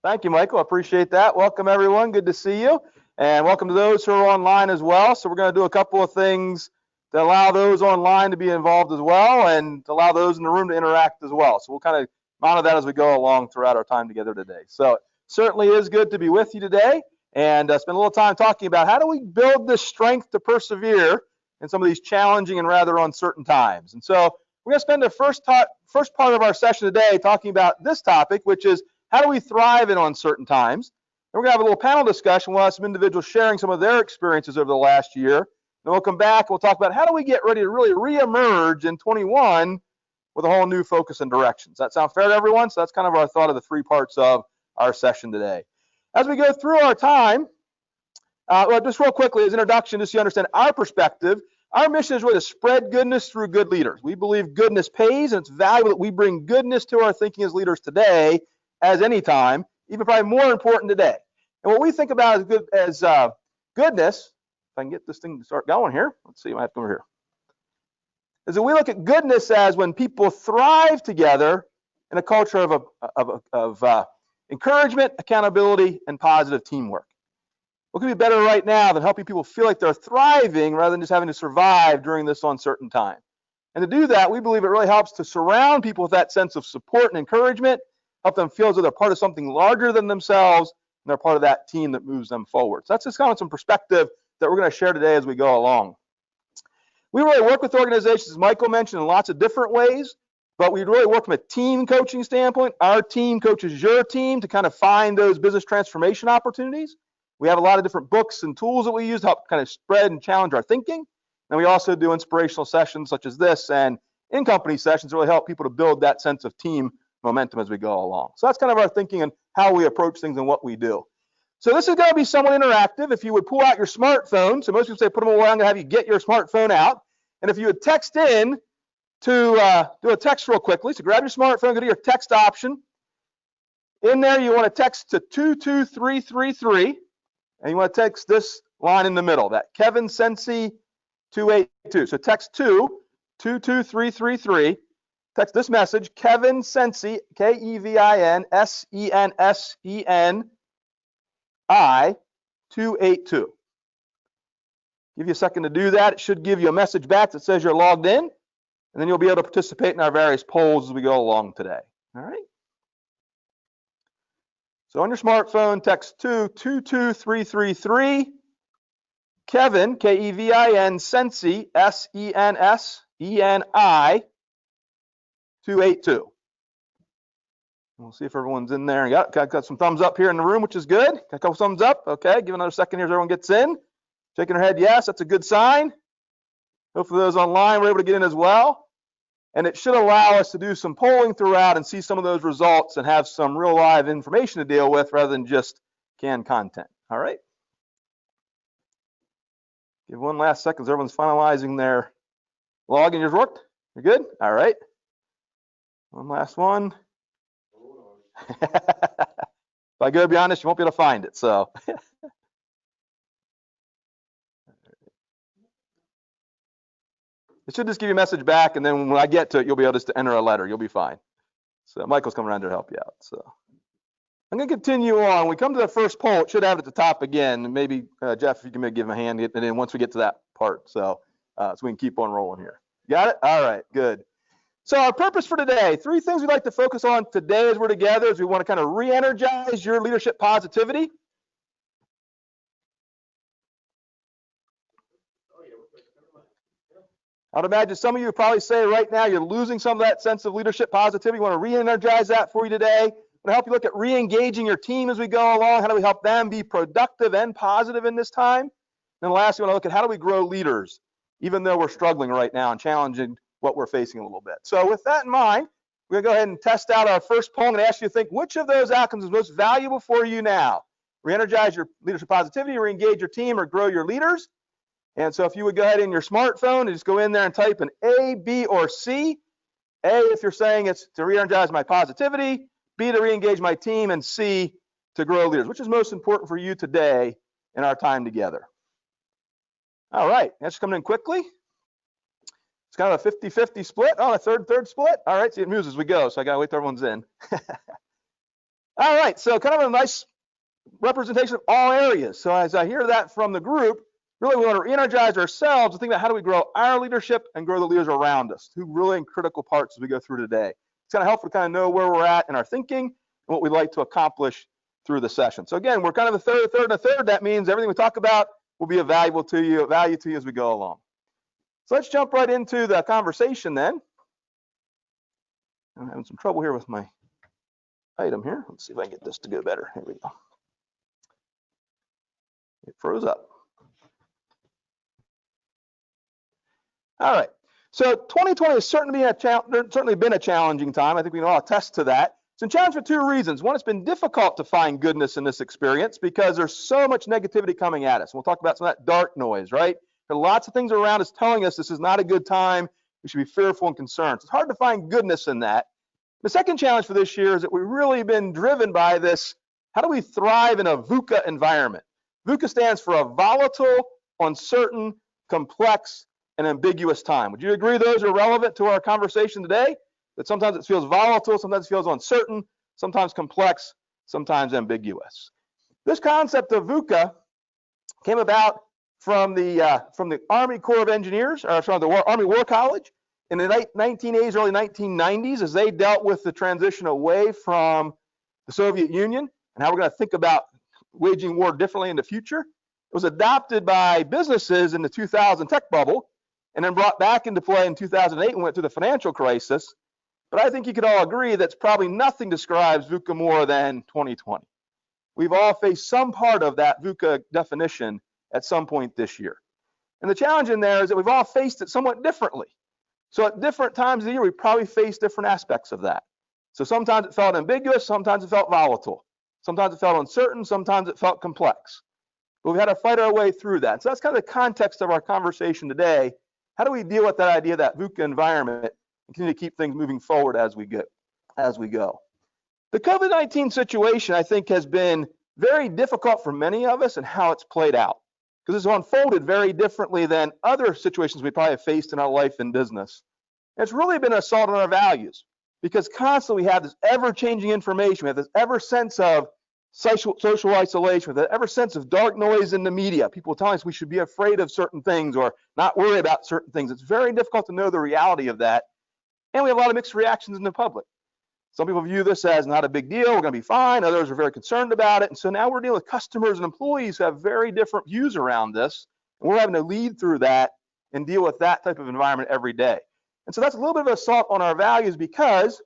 Thank you, Michael. I appreciate that. Welcome, everyone. Good to see you. And welcome to those who are online as well. So we're going to do a couple of things to allow those online to be involved as well and to allow those in the room to interact as well. So we'll kind of monitor that as we go along throughout our time together today. So it certainly is good to be with you today and spend a little time talking about how do we build this strength to persevere in some of these challenging and rather uncertain times. And so we're going to spend the first part of our session today talking about this topic, which is how do we thrive in uncertain times? And we're going to have a little panel discussion. We'll have some individuals sharing some of their experiences over the last year. Then we'll come back and we'll talk about how do we get ready to really re-emerge in 21 with a whole new focus and direction. Does that sound fair to everyone? So that's kind of our thought of the three parts of our session today. As we go through our time, well, just real quickly as introduction, just so you understand our perspective, our mission is really to spread goodness through good leaders. We believe goodness pays, and it's valuable that we bring goodness to our thinking as leaders today as any time, even probably more important today. And what we think about as goodness, if I can get this thing to start going here, let's see, I have to come over here, is that we look at goodness as when people thrive together in a culture of encouragement, accountability, and positive teamwork. What could be better right now than helping people feel like they're thriving rather than just having to survive during this uncertain time? And to do that, we believe it really helps to surround people with that sense of support and encouragement, help them feel as though they're part of something larger than themselves, and they're part of that team that moves them forward. So that's just kind of some perspective that we're going to share today as we go along. We really work with organizations, as Michael mentioned, in lots of different ways, but we really work from a team coaching standpoint. Our team coaches your team to kind of find those business transformation opportunities. We have a lot of different books and tools that we use to help kind of spread and challenge our thinking. And we also do inspirational sessions such as this and in-company sessions to really help people to build that sense of team momentum as we go along. So that's kind of our thinking and how we approach things and what we do. So this is going to be somewhat interactive. If you would pull out your smartphone, so most people say put them away, I'm going to have you get your smartphone out. And if you would text in to do a text real quickly, so grab your smartphone, go to your text option. In there, you want to text to 22333, and you want to text this line in the middle, that Kevin.sensenig 282. So text 22333. Text this message, Kevin.sensenig, KEVINSENSENI 282. Give you a second to do that. It should give you a message back that says you're logged in, and then you'll be able to participate in our various polls as we go along today. All right. So on your smartphone, text 22333, Kevin, KEVIN, Sensi, SENSENI 282. We'll see if everyone's in there. Got some thumbs up here in the room, which is good. Got a couple thumbs up. Okay, give another second here as everyone gets in. Shaking their head, yes, that's a good sign. Hopefully those online were able to get in as well. And it should allow us to do some polling throughout and see some of those results and have some real live information to deal with rather than just canned content. All right. Give one last second as everyone's finalizing their login. Yours worked? You're good? All right. One last one. If I go to be honest, you won't be able to find it. So it should just give you a message back, and then when I get to it, you'll be able to enter a letter. You'll be fine. So Michael's coming around to help you out. So I'm going to continue on. When we come to the first poll, it should have it at the top again. And maybe Jeff, if you can maybe give him a hand, and then once we get to that part, so we can keep on rolling here. Got it? All right, good. So our purpose for today, 3 things we'd like to focus on today as we're together is we want to kind of re-energize your leadership positivity. I'd imagine some of you would probably say right now you're losing some of that sense of leadership positivity. We want to re-energize that for you today. We want to help you look at re-engaging your team as we go along. How do we help them be productive and positive in this time? And lastly, we want to look at how do we grow leaders, even though we're struggling right now and challenging what we're facing a little bit. So with that in mind, we're going to go ahead and test out our first poll. I'm going to ask you to think which of those outcomes is most valuable for you now. Re-energize your leadership positivity, re-engage your team, or grow your leaders. And so if you would go ahead in your smartphone and just go in there and type an A, B, or C. A, if you're saying it's to re-energize my positivity, B, to re-engage my team, and C, to grow leaders. Which is most important for you today in our time together? All right, that's coming in quickly. It's kind of a 50-50 split. Oh, a third split. All right, see, it moves as we go, so I got to wait till everyone's in. All right, so kind of a nice representation of all areas. So as I hear that from the group, really we want to re-energize ourselves and think about how do we grow our leadership and grow the leaders around us, two really critical parts as we go through today. It's kind of helpful to kind of know where we're at in our thinking and what we'd like to accomplish through the session. So again, we're kind of a third, and a third. That means everything we talk about will be of value to you as we go along. So let's jump right into the conversation then. I'm having some trouble here with my item here. Let's see if I can get this to go better. Here we go. It froze up. All right. So 2020 has certainly been a challenging time. I think we can all attest to that. It's been challenging for two reasons. One, it's been difficult to find goodness in this experience because there's so much negativity coming at us. We'll talk about some of that dark noise, right? There are lots of things around us telling us this is not a good time. We should be fearful and concerned. It's hard to find goodness in that. The second challenge for this year is that we've really been driven by this, how do we thrive in a VUCA environment? VUCA stands for a volatile, uncertain, complex, and ambiguous time. Would you agree those are relevant to our conversation today? That sometimes it feels volatile, sometimes it feels uncertain, sometimes complex, sometimes ambiguous. This concept of VUCA came about from the Army Corps of Engineers, or from the Army War College in the 1980s, early 1990s, as they dealt with the transition away from the Soviet Union and how we're going to think about waging war differently in the future. It was adopted by businesses in the 2000 tech bubble and then brought back into play in 2008 and went through the financial crisis. But I think you could all agree that's probably nothing describes VUCA more than 2020. We've all faced some part of that VUCA definition at some point this year. And the challenge in there is that we've all faced it somewhat differently. So at different times of the year, we probably faced different aspects of that. So sometimes it felt ambiguous, sometimes it felt volatile. Sometimes it felt uncertain, sometimes it felt complex. But we've had to fight our way through that. So that's kind of the context of our conversation today. How do we deal with that idea of that VUCA environment and continue to keep things moving forward as we go? The COVID-19 situation, I think, has been very difficult for many of us and how it's played out, because it's unfolded very differently than other situations we probably have faced in our life and business. And it's really been an assault on our values, because constantly we have this ever-changing information, we have this ever sense of social isolation, with an ever sense of dark noise in the media, people telling us we should be afraid of certain things or not worry about certain things. It's very difficult to know the reality of that. And we have a lot of mixed reactions in the public. Some people view this as not a big deal, we're going to be fine. Others are very concerned about it. And so now we're dealing with customers and employees who have very different views around this. And we're having to lead through that and deal with that type of environment every day. And so that's a little bit of an assault on our values, because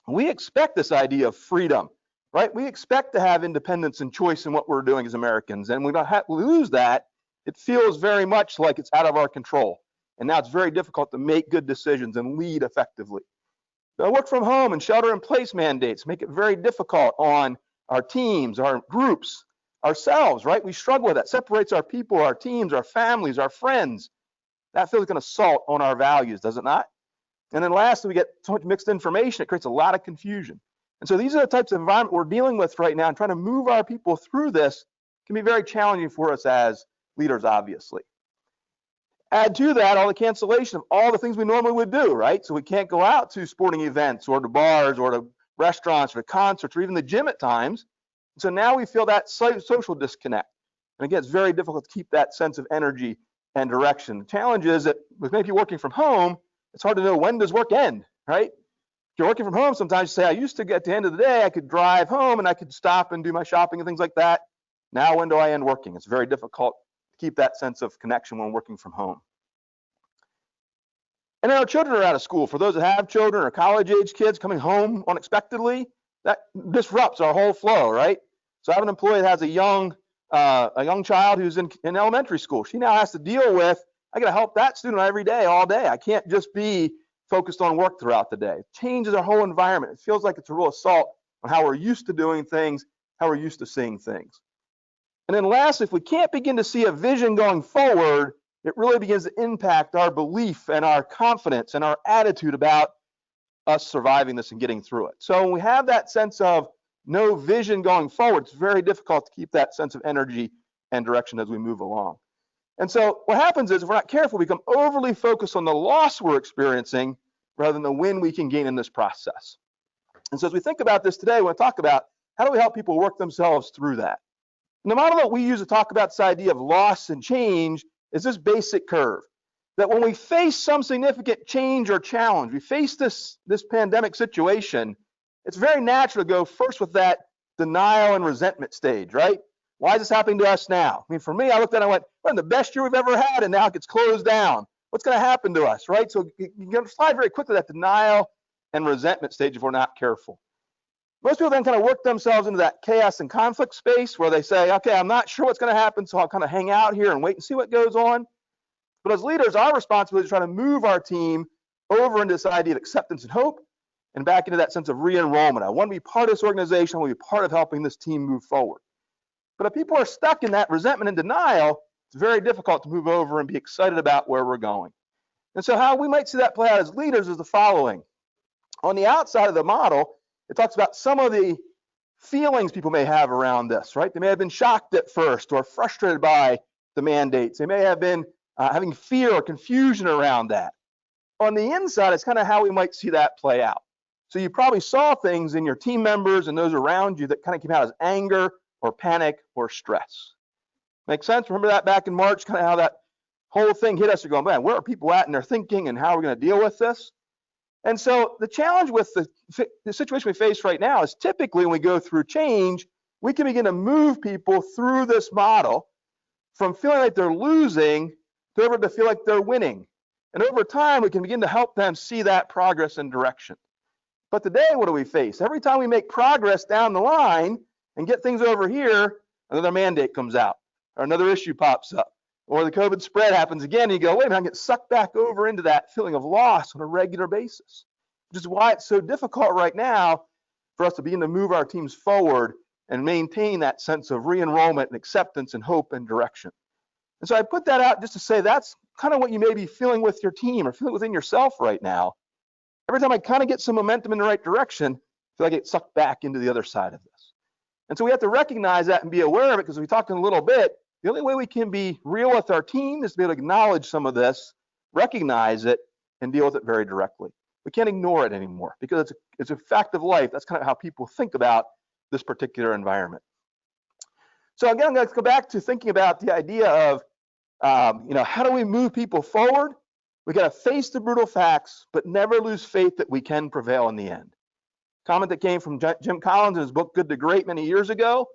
we expect this idea of freedom, right? We expect to have independence and choice in what we're doing as Americans. And we don't have to lose that. It feels very much like it's out of our control. And now it's very difficult to make good decisions and lead effectively. The work from home and shelter in place mandates make it very difficult on our teams, our groups, ourselves, right? We struggle with that. Separates our people, our teams, our families, our friends. That feels like an assault on our values, does it not? And then lastly, we get so much mixed information, it creates a lot of confusion. And so these are the types of environment we're dealing with right now, and trying to move our people through this can be very challenging for us as leaders, obviously. Add to that all the cancellation of all the things we normally would do, right? So we can't go out to sporting events or to bars or to restaurants or to concerts or even the gym at times. So now we feel that social disconnect. And again, it's very difficult to keep that sense of energy and direction. The challenge is that with many people working from home, it's hard to know when does work end, right? If you're working from home, sometimes you say, I used to get to the end of the day, I could drive home and I could stop and do my shopping and things like that. Now, when do I end working? It's very difficult to keep that sense of connection when working from home. And then our children are out of school. For those that have children or college-age kids coming home unexpectedly, that disrupts our whole flow, right? So I have an employee that has a young child who's in elementary school. She now has to deal with, I got to help that student every day, all day. I can't just be focused on work throughout the day. It changes our whole environment. It feels like it's a real assault on how we're used to doing things, how we're used to seeing things. And then lastly, if we can't begin to see a vision going forward, it really begins to impact our belief and our confidence and our attitude about us surviving this and getting through it. So when we have that sense of no vision going forward, it's very difficult to keep that sense of energy and direction as we move along. And so what happens is, if we're not careful, we become overly focused on the loss we're experiencing rather than the win we can gain in this process. And so as we think about this today, we want to talk about How do we help people work themselves through that? And the model that we use to talk about this idea of loss and change is this basic curve. That when we face some significant change or challenge, we face this pandemic situation, it's very natural to go first with that denial and resentment stage, right? Why is this happening to us now? I mean, for me, I looked at it and I went, we're in the best year we've ever had, and now it gets closed down. What's going to happen to us, right? So you can slide very quickly that denial and resentment stage if we're not careful. Most people then kind of work themselves into that chaos and conflict space where they say, okay, I'm not sure what's going to happen, so I'll kind of hang out here and wait and see what goes on. But as leaders, our responsibility is to try to move our team over into this idea of acceptance and hope and back into that sense of re-enrollment. I want to be part of this organization. I want to be part of helping this team move forward. But if people are stuck in that resentment and denial, it's very difficult to move over and be excited about where we're going. And so how we might see that play out as leaders is the following. On the outside of the model, it talks about some of the feelings people may have around this, right? They may have been shocked at first or frustrated by the mandates. They may have been having fear or confusion around that. On the inside, it's kind of how we might see that play out. So you probably saw things in your team members and those around you that kind of came out as anger or panic or stress. Make sense? Remember that back in March, kind of how that whole thing hit us. You're going, man, where are people at in their thinking and how are we going to deal with this? And so the challenge with the situation we face right now is typically when we go through change, we can begin to move people through this model from feeling like they're losing to over to feel like they're winning. And over time, we can begin to help them see that progress and direction. But today, what do we face? Every time we make progress down the line and get things over here, another mandate comes out or another issue pops up. Or the COVID spread happens again, and you go, wait a minute, I get sucked back over into that feeling of loss on a regular basis, which is why it's so difficult right now for us to begin to move our teams forward and maintain that sense of re-enrollment and acceptance and hope and direction. And so I put that out just to say that's kind of what you may be feeling with your team or feeling within yourself right now. Every time I kind of get some momentum in the right direction, I feel like I get sucked back into the other side of this. And so we have to recognize that and be aware of it, because we talked in a little bit, the only way we can be real with our team is to be able to acknowledge some of this, recognize it, and deal with it very directly. We can't ignore it anymore because it's a fact of life. That's kind of how people think about this particular environment. So again, let's go back to thinking about the idea of, how do we move people forward? We got to face the brutal facts, but never lose faith that we can prevail in the end. Comment that came from Jim Collins in his book, Good to Great, many years ago.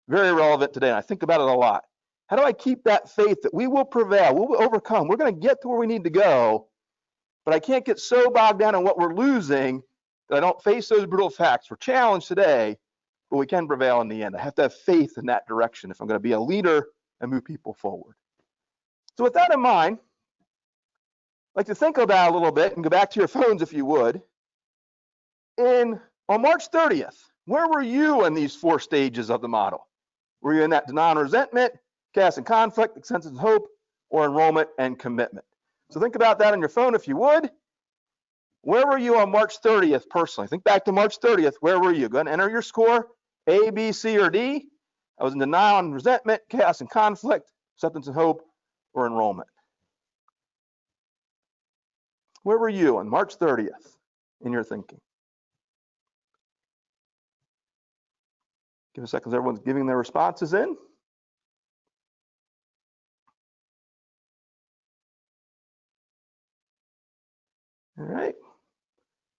Very relevant today, and I think about it a lot. How do I keep that faith that we will prevail, we will overcome, we're going to get to where we need to go, but I can't get so bogged down in what we're losing that I don't face those brutal facts. We're challenged today, but we can prevail in the end. I have to have faith in that direction if I'm going to be a leader and move people forward. So with that in mind, I'd like to think about it a little bit and go back to your phones if you would. On March 30th, where were you in these 4 stages of the model? Were you in that denial and resentment, chaos and conflict, acceptance and hope, or enrollment and commitment? So think about that on your phone if you would. Where were you on March 30th personally? Think back to March 30th. Where were you? Go ahead and enter your score, A, B, C, or D. I was in denial and resentment, chaos and conflict, acceptance and hope, or enrollment. Where were you on March 30th in your thinking? Give a second as everyone's giving their responses in. All right.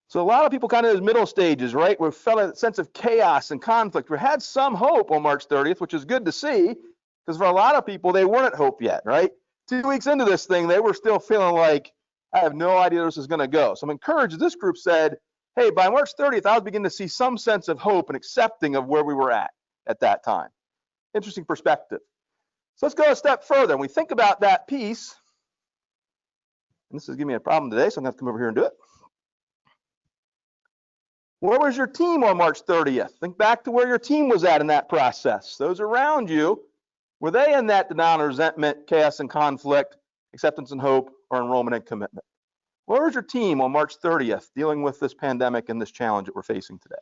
So a lot of people kind of in those middle stages, right? We felt a sense of chaos and conflict. We had some hope on March 30th, which is good to see, because for a lot of people, they weren't at hope yet, right? 2 weeks into this thing, they were still feeling like, I have no idea where this is going to go. So I'm encouraged. This group said, hey, by March 30th, I was beginning to see some sense of hope and accepting of where we were at that time. Interesting perspective. So let's go a step further. When we think about that piece, and this is giving me a problem today, so I'm going to have to come over here and do it. Where was your team on March 30th? Think back to where your team was at in that process. Those around you, were they in that denial and resentment, chaos and conflict, acceptance and hope, or enrollment and commitment? Where was your team on March 30th dealing with this pandemic and this challenge that we're facing today?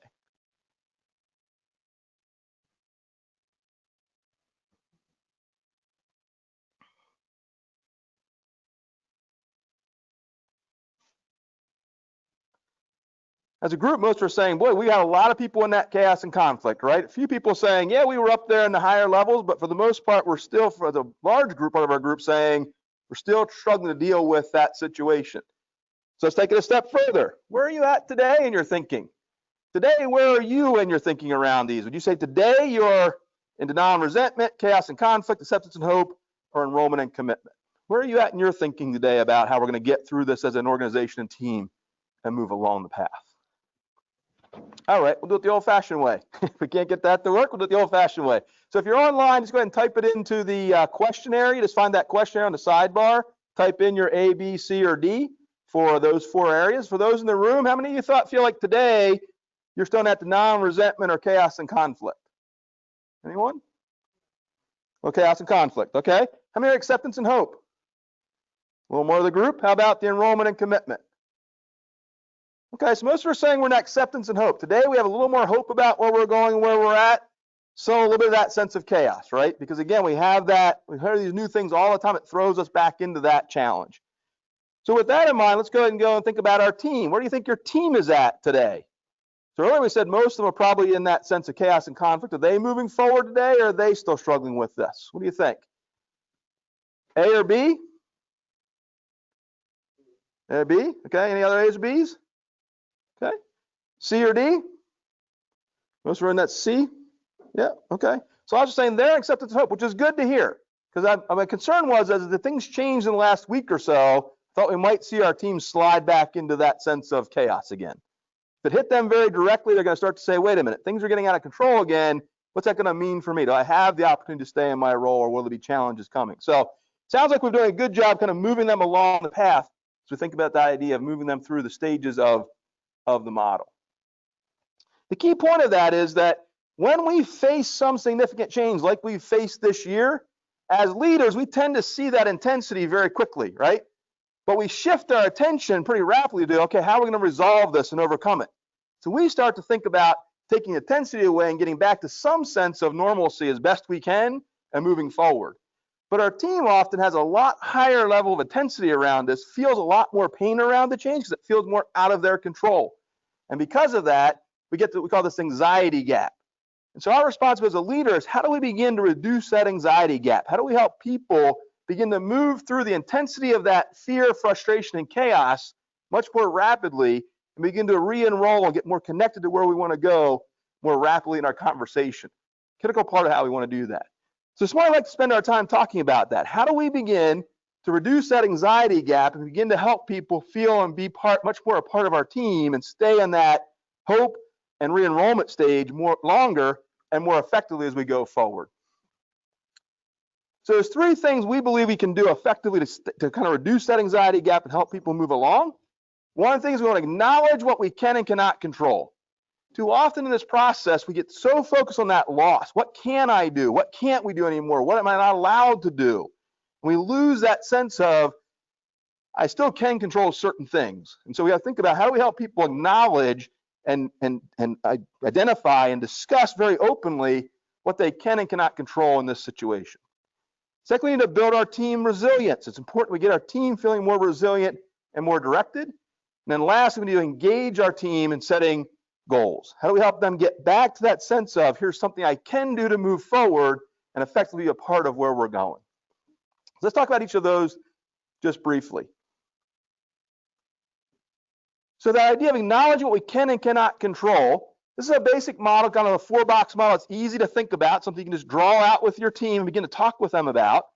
As a group, most are saying, boy, we got a lot of people in that chaos and conflict, right? A few people saying, yeah, we were up there in the higher levels, but for the most part, we're still, for the large group, part of our group, saying we're still struggling to deal with that situation. So let's take it a step further. Where are you at today in your thinking? Today, where are you in your thinking around these? Would you say today you're in denial and resentment, chaos and conflict, acceptance and hope, or enrollment and commitment? Where are you at in your thinking today about how we're going to get through this as an organization and team and move along the path? All right, we'll do it the old-fashioned way. If we can't get that to work, we'll do it the old-fashioned way. So if you're online, just go ahead and type it into the questionnaire. You just find that questionnaire on the sidebar. Type in your A, B, C, or D for those 4 areas. For those in the room, how many of you feel like today you're still in that denial, resentment, or chaos and conflict? Anyone? Well, chaos and conflict, okay. How many are acceptance and hope? A little more of the group. How about the enrollment and commitment? Okay, so most of us are saying we're in acceptance and hope. Today we have a little more hope about where we're going and where we're at. So a little bit of that sense of chaos, right? Because again, we hear these new things all the time. It throws us back into that challenge. So with that in mind, let's go ahead and go and think about our team. Where do you think your team is at today? So earlier we said most of them are probably in that sense of chaos and conflict. Are they moving forward today, or are they still struggling with this? What do you think? A or B? A or B? Okay, any other A's or B's? Okay. C or D? Most are in that C? Yeah, okay. So I was just saying they're acceptance and hope, which is good to hear. Because my concern was, as the things changed in the last week or so, I thought we might see our team slide back into that sense of chaos again. If it hit them very directly, they're going to start to say, wait a minute, things are getting out of control again. What's that going to mean for me? Do I have the opportunity to stay in my role, or will there be challenges coming? So it sounds like we're doing a good job kind of moving them along the path as we think about the idea of moving them through the stages of the model. The key point of that is that when we face some significant change like we've faced this year, as leaders, we tend to see that intensity very quickly, right? But we shift our attention pretty rapidly to, okay, how are we going to resolve this and overcome it? So we start to think about taking intensity away and getting back to some sense of normalcy as best we can and moving forward. But our team often has a lot higher level of intensity around this, feels a lot more pain around the change because it feels more out of their control. And because of that, we call this anxiety gap. And so our responsibility as a leader is, how do we begin to reduce that anxiety gap? How do we help people begin to move through the intensity of that fear, frustration, and chaos much more rapidly and begin to re-enroll and get more connected to where we want to go more rapidly in our conversation? Critical part of how we want to do that. So this morning I'd like to spend our time talking about that. How do we begin to reduce that anxiety gap and begin to help people feel and be much more a part of our team and stay in that hope and re-enrollment stage longer and more effectively as we go forward? So there's 3 things we believe we can do effectively to kind of reduce that anxiety gap and help people move along. One thing is we want to acknowledge what we can and cannot control. Too often in this process, we get so focused on that loss. What can I do? What can't we do anymore? What am I not allowed to do? We lose that sense of, I still can control certain things. And so we have to think about, how do we help people acknowledge and identify and discuss very openly what they can and cannot control in this situation. Secondly, we need to build our team resilience. It's important we get our team feeling more resilient and more directed. And then lastly, we need to engage our team in setting goals. How do we help them get back to that sense of, here's something I can do to move forward and effectively be a part of where we're going? Let's talk about each of those just briefly. So the idea of acknowledging what we can and cannot control, this is a basic model, kind of a 4-box model. It's easy to think about, something you can just draw out with your team and begin to talk with them about.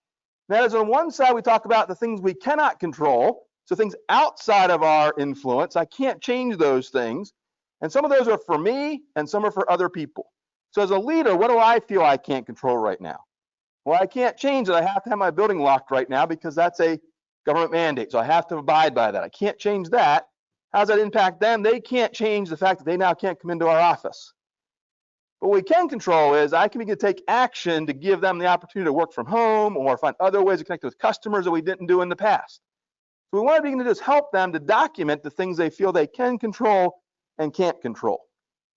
And that is, on one side, we talk about the things we cannot control, so things outside of our influence. I can't change those things. And some of those are for me, and some are for other people. So as a leader, what do I feel I can't control right now? Well, I can't change it. I have to have my building locked right now because that's a government mandate, so I have to abide by that. I can't change that. How does that impact them? They can't change the fact that they now can't come into our office. But what we can control is I can begin to take action to give them the opportunity to work from home or find other ways to connect with customers that we didn't do in the past. So we want to begin to just help them to document the things they feel they can control and can't control.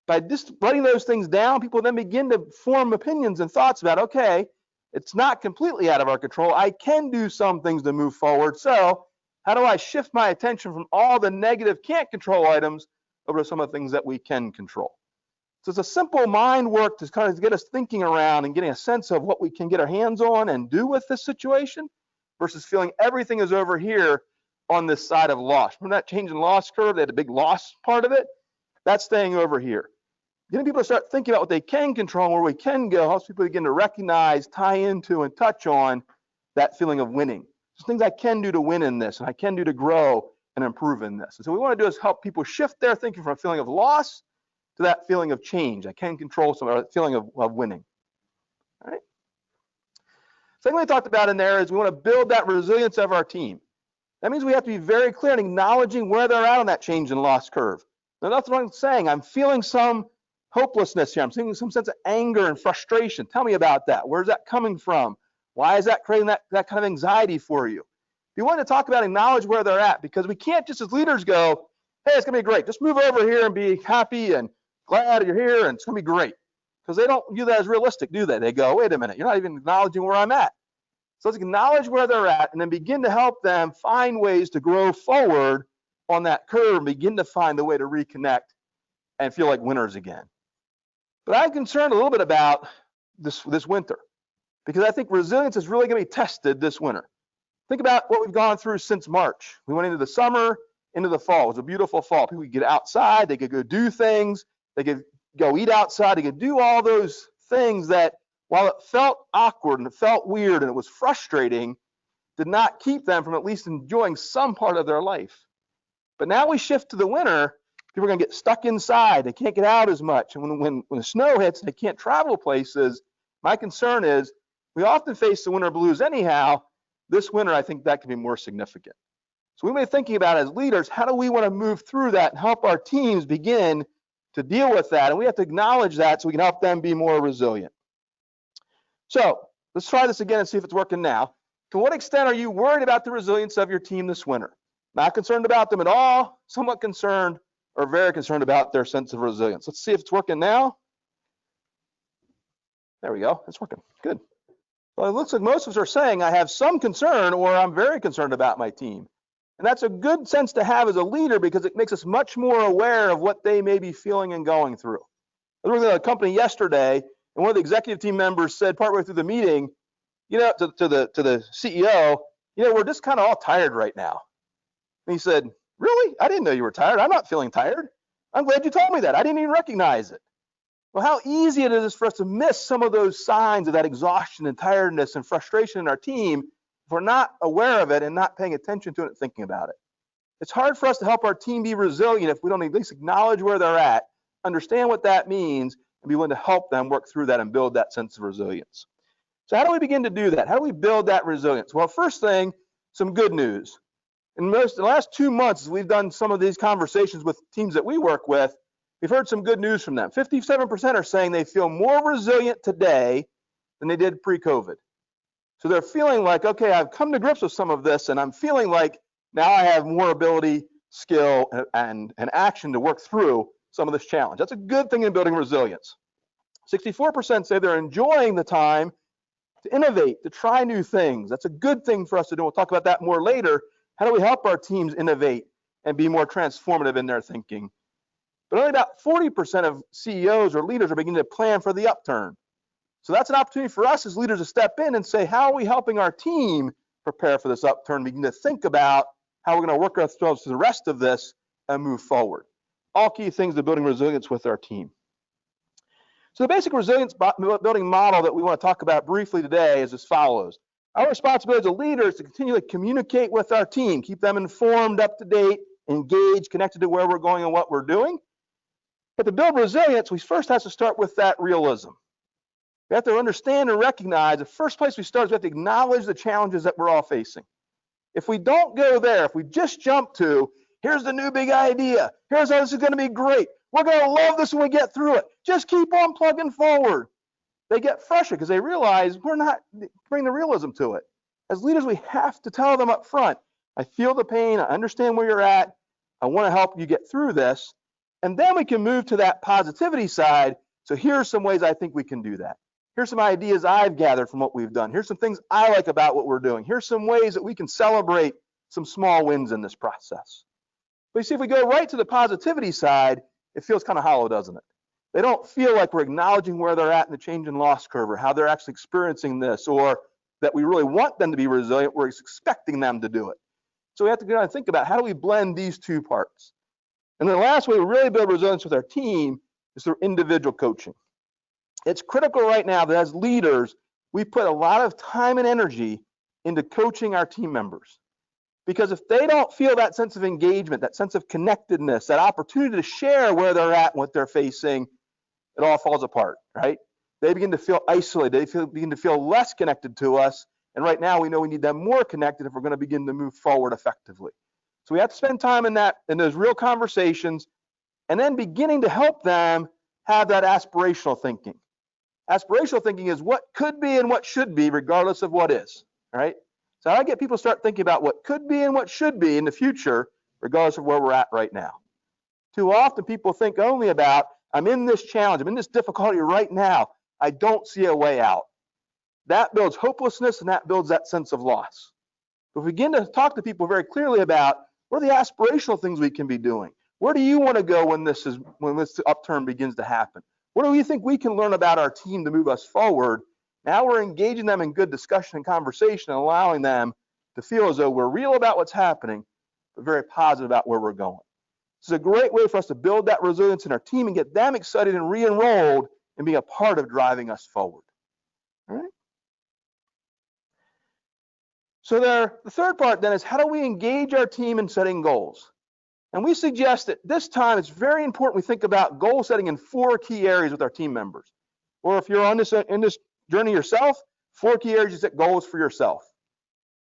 By just writing those things down, people then begin to form opinions and thoughts about, okay, it's not completely out of our control. I can do some things to move forward. So how do I shift my attention from all the negative can't control items over some of the things that we can control. So it's a simple mind work to kind of get us thinking around and getting a sense of what we can get our hands on and do with this situation versus feeling everything is over here on this side of loss. Remember that change in loss curve? They had a big loss part of it. That's staying over here. Getting people to start thinking about what they can control and where we can go helps people begin to recognize, tie into, and touch on that feeling of winning. There's things I can do to win in this, and I can do to grow and improve in this. And so what we want to do is help people shift their thinking from a feeling of loss to that feeling of change. I can control some of that feeling of winning. All right. Second thing we talked about in there is we want to build that resilience of our team. That means we have to be very clear in acknowledging where they're at on that change in loss curve. Now, that's what I'm saying. I'm feeling some hopelessness here. I'm feeling some sense of anger and frustration. Tell me about that. Where's that coming from? Why is that creating that kind of anxiety for you? If you want to talk about, acknowledge where they're at, because we can't just as leaders go, hey, it's going to be great. Just move over here and be happy and glad you're here and it's going to be great. Because they don't view that as realistic, do they? They go, wait a minute, you're not even acknowledging where I'm at. So let's acknowledge where they're at and then begin to help them find ways to grow forward on that curve and begin to find the way to reconnect and feel like winners again. But I'm concerned a little bit about this winter because I think resilience is really going to be tested this winter. Think about what we've gone through since March. We went into the summer, into the fall. It was a beautiful fall. People could get outside, they could go do things, they could go eat outside, they could do all those things that, while it felt awkward and it felt weird and it was frustrating, did not keep them from at least enjoying some part of their life. But now we shift to the winter, people are going to get stuck inside. They can't get out as much. And when the snow hits, they can't travel places. My concern is we often face the winter blues anyhow. This winter, I think that can be more significant. So we may be thinking about as leaders, how do we want to move through that and help our teams begin to deal with that? And we have to acknowledge that so we can help them be more resilient. So let's try this again and see if it's working now. To what extent are you worried about the resilience of your team this winter? Not concerned about them at all, somewhat concerned, or very concerned about their sense of resilience. Let's see if it's working now. There we go, it's working, good. Well, it looks like most of us are saying I have some concern or I'm very concerned about my team. And that's a good sense to have as a leader because it makes us much more aware of what they may be feeling and going through. I was working at a company yesterday, and one of the executive team members said partway through the meeting, to the CEO, we're just kind of all tired right now. And he said, really? I didn't know you were tired. I'm not feeling tired. I'm glad you told me that. I didn't even recognize it. Well, how easy it is for us to miss some of those signs of that exhaustion and tiredness and frustration in our team if we're not aware of it and not paying attention to it and thinking about it. It's hard for us to help our team be resilient if we don't at least acknowledge where they're at, understand what that means, and be willing to help them work through that and build that sense of resilience. So how do we begin to do that? How do we build that resilience? Well, first thing, some good news. In the last 2 months, as we've done some of these conversations with teams that we work with, we've heard some good news from them. 57% are saying they feel more resilient today than they did pre-COVID. So they're feeling like, okay, I've come to grips with some of this, and I'm feeling like now I have more ability, skill, and action to work through some of this challenge. That's a good thing in building resilience. 64% say they're enjoying the time to innovate, to try new things. That's a good thing for us to do. We'll talk about that more later. How do we help our teams innovate and be more transformative in their thinking? But only about 40% of CEOs or leaders are beginning to plan for the upturn. So that's an opportunity for us as leaders to step in and say, how are we helping our team prepare for this upturn? Begin to think about how we're going to work ourselves through the rest of this and move forward. All key things to building resilience with our team. So the basic resilience building model that we want to talk about briefly today is as follows. Our responsibility as a leader is to continually communicate with our team, keep them informed, up to date, engaged, connected to where we're going and what we're doing. But to build resilience, we first have to start with that realism. We have to understand and recognize the first place we start is we have to acknowledge the challenges that we're all facing. If we don't go there, if we just jump to, here's the new big idea, here's how this is going to be great, we're going to love this when we get through it, just keep on plugging forward. They get frustrated because they realize we're not bringing the realism to it. As leaders, we have to tell them up front, I feel the pain, I understand where you're at, I want to help you get through this. And then we can move to that positivity side. So here are some ways I think we can do that. Here's some ideas I've gathered from what we've done. Here's some things I like about what we're doing. Here's some ways that we can celebrate some small wins in this process. But you see, if we go right to the positivity side, it feels kind of hollow, doesn't it? They don't feel like we're acknowledging where they're at in the change in loss curve, or how they're actually experiencing this, or that we really want them to be resilient. We're expecting them to do it. So we have to go and think about, how do we blend these two parts? And the last way we really build resilience with our team is through individual coaching. It's critical right now that as leaders, we put a lot of time and energy into coaching our team members. Because if they don't feel that sense of engagement, that sense of connectedness, that opportunity to share where they're at and what they're facing, it all falls apart, right? They begin to feel isolated. They begin to feel less connected to us. And right now, we know we need them more connected if we're going to begin to move forward effectively. So we have to spend time in those real conversations, and then beginning to help them have that aspirational thinking. Aspirational thinking is what could be and what should be, regardless of what is, right? So I get people to start thinking about what could be and what should be in the future, regardless of where we're at right now. Too often, people think only about, I'm in this challenge, I'm in this difficulty right now, I don't see a way out. That builds hopelessness, and that builds that sense of loss. But if we begin to talk to people very clearly about, what are the aspirational things we can be doing? Where do you want to go when this upturn begins to happen? What do you think we can learn about our team to move us forward? Now we're engaging them in good discussion and conversation, and allowing them to feel as though we're real about what's happening, but very positive about where we're going. This is a great way for us to build that resilience in our team and get them excited and re-enrolled and being a part of driving us forward. All right? So the third part then is, how do we engage our team in setting goals? And we suggest that this time it's very important we think about goal setting in 4 key areas with our team members. Or if you're on in this journey yourself, 4 key areas you set goals for yourself.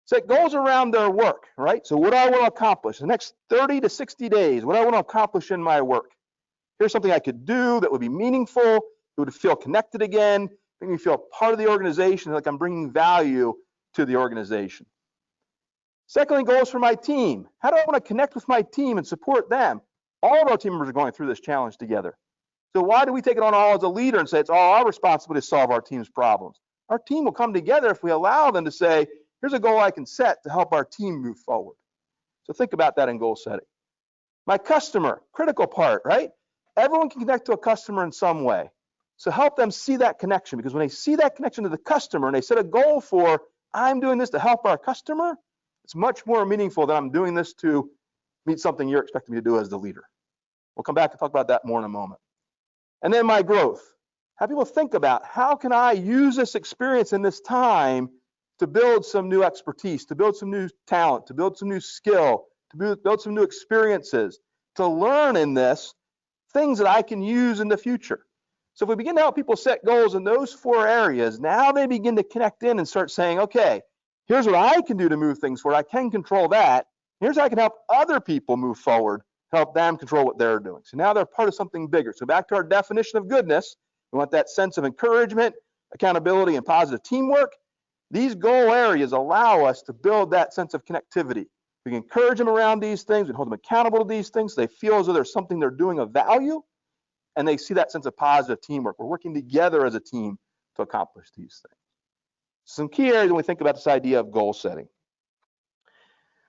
Set goals around their work, right? So what do I want to accomplish? The next 30 to 60 days, what do I want to accomplish in my work? Here's something I could do that would be meaningful, that would feel connected again, make me feel part of the organization, like I'm bringing value to the organization. Secondly, goals for my team. How do I want to connect with my team and support them? All of our team members are going through this challenge together. So why do we take it on all as a leader and say it's all our responsibility to solve our team's problems? Our team will come together if we allow them to say, here's a goal I can set to help our team move forward. So think about that in goal setting. My customer, critical part, right? Everyone can connect to a customer in some way. So help them see that connection, because when they see that connection to the customer and they set a goal for, I'm doing this to help our customer, it's much more meaningful than I'm doing this to meet something you're expecting me to do as the leader. We'll come back and talk about that more in a moment. And then my growth. Have people think about, how can I use this experience in this time to build some new expertise, to build some new talent, to build some new skill, to build some new experiences, to learn in this things that I can use in the future. So if we begin to help people set goals in those 4 areas, now they begin to connect in and start saying, okay, here's what I can do to move things forward. I can control that. Here's how I can help other people move forward, help them control what they're doing. So now they're part of something bigger. So back to our definition of goodness, we want that sense of encouragement, accountability, and positive teamwork. These goal areas allow us to build that sense of connectivity. We can encourage them around these things, we can hold them accountable to these things, so they feel as though there's something they're doing of value, and they see that sense of positive teamwork. We're working together as a team to accomplish these things. Some key areas when we think about this idea of goal setting.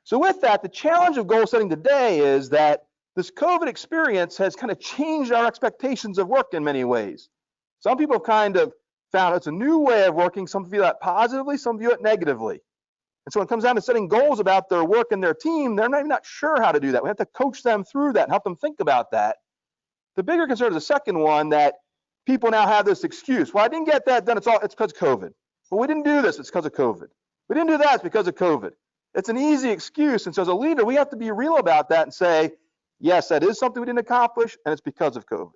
So with that, the challenge of goal setting today is that this COVID experience has kind of changed our expectations of work in many ways. Some people have kind of found it's a new way of working. Some view that positively, some view it negatively. And so when it comes down to setting goals about their work and their team, they're maybe not sure how to do that. We have to coach them through that and help them think about that. The bigger concern is the second one, that people now have this excuse. Well, I didn't get that done, it's because of COVID. Well, we didn't do this, it's because of COVID. We didn't do that, it's because of COVID. It's an easy excuse. And so as a leader, we have to be real about that and say, yes, that is something we didn't accomplish, and it's because of COVID.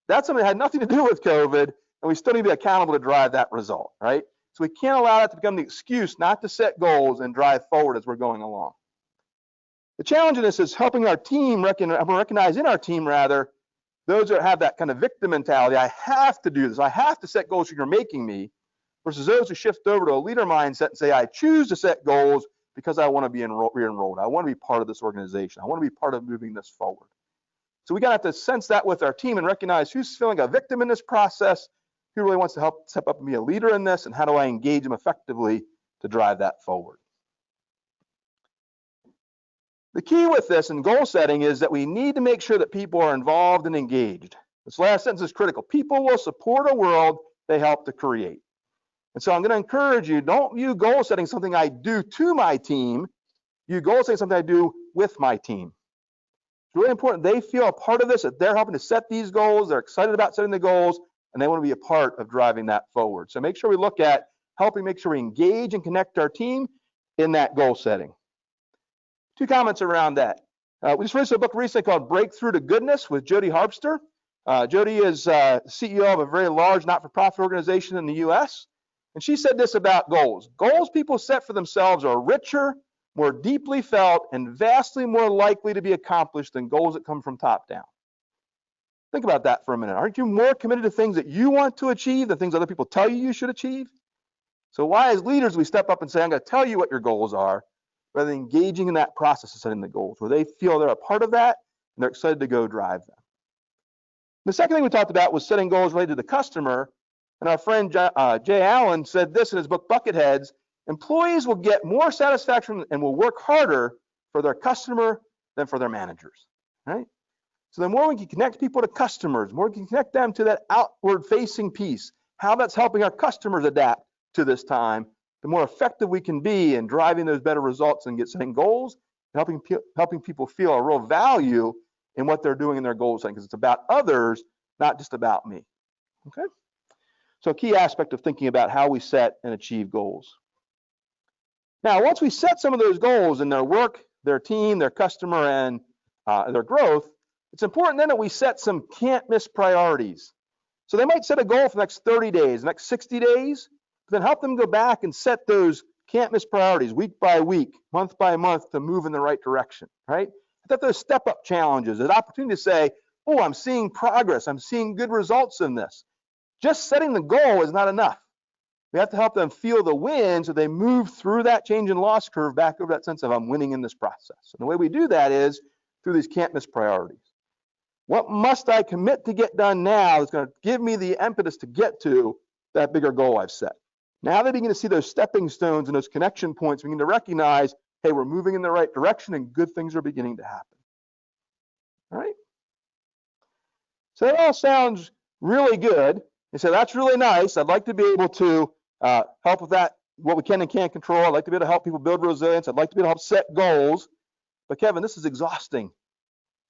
That's something that had nothing to do with COVID, and we still need to be accountable to drive that result, right? So we can't allow that to become the excuse not to set goals and drive forward as we're going along. The challenge in this is helping our team recognize in our team, rather, those that have that kind of victim mentality. I have to do this. I have to set goals because you're making me, versus those who shift over to a leader mindset and say, I choose to set goals because I want to be re-enrolled. I want to be part of this organization. I want to be part of moving this forward. So we got to have to sense that with our team and recognize who's feeling a victim in this process, who really wants to help step up and be a leader in this, and how do I engage them effectively to drive that forward. The key with this in goal setting is that we need to make sure that people are involved and engaged. This last sentence is critical. People will support a world they help to create. And so I'm going to encourage you, don't view goal setting something I do to my team. View goal setting something I do with my team. It's really important they feel a part of this, that they're helping to set these goals, they're excited about setting the goals, and they want to be a part of driving that forward. So make sure we look at helping make sure we engage and connect our team in that goal setting. 2 comments around that. We just released a book recently called Breakthrough to Goodness with Jody Harpster. Jody is CEO of a very large not-for-profit organization in the US. And she said this about goals. Goals people set for themselves are richer, more deeply felt, and vastly more likely to be accomplished than goals that come from top down. Think about that for a minute. Aren't you more committed to things that you want to achieve than things other people tell you should achieve? So why, as leaders, we step up and say, I'm going to tell you what your goals are, rather than engaging in that process of setting the goals, where they feel they're a part of that and they're excited to go drive them. The second thing we talked about was setting goals related to the customer. And our friend Jay Allen said this in his book, Bucketheads: employees will get more satisfaction and will work harder for their customer than for their managers, right? So the more we can connect people to customers, the more we can connect them to that outward-facing piece, how that's helping our customers adapt to this time, the more effective we can be in driving those better results and setting goals, and helping people feel a real value in what they're doing in their goal setting, because it's about others, not just about me, okay? So a key aspect of thinking about how we set and achieve goals. Now, once we set some of those goals in their work, their team, their customer, and their growth, it's important then that we set some can't miss priorities. So they might set a goal for the next 30 days, the next 60 days, but then help them go back and set those can't miss priorities week by week, month by month, to move in the right direction, right? That those step-up challenges, an opportunity to say, oh, I'm seeing progress, I'm seeing good results in this. Just setting the goal is not enough. We have to help them feel the win so they move through that change in loss curve back over that sense of I'm winning in this process. And the way we do that is through these can't miss priorities. What must I commit to get done now is going to give me the impetus to get to that bigger goal I've set. Now they begin to see those stepping stones and those connection points. We begin to recognize, hey, we're moving in the right direction and good things are beginning to happen. All right? So that all sounds really good. You say, that's really nice. I'd like to be able to help with that, what we can and can't control. I'd like to be able to help people build resilience. I'd like to be able to help set goals. But Kevin, this is exhausting.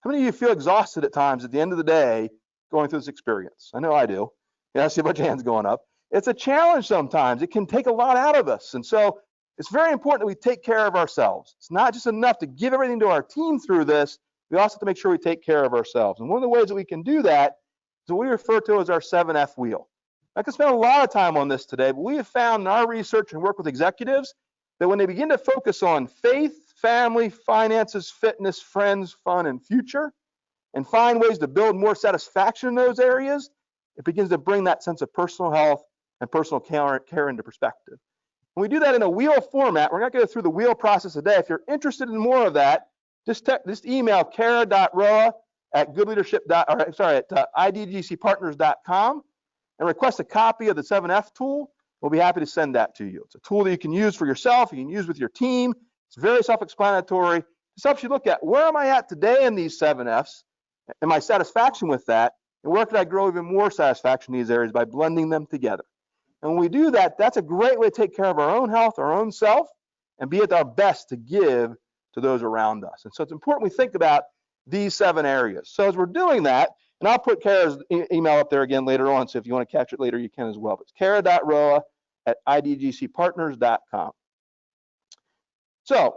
How many of you feel exhausted at times at the end of the day going through this experience? I know I do. Yeah, I see a bunch of hands going up. It's a challenge sometimes. It can take a lot out of us. And so it's very important that we take care of ourselves. It's not just enough to give everything to our team through this. We also have to make sure we take care of ourselves. And one of the ways that we can do that is what we refer to as our 7F wheel. I could spend a lot of time on this today, but we have found in our research and work with executives that when they begin to focus on faith, family, finances, fitness, friends, fun, and future, and find ways to build more satisfaction in those areas, it begins to bring that sense of personal health and personal care into perspective. When we do that in a wheel format, we're not going to go through the wheel process today. If you're interested in more of that, just email idgcpartners.com and request a copy of the 7F tool. We'll be happy to send that to you. It's a tool that you can use for yourself, you can use with your team. It's very self-explanatory. It helps you look at where am I at today in these 7Fs and my satisfaction with that, and where can I grow even more satisfaction in these areas by blending them together. And when we do that, that's a great way to take care of our own health, our own self, and be at our best to give to those around us. And so it's important we think about these 7 areas. So as we're doing that, and I'll put Kara's email up there again later on, so if you want to catch it later, you can as well. But it's kara.roa@idgcpartners.com. So I'd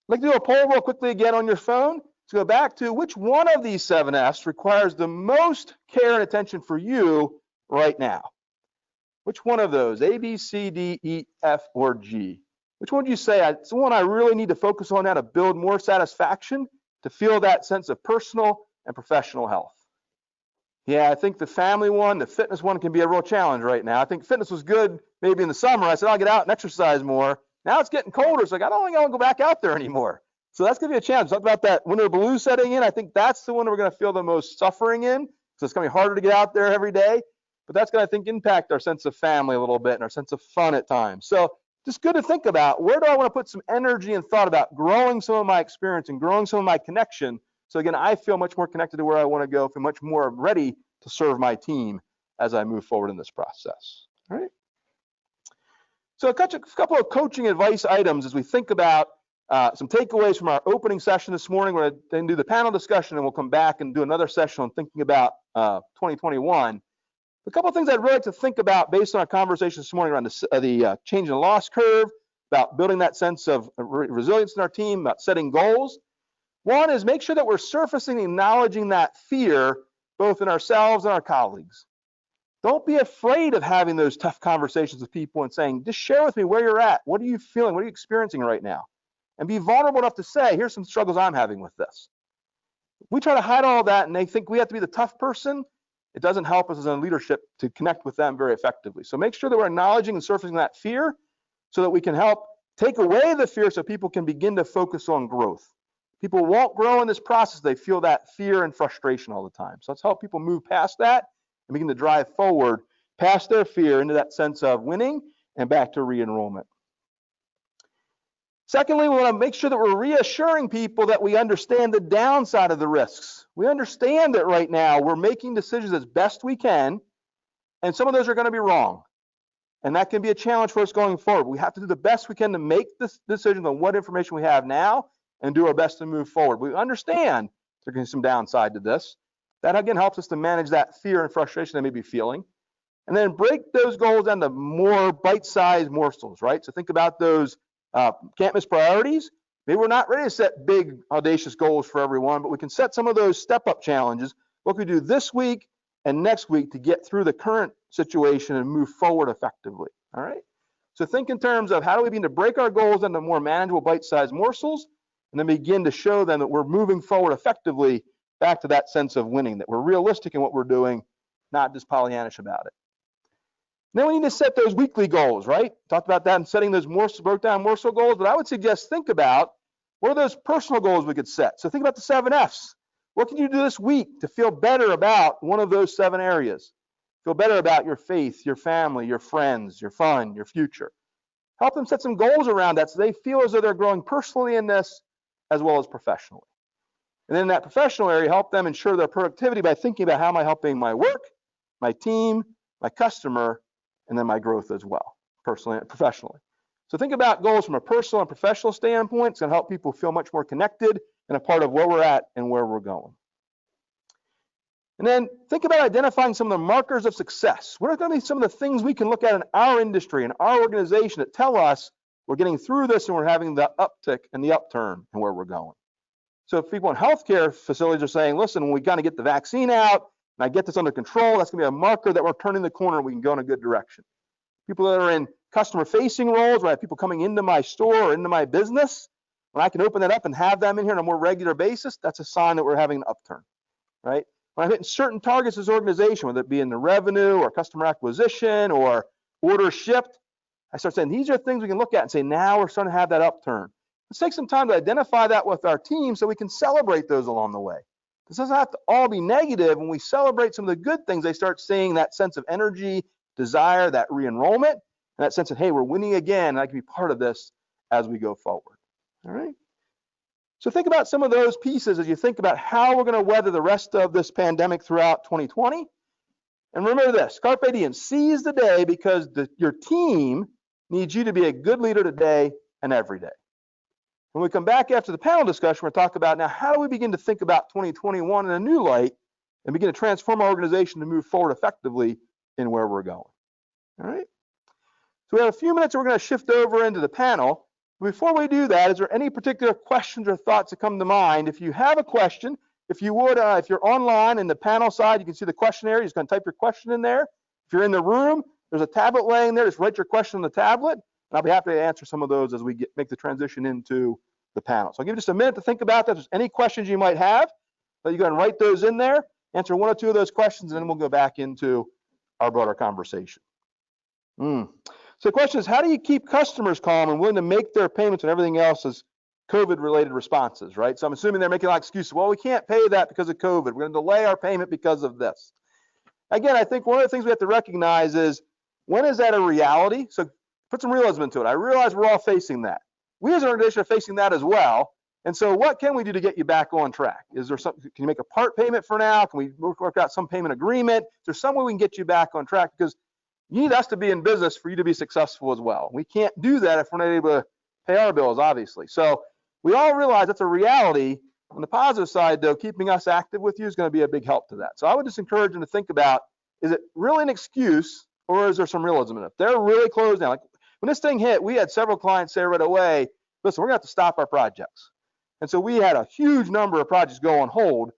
like to do a poll real quickly again on your phone to go back to which one of these 7Fs requires the most care and attention for you right now. Which one of those, A, B, C, D, E, F, or G? Which one do you say, it's the one I really need to focus on now to build more satisfaction, to feel that sense of personal and professional health? Yeah, I think the family one, the fitness one can be a real challenge right now. I think fitness was good maybe in the summer. I said, I'll get out and exercise more. Now it's getting colder, so I don't think I want to go back out there anymore. So that's going to be a challenge. Talk about that winter blues setting in. I think that's the one we're going to feel the most suffering in. So it's going to be harder to get out there every day. But that's going to, I think, impact our sense of family a little bit and our sense of fun at times. So just good to think about, where do I want to put some energy and thought about growing some of my experience and growing some of my connection. So again, I feel much more connected to where I want to go, feel much more ready to serve my team as I move forward in this process. All right. So a couple of coaching advice items as we think about some takeaways from our opening session this morning. We're going to then do the panel discussion, and we'll come back and do another session on thinking about 2021. A couple of things I'd really like to think about based on our conversation this morning around the change in the loss curve, about building that sense of resilience in our team, about setting goals. One is make sure that we're surfacing, acknowledging that fear, both in ourselves and our colleagues. Don't be afraid of having those tough conversations with people and saying, just share with me where you're at. What are you feeling? What are you experiencing right now? And be vulnerable enough to say, here's some struggles I'm having with this. We try to hide all of that and they think we have to be the tough person. It doesn't help us as a leadership to connect with them very effectively. So make sure that we're acknowledging and surfacing that fear so that we can help take away the fear so people can begin to focus on growth. People won't grow in this process. They feel that fear and frustration all the time. So let's help people move past that and begin to drive forward past their fear into that sense of winning and back to re-enrollment. Secondly, we want to make sure that we're reassuring people that we understand the downside of the risks. We understand that right now we're making decisions as best we can, and some of those are going to be wrong. And that can be a challenge for us going forward. We have to do the best we can to make this decision on what information we have now and do our best to move forward. We understand there's going to be some downside to this. That again helps us to manage that fear and frustration they may be feeling. And then break those goals down to more bite-sized morsels, right? So think about those can't miss priorities. Maybe we're not ready to set big, audacious goals for everyone, but we can set some of those step-up challenges. What can we do this week and next week to get through the current situation and move forward effectively, all right? So think in terms of how do we begin to break our goals into more manageable bite-sized morsels and then begin to show them that we're moving forward effectively back to that sense of winning, that we're realistic in what we're doing, not just Pollyannish about it. Then we need to set those weekly goals, right? Talked about that and setting those broke down morsel goals, but I would suggest think about what are those personal goals we could set. So think about the 7 F's. What can you do this week to feel better about one of those 7 areas? Feel better about your faith, your family, your friends, your fun, your future. Help them set some goals around that so they feel as though they're growing personally in this as well as professionally. And then in that professional area, help them ensure their productivity by thinking about how am I helping my work, my team, my customer, and then my growth as well, personally and professionally. So think about goals from a personal and professional standpoint. It's going to help people feel much more connected and a part of where we're at and where we're going. And then think about identifying some of the markers of success. What are going to be some of the things we can look at in our industry and our organization that tell us we're getting through this and we're having the uptick and the upturn and where we're going. So if people in healthcare facilities are saying, listen, when we got to get the vaccine out, and I get this under control, that's going to be a marker that we're turning the corner and we can go in a good direction. People that are in customer-facing roles, where I have people coming into my store or into my business, when I can open that up and have them in here on a more regular basis, that's a sign that we're having an upturn, right? When I'm hitting certain targets as an organization, whether it be in the revenue or customer acquisition or orders shipped, I start saying, these are things we can look at and say, now we're starting to have that upturn. Let's take some time to identify that with our team so we can celebrate those along the way. This doesn't have to all be negative. When we celebrate some of the good things, they start seeing that sense of energy, desire, that re-enrollment, and that sense of, hey, we're winning again, and I can be part of this as we go forward. All right? So think about some of those pieces as you think about how we're going to weather the rest of this pandemic throughout 2020. And remember this, carpe diem, seize the day because your team needs you to be a good leader today and every day. When we come back after the panel discussion, we'll talk about now how do we begin to think about 2021 in a new light and begin to transform our organization to move forward effectively in where we're going. All right? So we have a few minutes, we're going to shift over into the panel. Before we do that, is there any particular questions or thoughts that come to mind? If you have a question, if you would, if you're online in the panel side, you can see the questionnaire. You're just going to type your question in there. If you're in the room, there's a tablet laying there. Just write your question on the tablet. And I'll be happy to answer some of those as we make the transition into the panel. So I'll give you just a minute to think about that. If there's any questions you might have, let you go and write those in there, answer 1 or 2 of those questions, and then we'll go back into our broader conversation. So the question is, how do you keep customers calm and willing to make their payments when everything else is COVID-related responses, right? So I'm assuming they're making a lot of excuses. Well, we can't pay that because of COVID. We're going to delay our payment because of this. Again, I think one of the things we have to recognize is, when is that a reality? So put some realism into it. I realize we're all facing that. We as an organization are facing that as well. And so what can we do to get you back on track? Is there something, can you make a part payment for now? Can we work out some payment agreement? Is there some way we can get you back on track? Because you need us to be in business for you to be successful as well. We can't do that if we're not able to pay our bills, obviously. So we all realize that's a reality. On the positive side, though, keeping us active with you is going to be a big help to that. So I would just encourage them to think about, is it really an excuse or is there some realism in it? If they're really closed down. Like when this thing hit, we had several clients say right away, listen, we're going to have to stop our projects. And so we had a huge number of projects go on hold,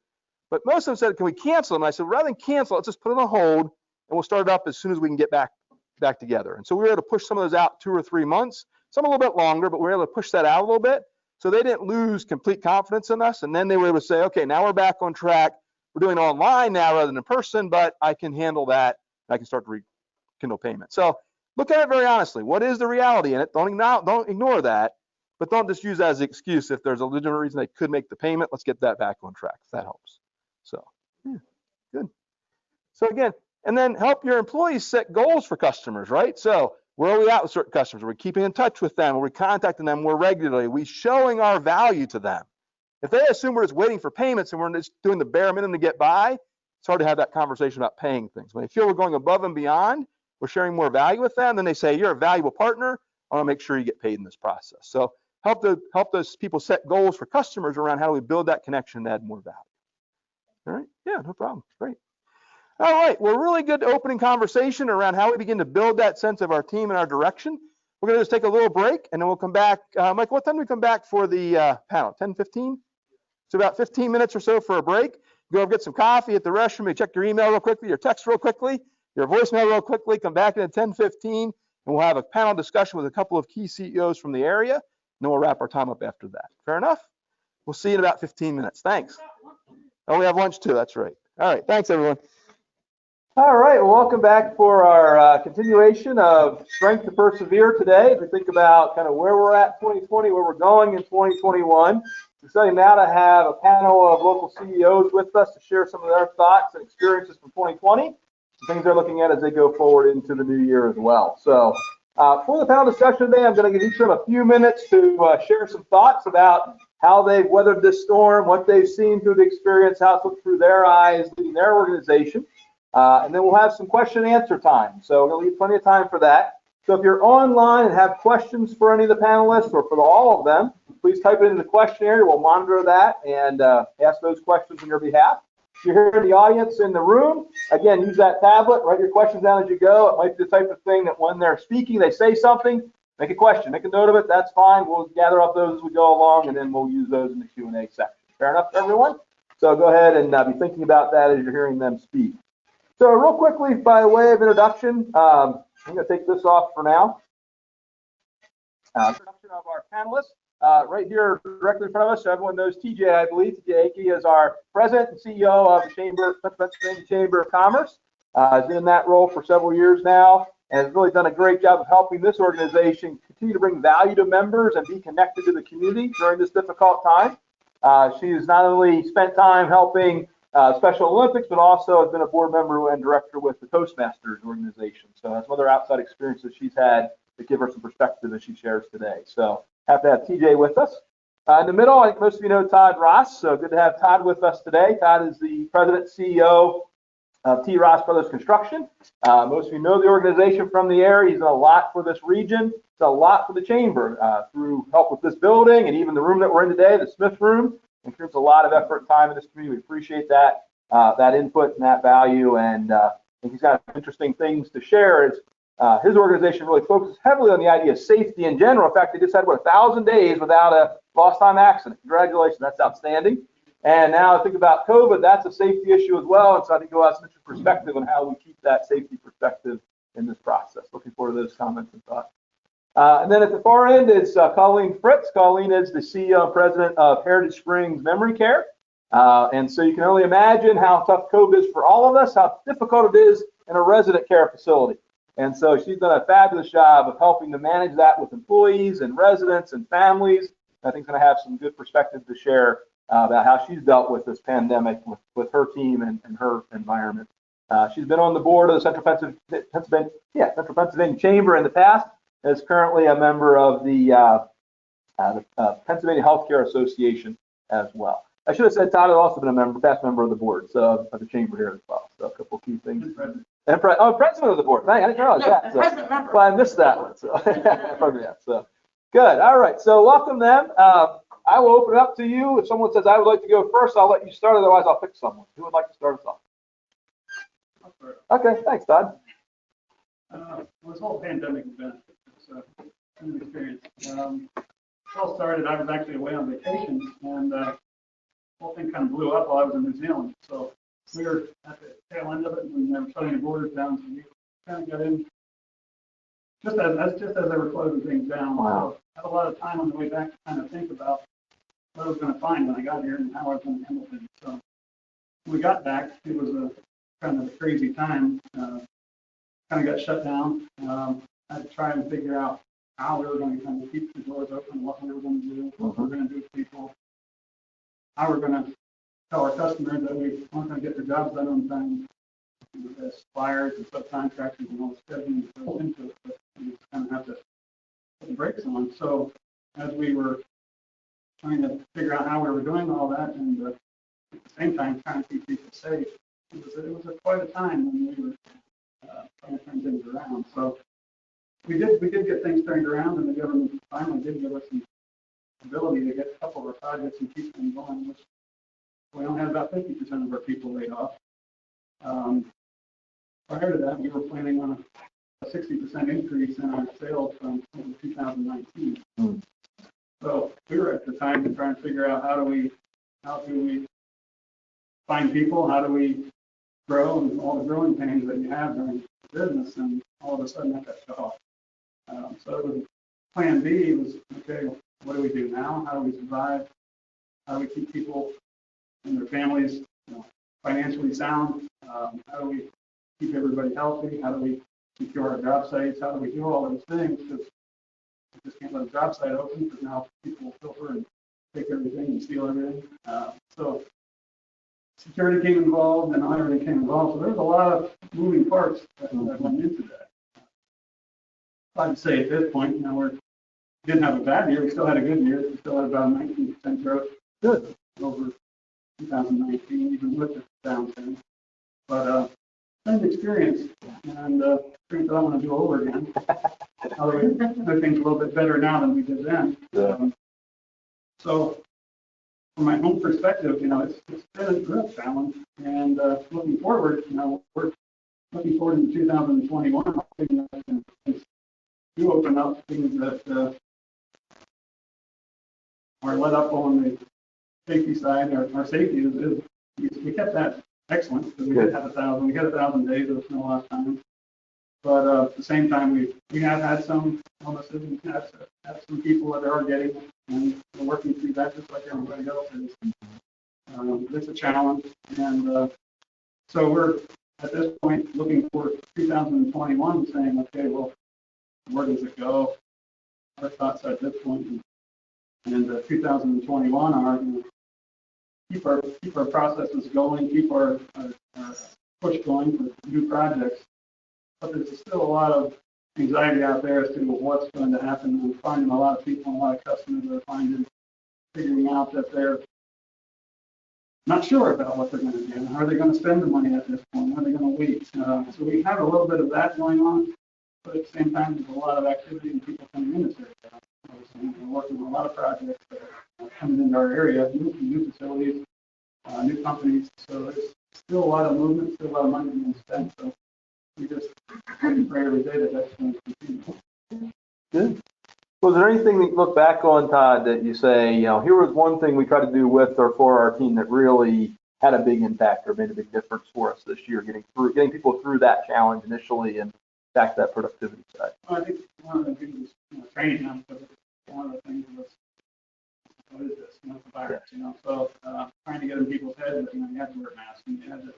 but most of them said, can we cancel them? And I said, rather than cancel, let's just put it on hold and we'll start it up as soon as we can get back together. And so we were able to push some of those out 2 or 3 months, some a little bit longer, but we were able to push that out a little bit. So they didn't lose complete confidence in us. And then they were able to say, okay, now we're back on track. We're doing it online now rather than in person, but I can handle that. And I can start to rekindle payment. So look at it very honestly. What is the reality in it? Don't ignore that. But don't just use that as an excuse. If there's a legitimate reason they could make the payment, let's get that back on track. That helps. So, yeah, good. So again, and then help your employees set goals for customers, right? So where are we at with certain customers? Are we keeping in touch with them? Are we contacting them more regularly? Are we showing our value to them? If they assume we're just waiting for payments and we're just doing the bare minimum to get by, it's hard to have that conversation about paying things. When they feel we're going above and beyond, we're sharing more value with them, then they say, you're a valuable partner. I want to make sure you get paid in this process. So help those people set goals for customers around how do we build that connection to add more value. All right, yeah, no problem, great. All right, well, really good opening conversation around how we begin to build that sense of our team and our direction. We're gonna just take a little break and then we'll come back. Mike, what time do we come back for the panel, 10:15? So about 15 minutes or so for a break. Go get some coffee at the restroom, maybe check your email real quickly, your text real quickly, your voicemail real quickly, come back in at 10:15 and we'll have a panel discussion with a couple of key CEOs from the area. And then we'll wrap our time up after that. Fair enough? We'll see you in about 15 minutes. Thanks. Oh, we have lunch too. That's right. All right. Thanks, everyone. All right. Well, welcome back for our continuation of Strength to Persevere today. As we think about kind of where we're at in 2020, where we're going in 2021. We're excited now to have a panel of local CEOs with us to share some of their thoughts and experiences from 2020, and things they're looking at as they go forward into the new year as well. So for the panel discussion today, I'm going to give each of them a few minutes to share some thoughts about how they've weathered this storm, what they've seen through the experience, how it's looked through their eyes, leading their organization. And then we'll have some question and answer time. So we're going to leave plenty of time for that. So if you're online and have questions for any of the panelists or for all of them, please type it into the question area. We'll monitor that and ask those questions on your behalf. If you're here in the audience in the room, again, use that tablet, write your questions down as you go. It might be the type of thing that when they're speaking, they say something, make a question, make a note of it. That's fine. We'll gather up those as we go along, and then we'll use those in the Q&A section. Fair enough, everyone? So go ahead and be thinking about that as you're hearing them speak. So real quickly, by way of introduction, I'm going to take this off for now. Introduction of our panelists. Right here, directly in front of us, so everyone knows Tea Jay, I believe. Tea Jay Aikey is our president and CEO of the Pennsylvania Chamber of Commerce. Has been in that role for several years now, and has really done a great job of helping this organization continue to bring value to members and be connected to the community during this difficult time. She has not only spent time helping Special Olympics, but also has been a board member and director with the Toastmasters organization. So that's some other outside experiences she's had to give her some perspective as she shares today. So happy to have TJ with us. In the middle, I think most of you know Todd Ross, so good to have Todd with us today. Todd is the president and CEO of T. Ross Brothers Construction. Most of you know the organization from the area. He's done a lot for this region, done a lot for the chamber through help with this building and even the room that we're in today, the Smith Room. Includes a lot of effort and time in this community. We appreciate that input and that value, and I think he's got interesting things to share. His organization really focuses heavily on the idea of safety in general. In fact, they just had 1,000 days without a lost time accident. Congratulations, that's outstanding. And now think about COVID, that's a safety issue as well. And so I think we'll have some interesting perspective on how we keep that safety perspective in this process. Looking forward to those comments and thoughts. And then at the far end is Colleen Fritz. Colleen is the CEO and president of Heritage Springs Memory Care. And so you can only imagine how tough COVID is for all of us, how difficult it is in a resident care facility. And so she's done a fabulous job of helping to manage that with employees and residents and families. I think she's going to have some good perspective to share about how she's dealt with this pandemic with her team and her environment. She's been on the board of the Central Pennsylvania Chamber in the past. and is currently a member of the Pennsylvania Healthcare Association as well. I should have said Todd has also been a past member of the board, so of the chamber here as well. So a couple key things. And president of the board. I didn't realize that. So, well, I missed that one. So, so good. All right. So welcome them. I will open it up to you. If someone says I would like to go first, I'll let you start. Otherwise, I'll pick someone. Who would like to start us off? Okay. Thanks, Todd. This whole pandemic event, it's an experience. It all started, I was actually away on vacation, and the whole thing kind of blew up while I was in New Zealand. So we were at the tail end of it, and they were shutting the borders down, so we kind of got in just as they were closing things down. Wow. So I had a lot of time on the way back to kind of think about what I was going to find when I got here and how I was going to handle things. So when we got back, it was a kind of a crazy time. Kind of got shut down. I had to try and figure out how we were going to kind of keep the doors open, what we were going to do, what we were going to do with people, how we're going to tell our customers that we weren't going to get their jobs done on time, the suppliers and subcontractors and all the scheduling that goes into it, but we just kind of have to put the brakes on. So as we were trying to figure out how we were doing all that, and at the same time trying to keep people safe, it was quite a time when we were trying to turn things around. So we did get things turned around, and the government finally did give us some ability to get a couple of our projects and keep them going, which we only had about 50% of our people laid off. Prior to that, we were planning on a 60% increase in our sales from 2019. So we were at the time to try and figure out how do we find people, how do we grow, and all the growing pains that you have during business, and all of a sudden that got shut off. So it was plan B was, okay, what do we do now? How do we survive? How do we keep people and their families financially sound? How do we keep everybody healthy? How do we secure our job sites? How do we do all those things? Because we just can't let a job site open, because now people will filter and take everything and steal everything. So security came involved, and everything came involved. So there's a lot of moving parts that went into that. I'd say at this point, we didn't have a bad year. We still had a good year. We still had about 19% growth. Good. Over 2019, even with the downturn. But an experience, and things that I want to do over again. Although we do things a little bit better now than we did then. So from my own perspective, it's been a real challenge. And looking forward, we're looking forward to 2021. Things do open up, things that are let up on the safety side. Our safety is we kept that excellent, because we did have 1,000. We had 1,000 days of snow last time. But at the same time, we have had some illnesses, and have some people that are getting it, and we're working through that just like everybody else is. It's a challenge, and so we're at this point looking for 2021, saying, okay, well, where does it go? Our thoughts at this point, and 2021 are keep our processes going, keep our push going for new projects. But there's still a lot of anxiety out there as to what's going to happen. We're finding a lot of people, a lot of customers that are figuring out that they're not sure about what they're going to do. Are they going to spend the money at this point? Are they going to wait? So we have a little bit of that going on, but at the same time, there's a lot of activity and people coming in this area. We're working on a lot of projects that are coming into our area, new facilities, new companies. So there's still a lot of movement, still a lot of money being spent. So we just pray every day that that's going to continue. Good. Was there anything that you look back on, Todd, that you say, here was one thing we tried to do with or for our team that really had a big impact or made a big difference for us this year, getting people through that challenge initially and back to that productivity side? Well, I think one of the things was training them, because one of the things was, what is this? It's a virus, So trying to get in people's heads that you had to wear masks, and you had to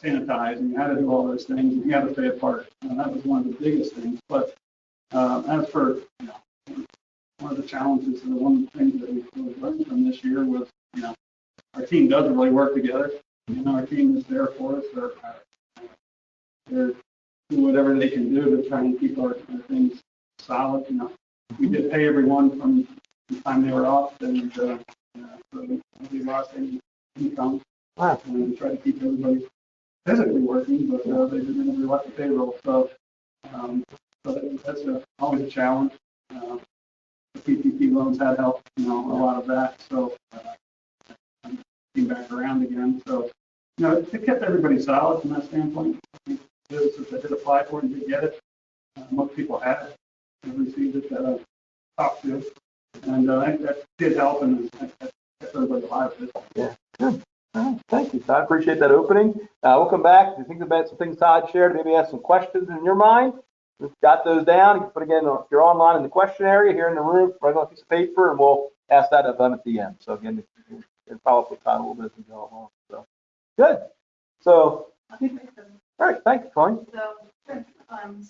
sanitize, and you had to do all those things, and you had to stay apart. That was one of the biggest things. But as for one of the challenges, and one of the things that we really learned from this year was, our team doesn't really work together. Our team is there for us. They're do whatever they can do to try and keep our things solid. You know, we did pay everyone from the time they were off, and so we lost any income. Wow. And we tried to keep everybody physically working, but they didn't left the payroll. So, that's always a challenge. The PPP loans had helped, you know, a lot of that. So came back around again. So, you know, it kept everybody solid from that standpoint. I think those that did apply for it and did get it, most people had received it that I talked to, and that did help, and that kept everybody alive. Yeah, good. Thank you, Todd. Appreciate that opening. We'll come back. If you think about some things Todd shared, maybe have some questions in your mind. Just jot those down. You can put again, if you're online in the question area here in the room, write on a piece of paper, and we'll ask that of them at the end. So again, you can follow up with Todd a little bit as we go along. So good. So, all right. Thank you, Colleen.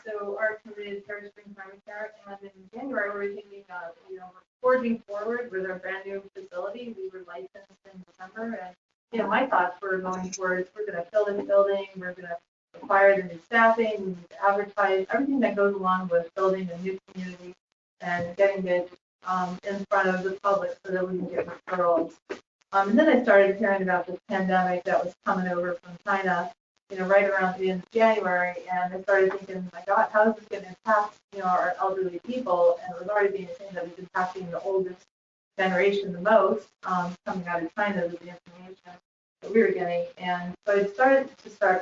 So our committee is Paris Spring Primary Care, and in January we're taking, we're forging forward with our brand new facility. We were licensed in December, and my thoughts were going towards we're going to fill this building, we're going to acquire the new staffing, we need to advertise everything that goes along with building a new community and getting it in front of the public so that we can get referrals. And then I started hearing about this pandemic that was coming over from China, right around the end of January, and I started thinking, my God, how is this going to impact, our elderly people? And it was already being seen that it's impacting the oldest generation the most, coming out of China with the information that we were getting. And so I started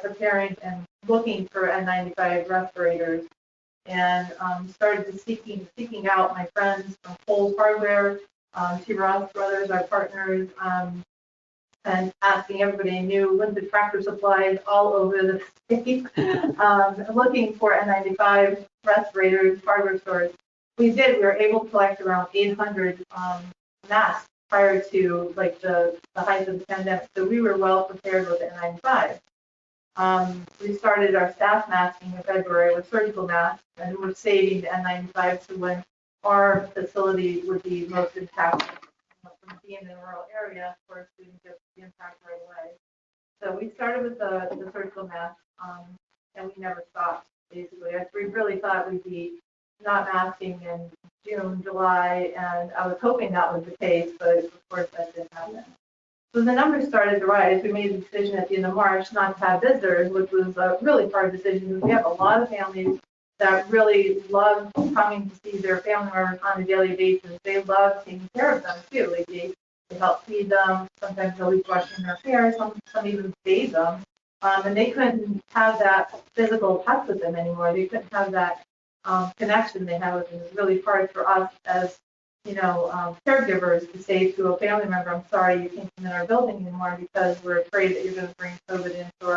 preparing and looking for N95 respirators, and started to seeking out my friends from Kohl's Hardware, Tea Ross Brothers, our partners, and asking everybody I knew, went to Tractor Supplies all over the state, looking for N95 respirators, hardware stores. We were able to collect around 800 masks prior to the height of the pandemic. So we were well prepared with N95. We started our staff masking in February with surgical masks, and we're saving the N95 to when our facility would be most impacted. From being in a rural area, of course, we didn't get the impact right away. So we started with the surgical mask, and we never stopped, basically. We really thought we'd be not masking in June, July, and I was hoping that was the case, but of course that didn't happen. So the numbers started to rise. We made the decision at the end of March not to have visitors, which was a really hard decision because we have a lot of families that really love coming to see their family members on a daily basis. They love taking care of them too. They help feed them. Sometimes they'll be brushing their hair. Some even bathe them. And they couldn't have that physical touch with them anymore. They couldn't have that connection they had with them. It's really hard for us as caregivers to say to a family member, "I'm sorry you can't come in our building anymore because we're afraid that you're going to bring COVID into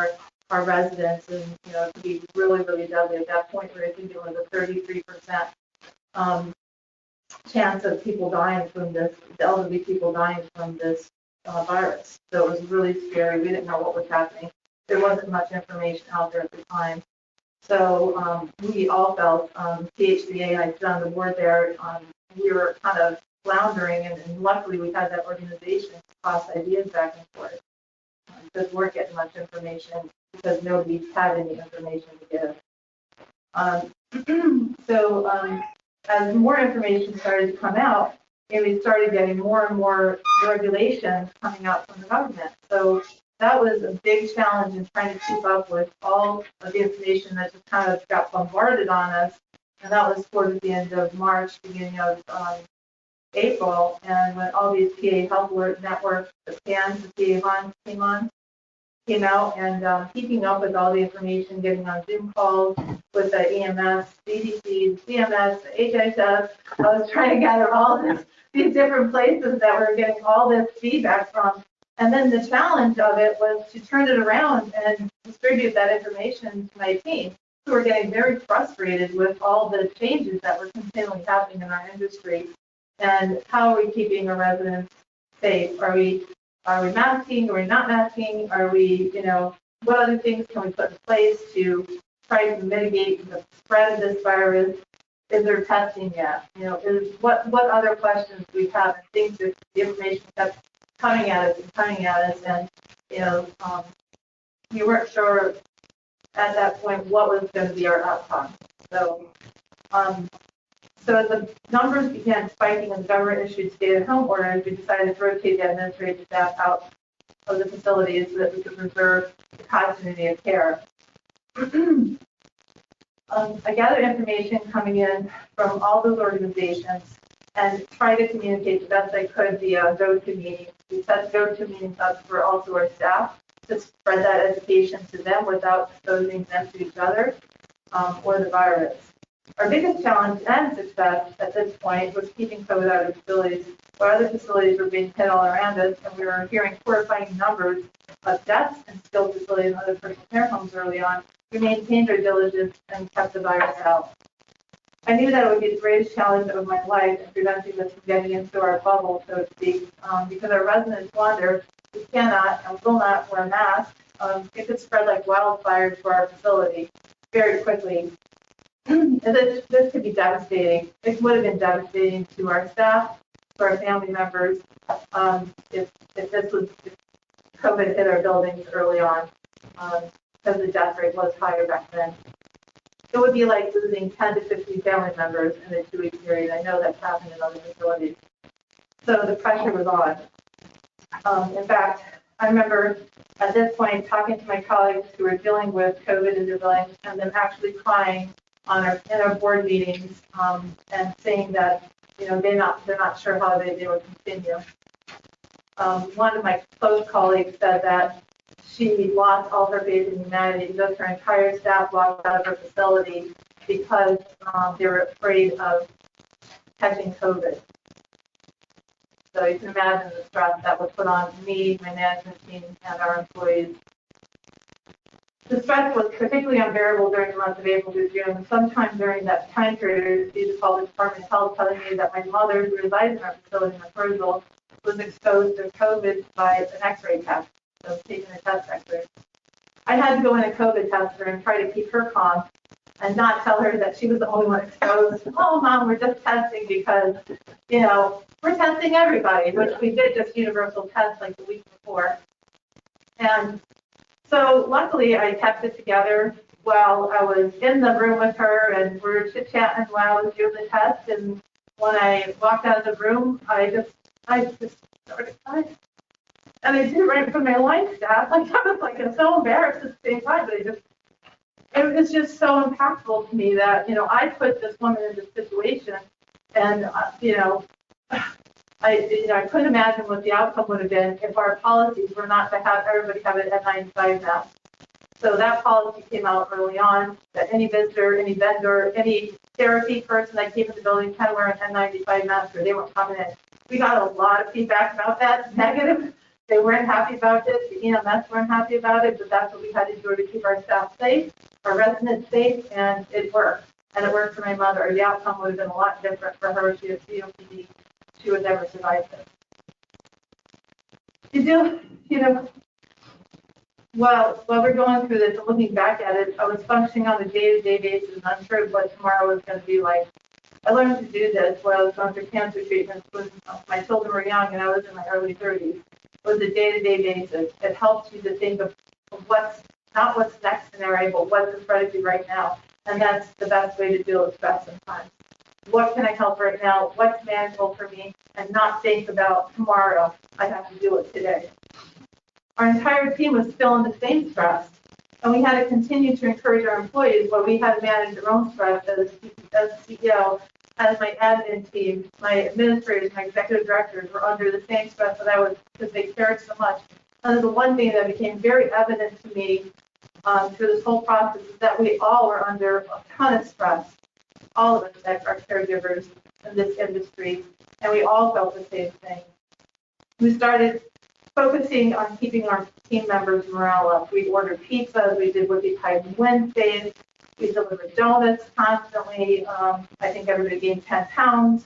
our residents," and it could be really, really deadly at that point. Where I think it was a 33% chance of people dying from this, the elderly people dying from this virus. So it was really scary. We didn't know what was happening. There wasn't much information out there at the time. So we all felt, THCA, I sit on the board there, we were kind of floundering, and luckily we had that organization to toss ideas back and forth. Because we weren't getting much information because nobody had any information to give. So as more information started to come out, we started getting more and more regulations coming out from the government. So that was a big challenge in trying to keep up with all of the information that just kind of got bombarded on us. And that was towards the end of March, beginning of April. And when all these PA Health Alert Network, the PANs, the PA came out, and keeping up with all the information, getting on Zoom calls with the EMS, CDC, CMS, HHS. I was trying to gather all these different places that were getting all this feedback from. And then the challenge of it was to turn it around and distribute that information to my team, who were getting very frustrated with all the changes that were continually happening in our industry. And how are we keeping our residents safe? Are we masking? Are we not masking? Are we, what other things can we put in place to try to mitigate the spread of this virus? Is there testing yet? What other questions do we have? And things that the information kept coming at us, and we weren't sure at that point what was going to be our outcome. So, so the numbers began spiking and the government issued stay-at-home orders. We decided to rotate the administrative staff out of the facilities so that we could preserve the continuity of care. I gathered information coming in from all those organizations and tried to communicate the best I could via go-to meetings. We set go-to meetings up for also our staff to spread that education to them without exposing them to each other or the virus. Our biggest challenge and success at this point was keeping COVID out of facilities, where other facilities were being hit all around us, and we were hearing horrifying numbers of deaths in skilled facilities and other personal care homes early on. We maintained our diligence and kept the virus out. I knew that it would be the greatest challenge of my life in preventing this from getting into our bubble, so to speak, because our residents wonder, we cannot and will not wear masks. It could spread like wildfire to our facility very quickly. And this could be devastating. It would have been devastating to our staff, to our family members, if COVID hit our buildings early on, because the death rate was higher back then. It would be like losing 10 to 15 family members in a 2-week period. I know that's happened in other facilities. So the pressure was on. In fact, I remember at this point talking to my colleagues who were dealing with COVID in their buildings and them actually crying in our board meetings and saying that they're not sure how they would continue. One of my close colleagues said that she lost all her faith in humanity. Just her entire staff walked out of her facility because they were afraid of catching COVID. So you can imagine the stress that was put on me, my management team, and our employees. The stress was particularly unbearable during the month of April through June. Sometime during that time period, the Department of Health telling me that my mother, who resides in our facility in Persevere, was exposed to COVID by an X-ray test. So taking a test X-ray. I had to go in a COVID test her and try to keep her calm and not tell her that she was the only one exposed. Oh, Mom, we're just testing because, we're testing everybody, which we did just universal tests like the week before. And so luckily I kept it together while I was in the room with her and we were chit-chatting while I was doing the test. And when I walked out of the room, I just started crying. And I did it right in front of my line staff. I was so embarrassed at the same time, but it was just so impactful to me that, I put this woman in this situation and, I couldn't imagine what the outcome would have been if our policies were not to have everybody have an N95 mask. So that policy came out early on that any visitor, any vendor, any therapy person that came in the building had to wear an N95 mask or they weren't coming in. We got a lot of feedback about that, negative. They weren't happy about it. The EMS weren't happy about it, but that's what we had to do to keep our staff safe, our residents safe, and it worked. And it worked for my mother. The outcome would have been a lot different for her. She had COPD. She would never survive this. While we're going through this and looking back at it, I was functioning on a day-to-day basis and unsure of what tomorrow was going to be like. I learned to do this while I was going through cancer treatments when my children were young and I was in my early 30s. It was a day-to-day basis. It helps you to think of not what's next scenario, but what's in front of you right now. And that's the best way to deal with stress sometimes. What can I help right now? What's manageable for me? And not think about tomorrow. I have to do it today. Our entire team was still in the same stress. And we had to continue to encourage our employees, but we had to manage their own stress as CEO, as my admin team, my administrators, my executive directors were under the same stress that I was because they cared so much. And the one thing that became very evident to me through this whole process is that we all were under a ton of stress. All of us that are caregivers in this industry, and we all felt the same thing. We started focusing on keeping our team members' morale up. We ordered pizzas, we did Whoopie Pies Wednesdays, we delivered donuts constantly. I think everybody gained 10 pounds.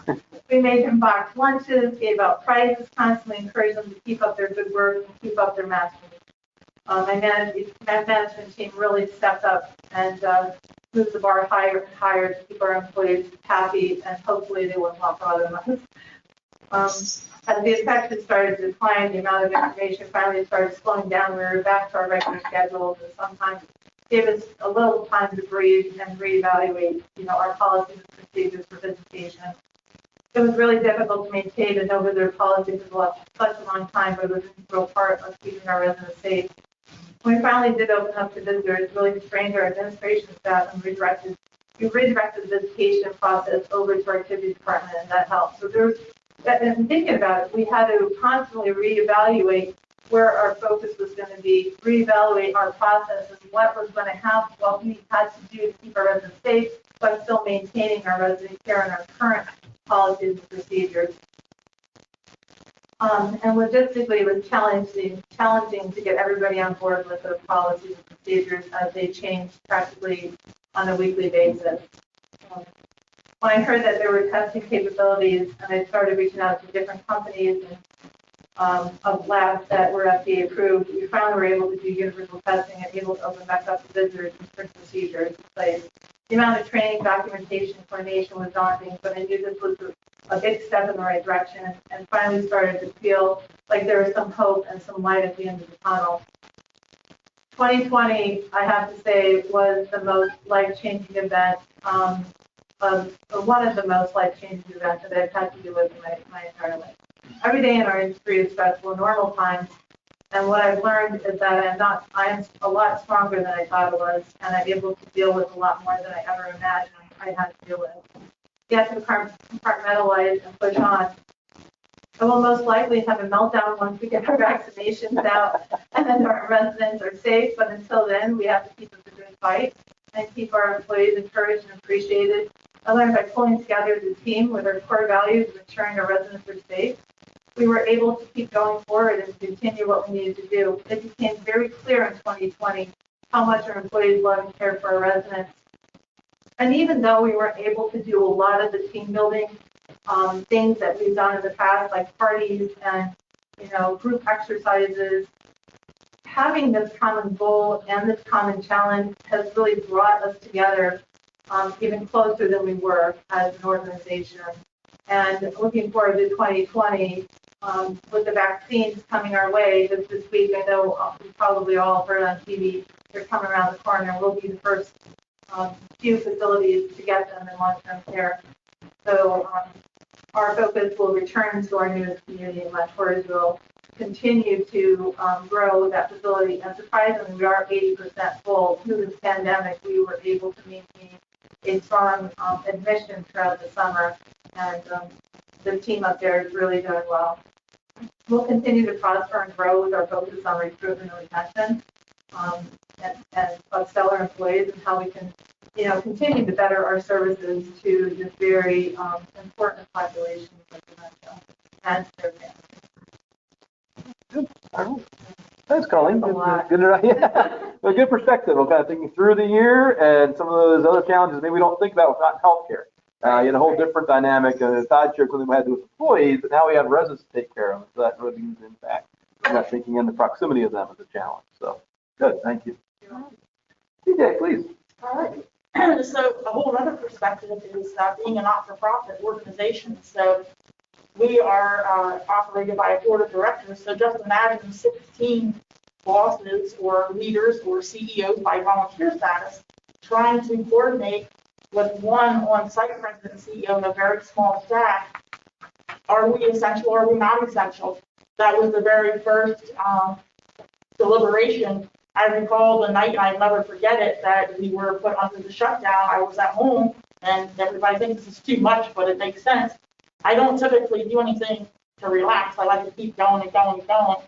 We made them box lunches, gave out prizes constantly, encouraged them to keep up their good work and keep up their masters. My management team really stepped up and moved the bar higher and higher to keep our employees happy, and hopefully they wouldn't walk out of us. As the infection started to decline, the amount of information finally started slowing down. We were back to our regular schedules, and sometimes gave us a little time to breathe and reevaluate, our policies and procedures for visitation. It was really difficult to maintain a no visitor policy for such a long time, but it was an integral part of keeping our residents safe. When we finally did open up to visitors, it really strained our administration staff and redirected the visitation process over to our activity department, and that helped. So and thinking about it, we had to constantly reevaluate where our focus was going to be, reevaluate our processes, what was going to happen, what we had to do to keep our residents safe, but still maintaining our resident care and our current policies and procedures. And logistically, it was challenging to get everybody on board with those policies and procedures as they changed practically on a weekly basis. When I heard that there were testing capabilities, and I started reaching out to different companies and of labs that were FDA approved, we finally were able to do universal testing and able to open back up to visitors and strict procedures in place. The amount of training, documentation, coordination was daunting, but I knew this was a big step in the right direction, and finally started to feel like there was some hope and some light at the end of the tunnel. 2020, I have to say, was the most life-changing event, one of the most life-changing events that I've had to deal with in my entire life. Every day in our industry is stressful in normal times, and what I've learned is that I am a lot stronger than I thought I was, and I'm able to deal with a lot more than I ever imagined I had to deal with. You have to compartmentalize and push on. I will most likely have a meltdown once we get our vaccinations out and then our residents are safe, but until then, we have to keep up the good fight and keep our employees encouraged and appreciated. I learned by pulling together the team with our core values of ensuring our residents are safe, we were able to keep going forward and continue what we needed to do. It became very clear in 2020 how much our employees love and care for our residents. And even though we weren't able to do a lot of the team building things that we've done in the past, like parties and group exercises, having this common goal and this common challenge has really brought us together even closer than we were as an organization. And looking forward to 2020, with the vaccines coming our way this week, I know we probably all heard on TV, they're coming around the corner. We'll be the first few facilities to get them in long-term care. So our focus will return to our newest community in West Fordsville, continue to grow that facility. And surprisingly, we are 80% full. Through this pandemic, we were able to maintain a strong admission throughout the summer, and the team up there is really doing well. We'll continue to prosper and grow with our focus on recruitment and retention, and upsell our employees, and how we can, continue to better our services to this very important population of dementia and their families. Good. Thanks, Colleen. Good perspective on kind of thinking through the year and some of those other challenges maybe we don't think about without healthcare. You had a whole different dynamic. Todd shared something we had to do with employees, but now we have residents to take care of. So that really means impact. We're not thinking in the proximity of them as a challenge. So good. Thank you. Tea Jay, please. All right. So a whole other perspective is being a not-for-profit organization. So we are operated by a board of directors. So just imagine 16 bosses or leaders or CEOs by volunteer status trying to coordinate with one on-site president CEO and a very small staff. Are we essential or are we not essential? That was the very first deliberation. I recall the night, and I'll never forget it, that we were put under the shutdown. I was at home, and everybody thinks this is too much, but it makes sense. I don't typically do anything to relax. I like to keep going and going and going.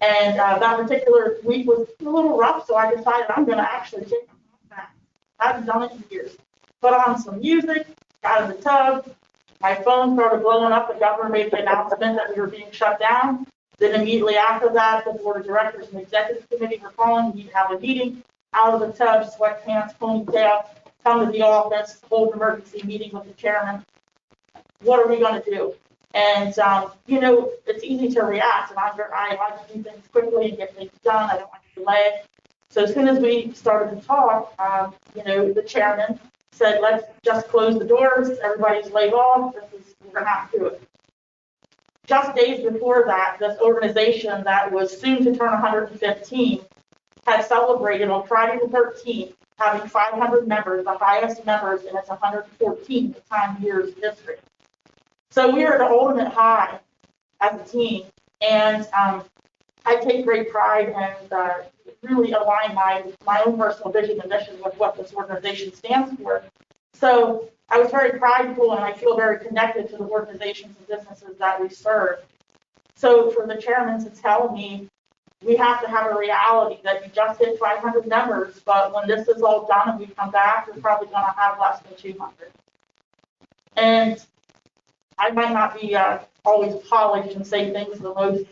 And that particular week was a little rough, so I decided I'm going to actually take my back. I haven't done it in years. Put on some music, got in the tub. My phone started blowing up. The governor made the announcement that we were being shut down. Then immediately after that, the board of directors and the executive committee were calling. We'd have a meeting out of the tub, sweatpants, ponytail, come to the office, hold an emergency meeting with the chairman. What are we going to do? And, it's easy to react. And I like to do things quickly and get things done. I don't like to delay. So as soon as we started to talk, the chairman said, let's just close the doors. Everybody's laid off. We're going to have to do it. Just days before that, this organization that was soon to turn 115 had celebrated on Friday the 13th, having 500 members, the highest members in its 114 at the time year's history. So we are at the ultimate high as a team, and I take great pride and really align my own personal vision and mission with what this organization stands for. So I was very prideful, and I feel very connected to the organizations and businesses that we serve. So for the chairman to tell me we have to have a reality that you just hit 500 members, but when this is all done and we come back, we're probably going to have less than 200. And I might not be always polished and say things the most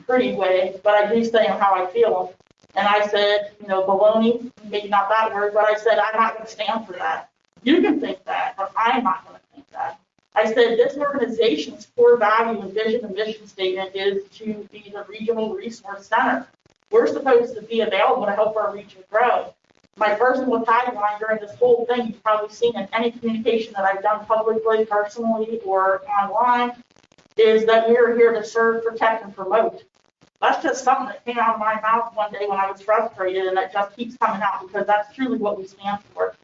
pretty way, but I do say them how I feel them. And I said, baloney, maybe not that word, but I said, I'm not going to stand for that. You can think that, but I'm not going to think that. I said, this organization's core value and vision and mission statement is to be the regional resource center. We're supposed to be available to help our region grow. My personal tagline during this whole thing, you've probably seen in any communication that I've done publicly, personally, or online, is that we are here to serve, protect, and promote. That's just something that came out of my mouth one day when I was frustrated, and that just keeps coming out because that's truly what we stand for.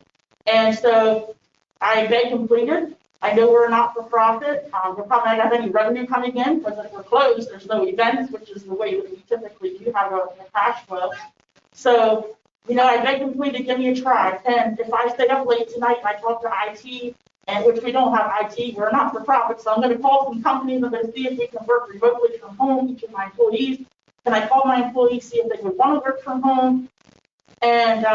And so I begged and pleaded. I know we're a not-for-profit. We're probably not going to have any revenue coming in because if we're closed, there's no events, which is the way that we typically do have a cash flow. So, I begged and pleaded, give me a try. And if I stay up late tonight and I talk to IT, and which we don't have IT, we're not for profit, so I'm going to call some companies. I'm going to see if we can work remotely from home, each of my employees. Can I call my employees, see if they would want to work from home? And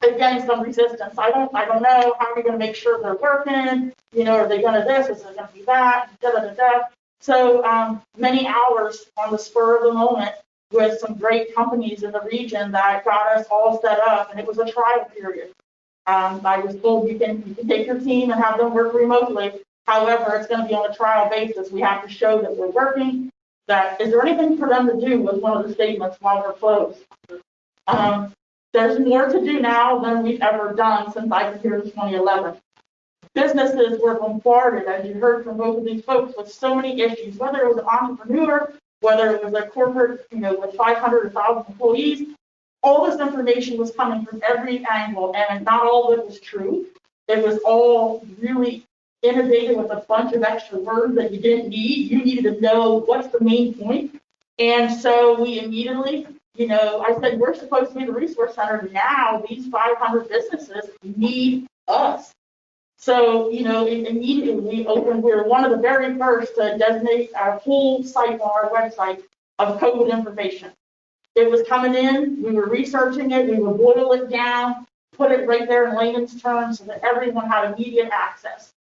again, some resistance. I don't know. How are we going to make sure they're working? Are they going to this? Is it going to be that? Da, da, da, da. So many hours on the spur of the moment with some great companies in the region that got us all set up, and it was a trial period. I was told you can take your team and have them work remotely. However, it's going to be on a trial basis. We have to show that we're working. That is there anything for them to do was one of the statements while we're closed. There's more to do now than we've ever done since I've been here in 2011. Businesses were bombarded, as you heard from both of these folks, with so many issues, whether it was an entrepreneur, whether it was a corporate, with 500 or 1,000 employees. All this information was coming from every angle, and not all of it was true. It was all really inundated with a bunch of extra words that you didn't need. You needed to know what's the main point. And so we immediately, I said, we're supposed to be the resource center. Now these 500 businesses need us. So, immediately we were one of the very first to designate our whole site on our website of COVID information. It was coming in, we were researching it, we would boil it down, put it right there in layman's terms so that everyone had immediate access.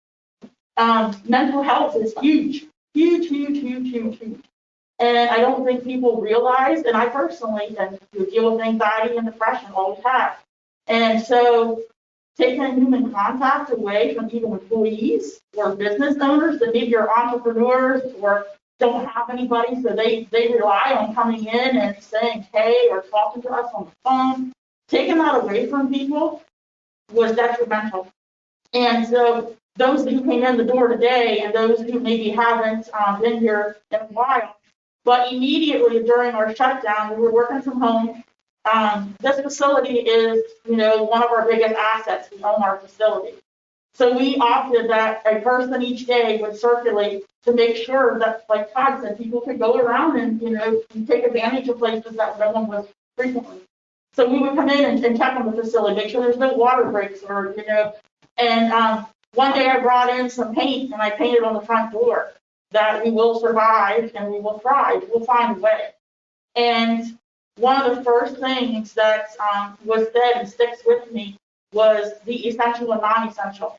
Mental health is huge. And I don't think people realize, and I personally deal with anxiety and depression, always have. And so taking human contact away from even employees or business owners that maybe are entrepreneurs or don't have anybody, so they rely on coming in and saying, hey, or talking to us on the phone. Taking that away from people was detrimental. And so those who came in the door today and those who maybe haven't been here in a while, but immediately during our shutdown, we were working from home. This facility is, one of our biggest assets. We own our facility. So we opted that a person each day would circulate to make sure that, like Todd said, people could go around and, take advantage of places that no one was frequently. So we would come in and check on the facility, make sure there's no water breaks or, and one day I brought in some paint and I painted on the front door that we will survive and we will thrive. We'll find a way. And one of the first things that was said and sticks with me was the essential and non-essential.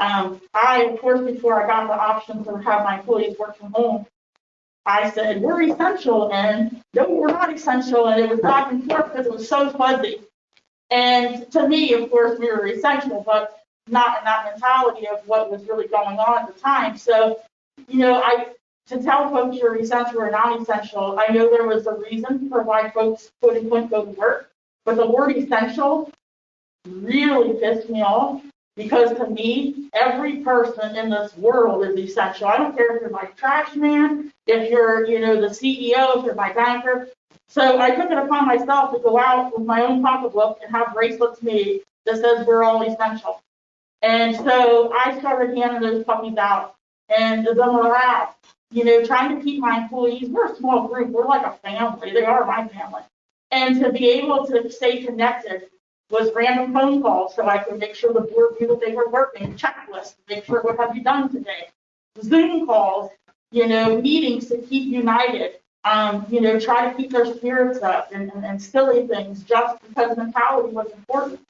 I, of course, before I got the option to have my employees work from home, I said, we're essential, and no, we're not essential, and it was back and forth because it was so fuzzy. And to me, of course, we were essential, but not in that mentality of what was really going on at the time. So, to tell folks you're essential or non-essential, I know there was a reason for why folks couldn't go to work, but the word essential really pissed me off because to me, every person in this world is essential. I don't care if you're my trash man, if you're, the CEO, if you're my banker, So I took it upon myself to go out with my own pocketbook and have bracelets made that says we're all essential. And so I started handing those puppies out, and the morale, trying to keep my employees, we're a small group, we're like a family, they are my family. And to be able to stay connected was random phone calls so I could make sure the board knew that they were working, checklists, make sure what have you done today. Zoom calls, meetings to keep united, try to keep their spirits up and silly things just because mentality was important.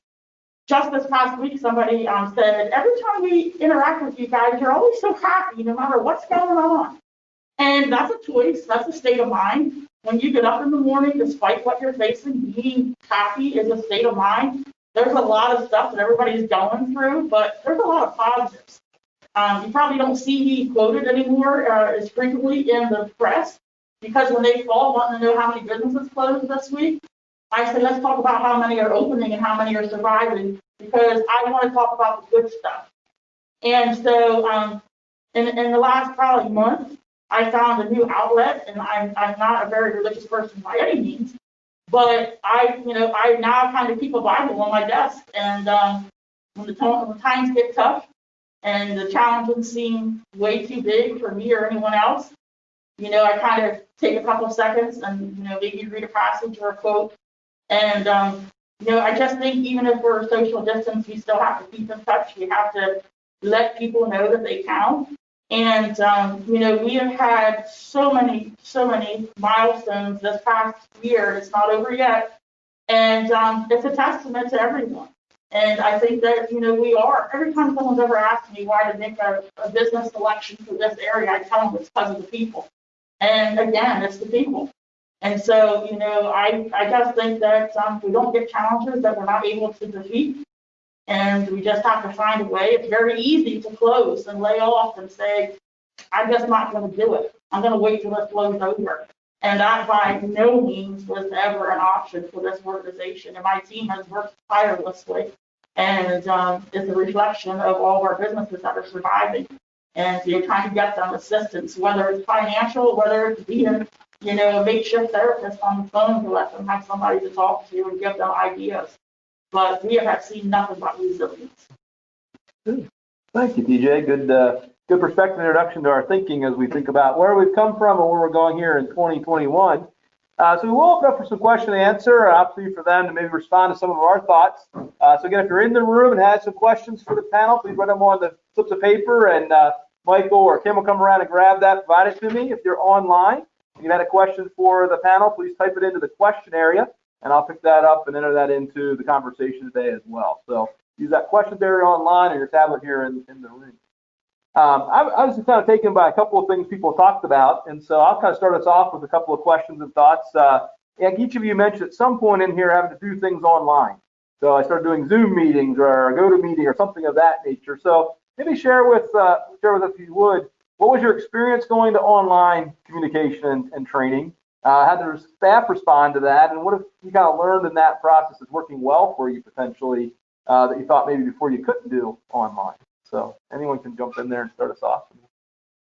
Just this past week, somebody said, every time we interact with you guys, you're always so happy, no matter what's going on. And that's a choice. That's a state of mind. When you get up in the morning, despite what you're facing, being happy is a state of mind. There's a lot of stuff that everybody's going through, but there's a lot of positives. You probably don't see me quoted anymore as frequently in the press, because when they call wanting to know how many businesses closed this week, I said, let's talk about how many are opening and how many are surviving, because I want to talk about the good stuff. And so in the last probably month, I found a new outlet, and I'm not a very religious person by any means, but I now kind of keep a Bible on my desk, and when the times get tough and the challenges seem way too big for me or anyone else, I kind of take a couple of seconds and maybe read a passage or a quote. And, I just think even if we're social distance, we still have to keep in touch. We have to let people know that they count. And, we have had so many milestones this past year. It's not over yet. And it's a testament to everyone. And I think that, we are. Every time someone's ever asked me why to make a business selection for this area, I tell them it's because of the people. And again, it's the people. And so, I just think that we don't get challenges that we're not able to defeat, and we just have to find a way. It's very easy to close and lay off and say, I'm just not going to do it. I'm going to wait till it blows over. And that by no means was ever an option for this organization. And my team has worked tirelessly, and it's a reflection of all of our businesses that are surviving. And you're trying to get them assistance, whether it's financial, whether it's being a makeshift therapist on the phone to let them have somebody to talk to and give them ideas. But we have seen nothing but resilience. Good. Thank you, TJ. Good perspective and introduction to our thinking as we think about where we've come from and where we're going here in 2021. So we will open up for some question and answer, opportunity for them to maybe respond to some of our thoughts. So again, if you're in the room and had some questions for the panel, please write them on the slips of paper, and Michael or Kim will come around and grab that, provide it to me. If you're online, if you had a question for the panel, please type it into the question area, and I'll pick that up and enter that into the conversation today as well. So use that questions area online or your tablet here in the room. I was just kind of taken by a couple of things people talked about, and so I'll kind of start us off with a couple of questions and thoughts. And each of you mentioned at some point in here having to do things online. So I started doing Zoom meetings or a GoToMeeting or something of that nature. So maybe share with us, if you would, what was your experience going to online communication and training? How did the staff respond to that? And what have you kind of learned in that process is working well for you potentially that you thought maybe before you couldn't do online? So anyone can jump in there and start us off.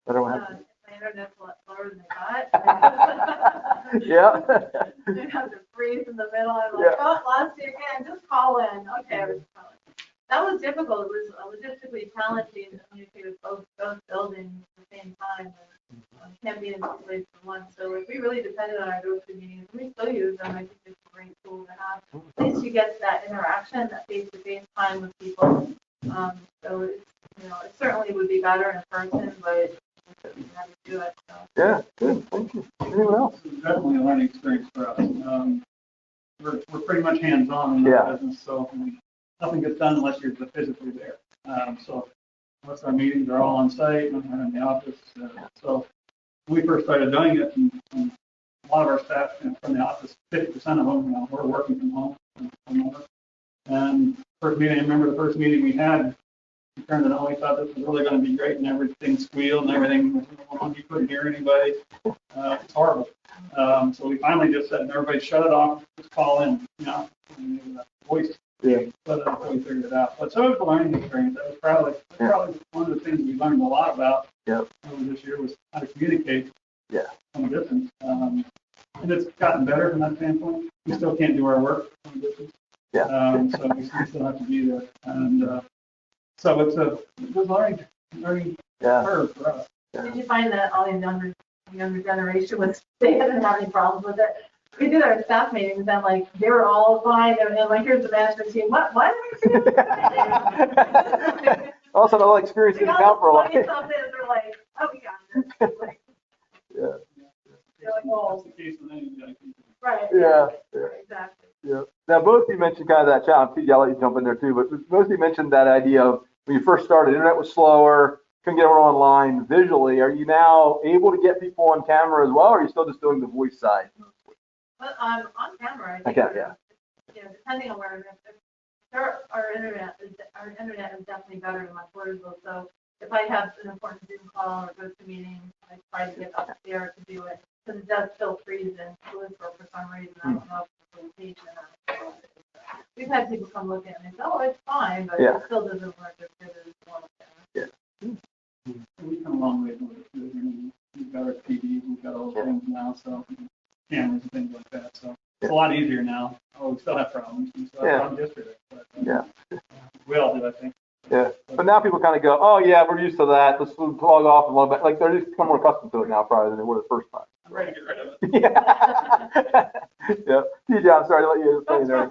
My internet's a lot slower than I thought. Yeah. You have to freeze in the middle. I'm like, oh, lost you again. Just call in. Okay, I was calling. That was difficult. It was logistically challenging to communicate with both buildings at the same time. And can't be in two places at once. So we really depended on our GoToMeetings. We still use them. I think it's a great tool to have. At least you get that interaction, that face-to-face time with people. So it certainly would be better in person, but we have to do it. So. Yeah, good. Thank you. Anyone else? It's definitely a learning experience for us. We're pretty much hands-on in our business, so nothing gets done unless you're physically there. So most of our meetings are all on site and we're in the office. So when we first started doing it, and a lot of our staff from the office, 50% of them, were working from home. And first meeting, I remember the first meeting we had, we turned it on, we thought this was really going to be great, and everything squealed and everything was going on. You couldn't hear anybody. It's horrible. So we finally just said, everybody shut it off, just call in, and voice. Yeah. But until we figured it out. But so it was a learning experience. That was probably one of the things we learned a lot about over this year was how to communicate from a distance. and it's gotten better from that standpoint. We still can't do our work from a distance. Yeah. So we still have to be there. And so it's a learning curve for us. Did you find that all the younger generation was, they didn't have any problems with it? We did our staff meetings and like, they were all fine, and like, here's the management team, what are we doing? Also, the experience didn't count for a lot. They're like, oh, we got this. Yeah. They're like, well, That's the case with any guy. right. Yeah. Exactly. Yeah. Now, both of you mentioned kind of that challenge. Tea Jay, I'll let you jump in there too, but both of you mentioned that idea of when you first started, internet was slower, couldn't get everyone online visually. Are you now able to get people on camera as well, or are you still just doing the voice side? But on camera, I think, Okay, yeah. You know, depending on where our internet is definitely better than my portable. So if I have an important Zoom call or go to meeting, I try to get up there to do it, because it does still freeze and fluid for some reason. I don't know if it's a limitation. We've had people come look at it and say, oh, it's fine, but it still doesn't work as good as normal camera. Yeah. We've come a long way with it. We've got our TVs, we've got all the things now, so cameras and things like that. So it's a lot easier now. Oh, we still have problems. We still have problems yesterday. But, we all do, I think. Yeah. But now people kind of go, oh, yeah, we're used to that. Let's log off and log back. Like, they're just become more accustomed to it now, probably, than they were the first time. I'm ready to get rid of it. Yeah. Tea Jay, I'm sorry to let you say there.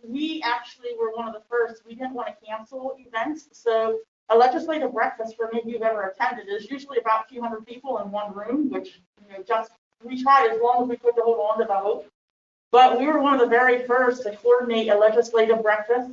We actually were one of the first. We didn't want to cancel events. So a legislative breakfast, for maybe you've ever attended, is usually about a few hundred people in one room, which, we tried as long as we could to hold on to the hope. But we were one of the very first to coordinate a legislative breakfast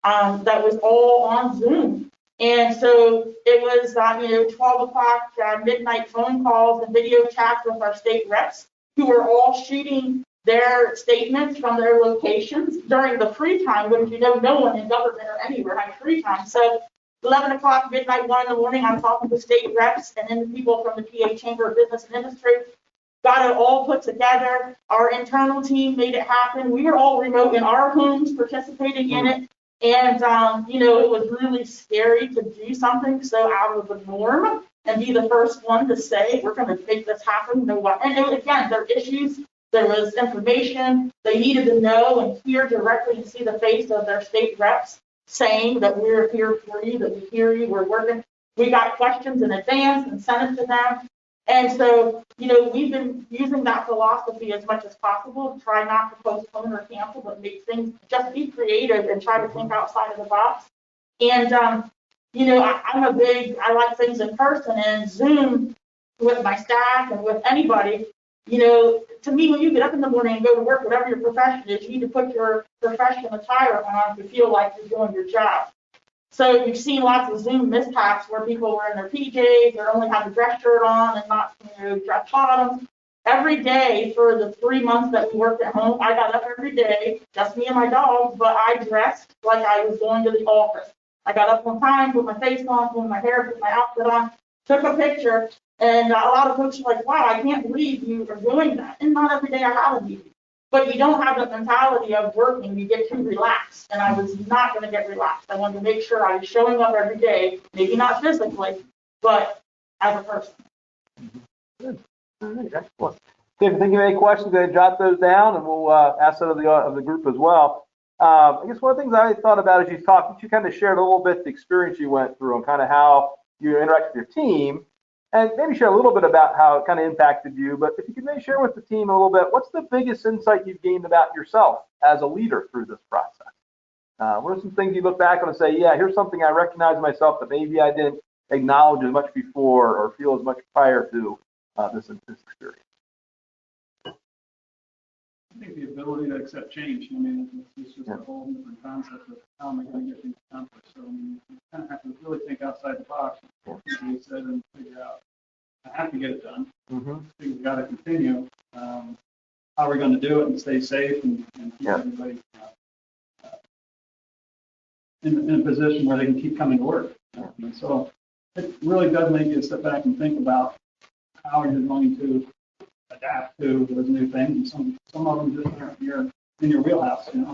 that was all on Zoom. And so it was, 12 o'clock, midnight phone calls and video chats with our state reps, who were all shooting their statements from their locations during the free time, which, no one in government or anywhere had free time. So 11 o'clock, midnight, 1 in the morning, I'm talking to state reps and then the people from the PA Chamber of Business and Industry. Got it all put together. Our internal team made it happen. We were all remote in our homes participating in it. And, it was really scary to do something so out of the norm and be the first one to say, we're going to make this happen. And again, there are issues. There was information they needed to know and hear directly and see the face of their state reps saying that we're here for you, that we hear you, we're working. We got questions in advance and sent it to them. And so, we've been using that philosophy as much as possible to try not to postpone or cancel, but make things, just be creative and try to think outside of the box. And, I like things in person, and Zoom with my staff and with anybody, to me, when you get up in the morning and go to work, whatever your profession is, you need to put your professional attire on to feel like you're doing your job. So you've seen lots of Zoom mishaps where people were in their PJs or only had a dress shirt on and not, dress bottoms. Every day for the 3 months that we worked at home, I got up every day, just me and my dog, but I dressed like I was going to the office. I got up on time, put my face on, put my hair, put my outfit on, took a picture, and a lot of folks were like, wow, I can't believe you are doing that. And not every day I have a meeting. But you don't have the mentality of working, you get too relaxed. And I was not going to get relaxed. I wanted to make sure I was showing up every day, maybe not physically, but as a person. Good. All right, excellent. If you think of any questions, go ahead and jot those down, and we'll ask that of the group as well. I guess one of the things I thought about as you talked, you kind of shared a little bit the experience you went through and kind of how you interact with your team. And maybe share a little bit about how it kind of impacted you, but if you could maybe share with the team a little bit, what's the biggest insight you've gained about yourself as a leader through this process? What are some things you look back on and say, yeah, here's something I recognize myself that maybe I didn't acknowledge as much before or feel as much prior to this experience? I think the ability to accept change. I mean, it's just a whole different concept of how am I going to get things accomplished. So you kind of have to really think outside the box, like you said, and figure out, I have to get it done. Things got to continue. How are we going to do it and stay safe and keep everybody in a position where they can keep coming to work? And so it really does make you step back and think about how you're going to adapt to those new things. And some of them just aren't in your wheelhouse, and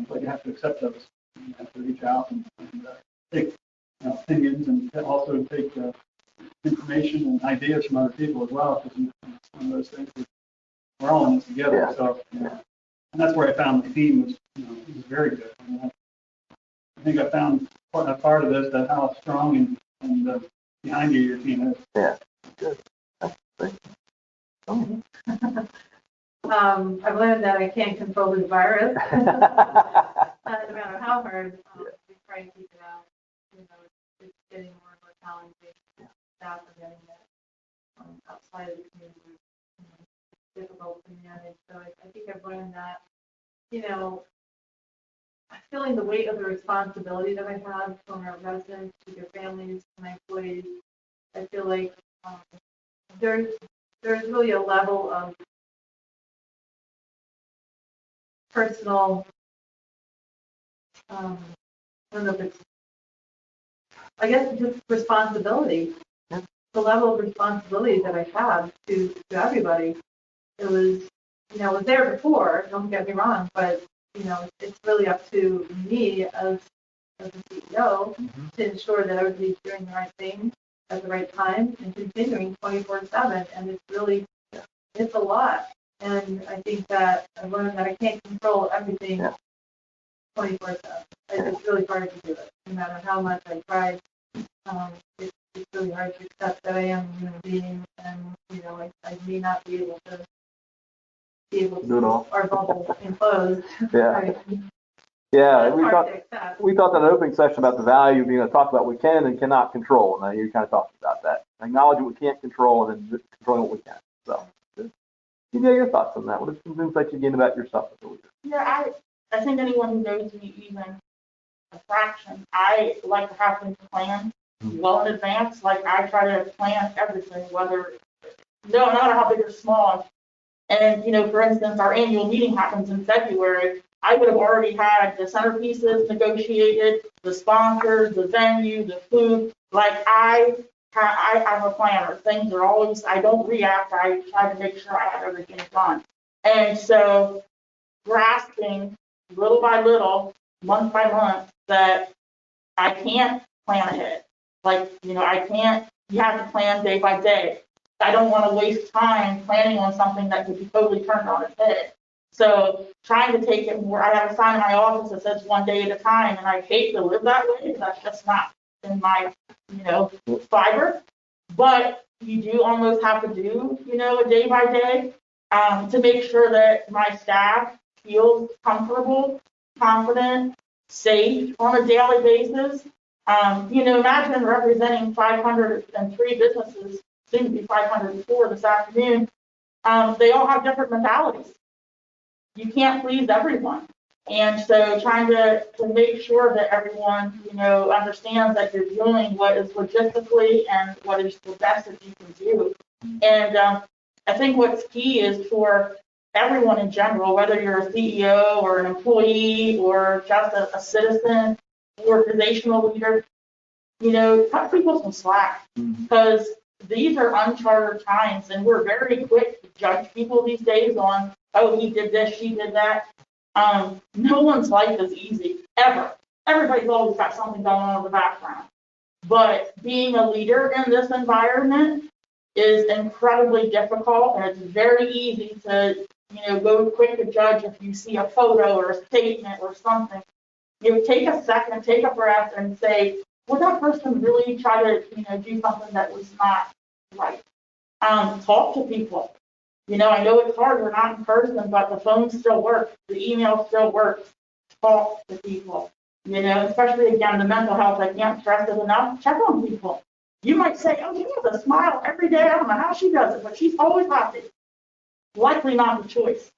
but you have to accept those. You have to reach out and take opinions, and also take information and ideas from other people as well, because some of those things we're all in this together. Yeah. So, and that's where I found the team was, was very good. I think I found a part of this, that how strong and behind you your team is. Yeah. Good. Great. I've learned that I can't control the virus. No matter how hard we try to keep it out, it's getting more and more challenging. Staff are getting it outside of the community. It's difficult to manage. So I think I've learned that, feeling the weight of the responsibility that I have from our residents to their families, to my employees. I feel like there's really a level of personal, I don't know if it's, I guess just responsibility. The level of responsibility that I have to everybody. It was, it was there before, don't get me wrong, but, it's really up to me as the CEO to ensure that everybody's doing the right thing at the right time and continuing 24/7. And it's really, it's a lot. And I think that I learned that I can't control everything 24/7. It's really hard to do it, no matter how much I try. It's really hard to accept that I am a human being, and I may not be able to do it all. our bubble implode. Yeah. Right. Yeah, That's we hard talked. to accept. We talked in an opening session about the value of being able to talk about what we can and cannot control. Now you kind of talked about that. Acknowledge what we can't control and then controlling what we can. So, good. You get your thoughts on that. What are some insights you gained about yourself as a leader? Yeah, I think anyone who knows me even a fraction, I like to have things planned well in advance. Like I try to plan everything, no matter how big or small. And, for instance, our annual meeting happens in February. I would have already had the centerpieces negotiated, the sponsors, the venue, the food. Like I'm a planner. Things are always, I don't react. I try to make sure I have everything done. And so grasping little by little, month by month, that I can't plan ahead. Like, I can't, you have to plan day by day. I don't want to waste time planning on something that could be totally turned on its head. So trying to take it more, I have a sign in my office that says one day at a time, and I hate to live that way. That's just not in my, fiber. But you do almost have to do, a day by day to make sure that my staff feels comfortable, confident, safe on a daily basis. Imagine representing 503 businesses, soon to be 504 this afternoon. They all have different mentalities. You can't please everyone. And so trying to make sure that everyone, understands that you're doing what is logistically and what is the best that you can do. And I think what's key is for everyone in general, whether you're a CEO or an employee or just a citizen, organizational leader, cut people some slack, because these are uncharted times, and we're very quick to judge people these days on, oh, he did this, she did that. No one's life is easy, ever. Everybody's always got something going on in the background. But being a leader in this environment is incredibly difficult, and it's very easy to, go quick to judge if you see a photo or a statement or something. Take a second, take a breath, and say, would that person really try to, do something that was not right? Talk to people. I know it's hard, we're not in person, but the phone still works, the email still works. Talk to people, especially again, the mental health, I can't stress it enough. Check on people. You might say, oh, she has a smile every day. I don't know how she does it, but she's always happy. Likely not the choice.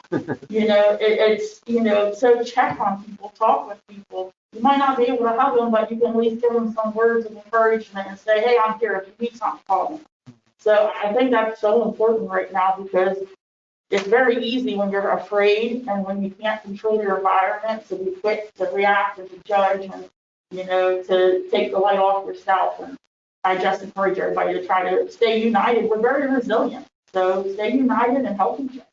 So check on people, talk with people. You might not be able to help them, but you can at least give them some words of encouragement and say, hey, I'm here. If you need something, call me. So I think that's so important right now, because it's very easy when you're afraid and when you can't control your environment to be quick to react and to judge and, to take the light off yourself. And I just encourage everybody to try to stay united. We're very resilient. So stay united and help each other.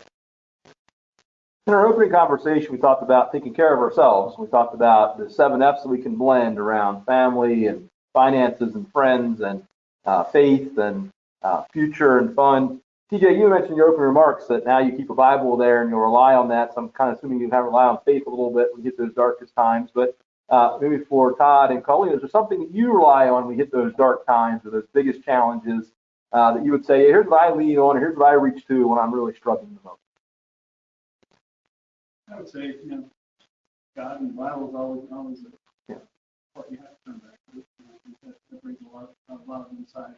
In our opening conversation, we talked about taking care of ourselves. We talked about the 7 F's that we can blend around family and finances and friends and faith and future and fun. TJ, you mentioned in your opening remarks that now you keep a Bible there and you'll rely on that. So I'm kind of assuming you have to rely on faith a little bit when you hit those darkest times. But maybe for Todd and Colleen, is there something that you rely on when we hit those dark times or those biggest challenges that you would say, here's what I lean on, or here's what I reach to when I'm really struggling the most? I would say, God and the Bible is always what you have to turn back to. That brings a lot of insight,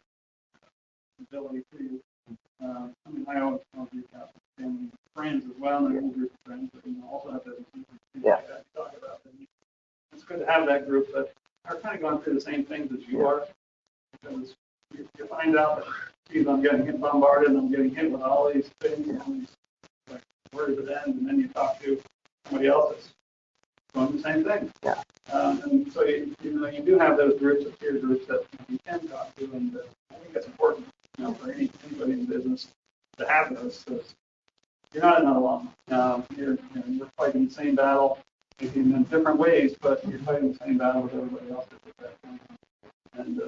ability to you. I always reach out to family and friends as well, and a group of friends that also have businesses and things like that to talk about. And it's good to have that group that are kind of going through the same things as you are, because you find out that, geez, I'm getting hit bombarded, and I'm getting hit with all these things, and like, where does it end? And then you talk to somebody else that's doing the same thing. Yeah. And so you do have those groups of peer groups that you can talk to, and I think that's important, for anybody in business to have those. Because you're not alone. You're fighting the same battle, maybe in different ways, but you're fighting the same battle with everybody else at that time. And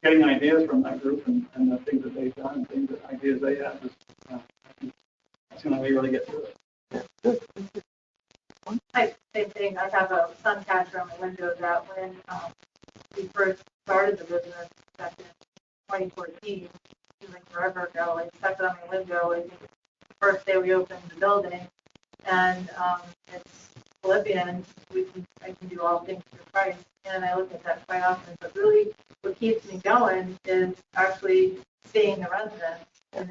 getting ideas from that group and the things that they've done and ideas they have is that's going to really get through it. Same thing. I have a sun catcher on my window that when we first started the business back in 2014, like forever ago, I stuck it on my window. I think the first day we opened the building, and it's Philippians. I can do all things through Christ, and I look at that quite often. But really, what keeps me going is actually seeing the residents, and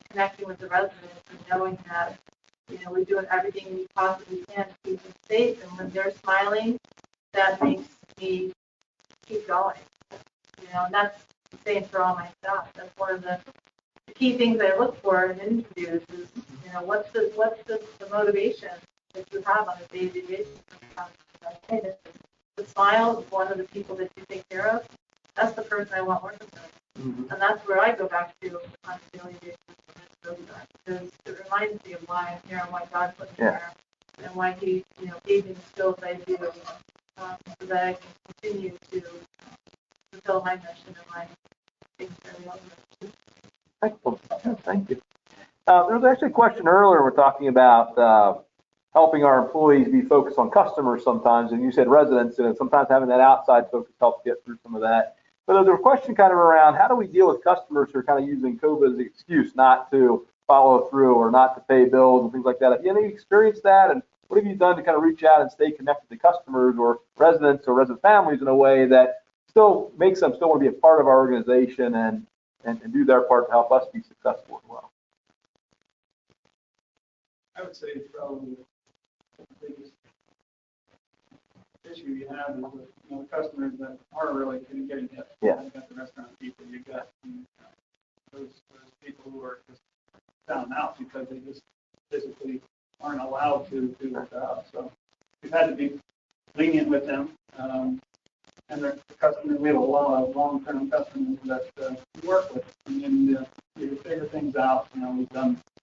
connecting with the residents, and knowing that we're doing everything we possibly can to keep them safe. And when they're smiling, that makes me keep going. And that's the same for all my staff. That's one of the key things I look for in interviews is, what's the motivation that you have on a day-to-day basis. The smile of one of the people that you take care of, that's the person I want working with. Mm-hmm. And that's where I go back to on a daily basis. Because it reminds me of why I'm here and why God put me here, and why He, gave me the skills I do, so that I can continue to fulfill my mission and my things very Excellent. Thank you. There was actually a question earlier. We're talking about helping our employees be focused on customers sometimes, and you said residents, and sometimes having that outside focus helps get through some of that. But there's a question kind of around how do we deal with customers who are kind of using COVID as an excuse not to follow through or not to pay bills and things like that. Have you any experienced that? And what have you done to kind of reach out and stay connected to customers or resident families in a way that still makes them still want to be a part of our organization and do their part to help us be successful as well? I would say probably the biggest issue you have is with the customers that are really getting hit. Yeah. You've got the restaurant people, you've got those people who are just down and out because they just physically aren't allowed to do their job. So we've had to be lenient with them. And the customers, we have a lot of long-term customers that we work with, and we figure things out. We've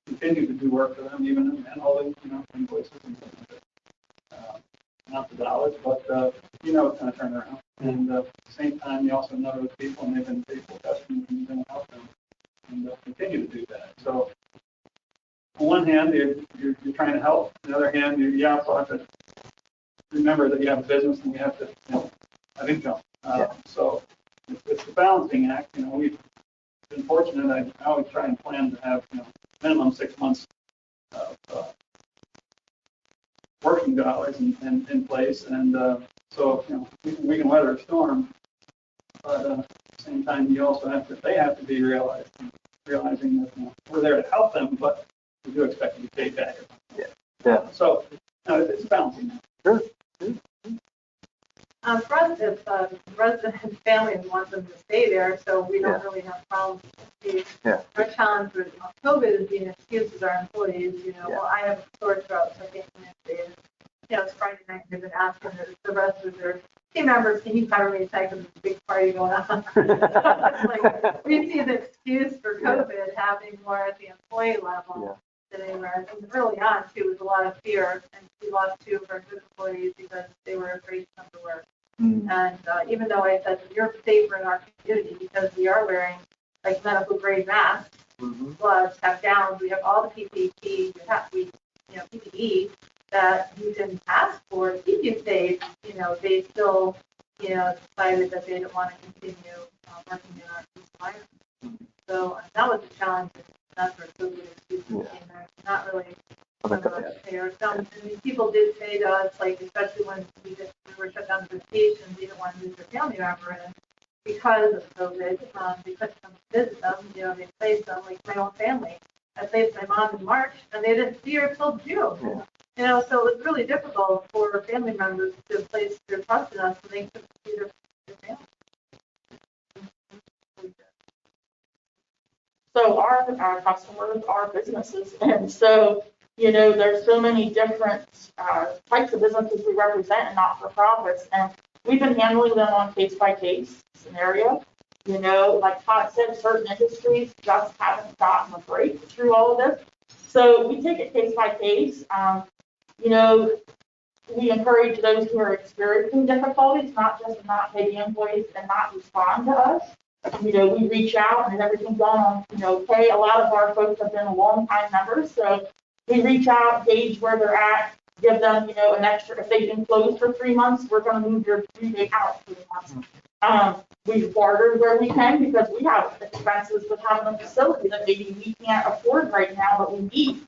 continue to do work for them, even and all the invoices and things like that. Not the dollars, but it's going to turn around. And at the same time, you also know those people, and they've been faithful customers, and you're going to help them and continue to do that. So on one hand, you're trying to help. On the other hand, you also have to remember that you have a business and you have to have income. So it's a balancing act. We've been fortunate. I always try and plan to have minimum 6 months of working dollars in place, and so we can weather a storm. But at the same time, you also they have to be realizing that we're there to help them, but we do expect to be paid back. Yeah. So it's a balancing act. Sure. For us, if resident families want them to stay there, so we don't really have problems. Our challenge with COVID is being excused as our employees. Well, I have a sore throat, so I can't come in today. It's Friday night, they've been asking the rest of their team members, can you cover me tonight because there's a big party going on? Like, we see the excuse for COVID happening more at the employee level than anywhere. And early on, too, was a lot of fear, and we lost 2 of our good employees because they were afraid to come to work. And even though I said you're safer in our community because we are wearing like medical grade masks, gloves, have gowns, we have all the PPE, PPE that you can ask for to keep you safe. They still, decided that they didn't want to continue working in our environment. So that was a challenge. That's where COVID excuses came there. Not really fair. People did say to us, like, especially when we were shut down for vacation, they didn't want to lose their family member in because of COVID. They couldn't come visit them. They placed them, like my own family. I placed my mom in March, and they didn't see her till June. So it was really difficult for family members to place their trust in us when they couldn't see their family. So our customers are businesses, and so there's so many different types of businesses we represent and not-for-profits, and we've been handling them on case-by-case scenario. Like Todd said, certain industries just haven't gotten a break through all of this, so we take it case-by-case. We encourage those who are experiencing difficulties, not just not pay the invoice and not respond to us. We reach out and everything's going on, okay. A lot of our folks have been long-time members, so we reach out, gauge where they're at, give them, an extra. If they've been closed for 3 months, we're going to move your due date out 3 months. We've bartered where we can because we have expenses with having a facility that maybe we can't afford right now, but we need.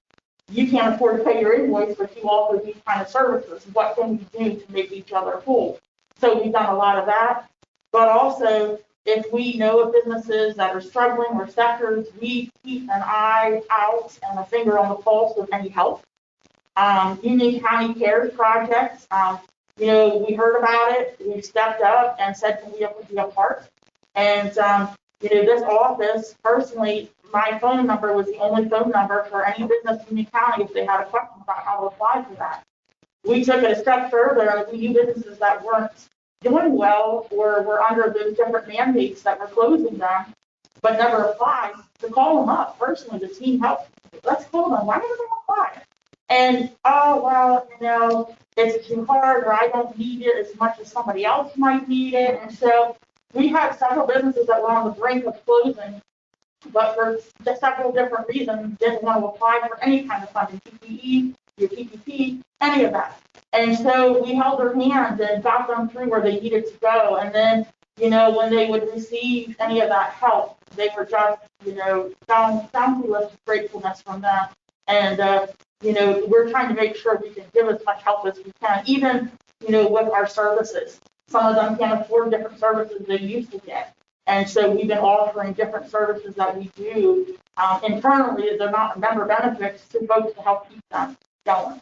You can't afford to pay your invoice, but you offer these kind of services. What can we do to make each other whole? So we've done a lot of that, but also, if we know of businesses that are struggling or sectors, we keep an eye out and a finger on the pulse of any help. Union County Cares projects, we heard about it. We stepped up and said, can we be a part? And, this office, personally, my phone number was the only phone number for any business in Union County if they had a question about how to apply for that. We took it a step further, and we knew businesses that weren't doing well or were under those different mandates that were closing them, but never applied, to call them up personally. The team helped. Let's call them. Why didn't they apply? And, it's too hard, or I don't need it as much as somebody else might need it. And so we had several businesses that were on the brink of closing, but for several different reasons, didn't want to apply for any kind of funding, PPE, your PPP, any of that. And so we held their hands and got them through where they needed to go. And then, when they would receive any of that help, they were just, down through us with gratefulness from them. And, we're trying to make sure we can give as much help as we can, even, with our services. Some of them can't afford different services they used to get. And so we've been offering different services that we do internally. They're not member benefits to folks to help keep them going.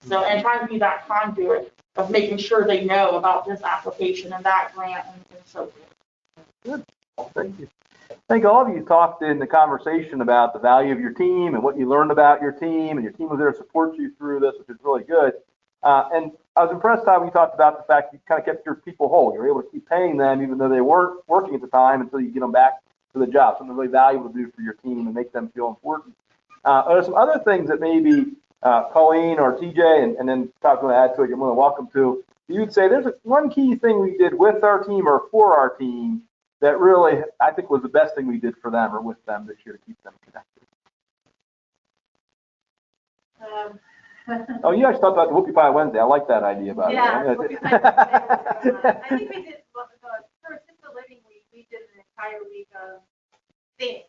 So, and trying to be that conduit of making sure they know about this application and that grant and so forth. Good. Well, thank you. I think all of you talked in the conversation about the value of your team and what you learned about your team, and your team was there to support you through this, which is really good. And I was impressed how you talked about the fact you kind of kept your people whole. You were able to keep paying them even though they weren't working at the time until you get them back to the job. Something really valuable to do for your team and make them feel important. There are some other things that maybe Colleen or Tea Jay, and then Todd's going to add to it, you're more than welcome to. You'd say there's one key thing we did with our team or for our team that really, I think, was the best thing we did for them or with them this year to keep them connected. Oh, you actually talked about the Whoopie Pie Wednesday. I like that idea about it. Whoopie Pie Wednesday. I think we did, for Assisted Living Week, we did an entire week of things.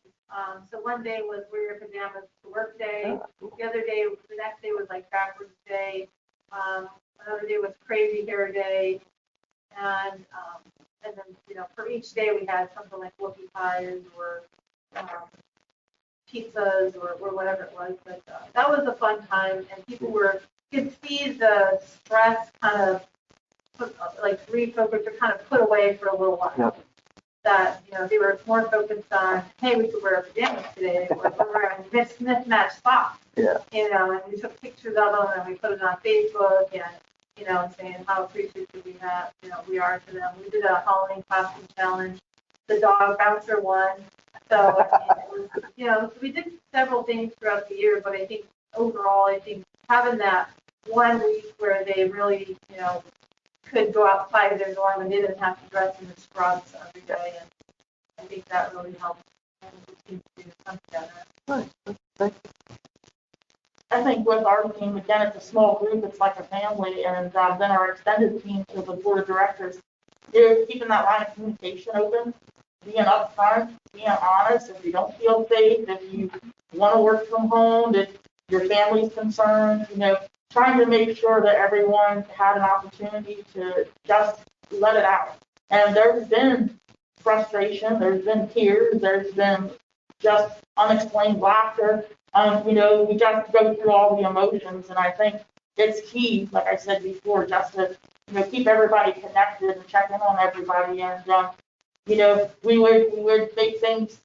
So one day was wear your pajamas to work day. The other day, the next day was like backwards day. Another day was crazy hair day. And then, for each day we had something like whoopie pies or pizzas or whatever it was. But that was a fun time, and people could see the stress kind of refocus or kind of put away for a little while. Yep. That, they were more focused on, hey, we could wear our pajamas today, or we're wearing mismatched socks. Yeah. And we took pictures of them and we put it on Facebook and, saying how appreciative we are to them. We did a Halloween costume challenge. The dog bouncer won. So, it was, we did several things throughout the year, but I think overall, having that 1 week where they really, could go outside of their norm and they didn't have to dress in the scrubs every day, and I think that really helped and we seem to come together. Nice. Thank you. I think with our team, again, it's a small group, it's like a family, and then our extended team to the board of directors, they're keeping that line of communication open, being upfront, being honest. If you don't feel safe, if you want to work from home, if your family's concerned, trying to make sure that everyone had an opportunity to just let it out. And there's been frustration, there's been tears, there's been just unexplained laughter. We just go through all the emotions, and I think it's key, like I said before, just to keep everybody connected and check in on everybody. And we would make things.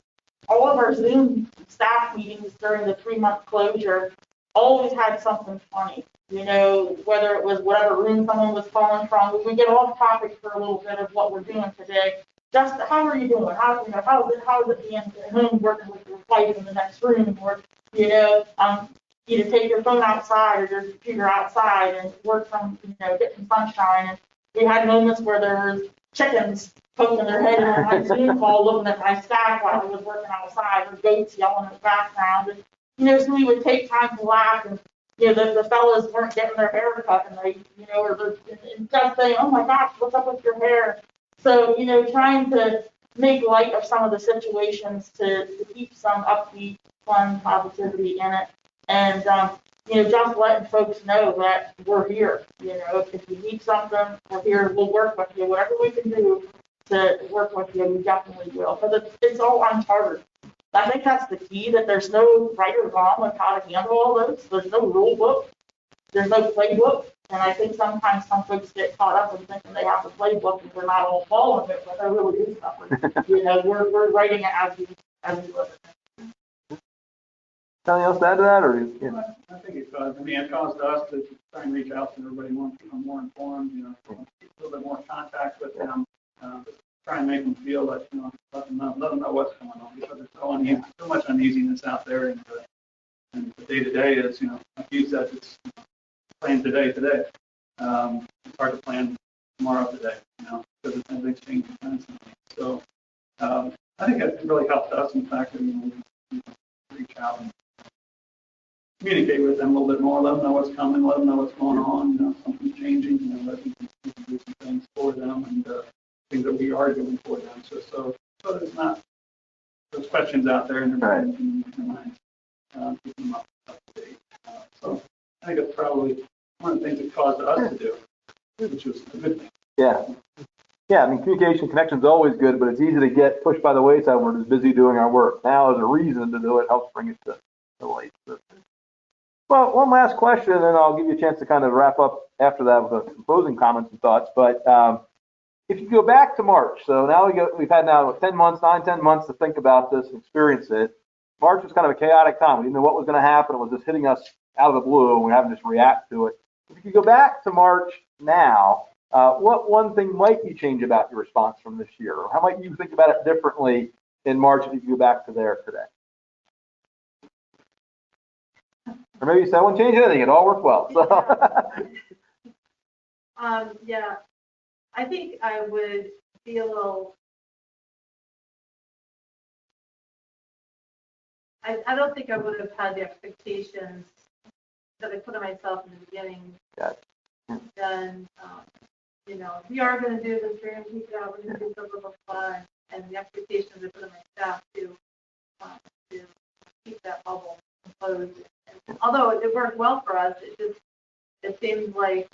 All of our Zoom staff meetings during the 3-month closure always had something funny. Whether it was whatever room someone was calling from, we would get off topic for a little bit of what we're doing today. Just how are you doing? How is it being at home working with your wife in the next room, or take your phone outside or your computer outside and work from get some sunshine. And we had moments where there was chickens poking their head in on my Zoom call, looking at my staff while I was working outside, or goats yelling in the background. And so we would take time to laugh, and the fellas weren't getting their hair cut, and they or and just saying, "Oh my gosh, what's up with your hair?" So, trying to make light of some of the situations to keep some upbeat, fun positivity in it. And, just letting folks know that we're here. If you need something, we're here. We'll work with you. Whatever we can do to work with you, we definitely will. But it's all uncharted. I think that's the key, that there's no right or wrong with how to handle all those. There's no rule book. There's no playbook. And I think sometimes some folks get caught up in thinking they have a playbook and they're not all following it, but there really is nothing. We're writing it as we live it. Anything else to add to that, or? I think it does. It caused us to try and reach out to everybody more informed, a little bit more contact with them, try and make them feel that, let them know what's going on, because there's so much uneasiness out there, and the day-to-day is, like you said, it's plan today. It's hard to plan tomorrow today, because everything's changing constantly. So I think it really helped us, in fact, that we reach out and communicate with them a little bit more, let them know what's coming, let them know what's going on, something's changing, let them do some things for them, and things that we are doing for them. So there's not those questions out there in their minds, keep them up to date. So I think it's probably one of the things it caused us to do, which was a good thing. Yeah, communication connection is always good, but it's easy to get pushed by the wayside when we're just busy doing our work. Now, as a reason to do it, helps bring it to the light. Well, one last question, and then I'll give you a chance to kind of wrap up after that with some closing comments and thoughts. But if you go back to March, so now we've had 10 months to think about this and experience it. March was kind of a chaotic time. We didn't know what was going to happen. It was just hitting us out of the blue, and we're having to just react to it. If you go back to March now, what one thing might you change about your response from this year? Or how might you think about it differently in March if you go back to there today? Or maybe you say, I won't change anything. It all worked well. So. Yeah, I think I would be a little. I don't think I would have had the expectations that I put on myself in the beginning. Then, we are going to do this. We're going to keep it out. We're going to do blah, blah, blah, and the expectations I put on my staff to keep that bubble closed. And although it worked well for us, it seemed like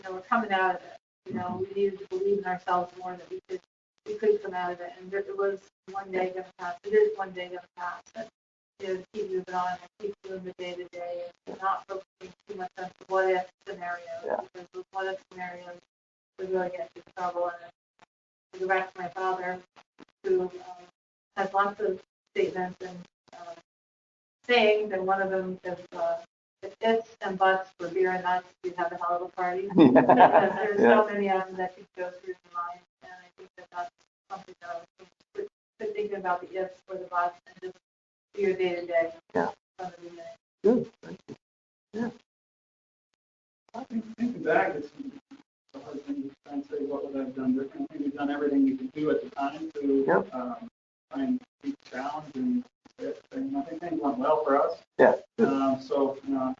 we're coming out of it. We needed to believe in ourselves more, that we could come out of it, and it was one day going to pass. It is one day going to pass. And, keep moving on and keep doing the day-to-day and not focusing too much on the what-if scenarios, because those what-if scenarios would really get you in trouble. And to go back to my father, who has lots of statements and sayings, and one of them is, if ifs and buts were beer and nuts, we'd have a hell of a party. Because there's so many of them that could go through your mind, and I think that's something that I was thinking about, the ifs or the buts, and just your day-to-day. Yeah. From the beginning. Good. Thank you. Yeah. I think thinking back, it's a hard thing to try and say what would I have done differently. I think we've done everything we could do at the time to challenge, and I think things went well for us. Yeah. So, I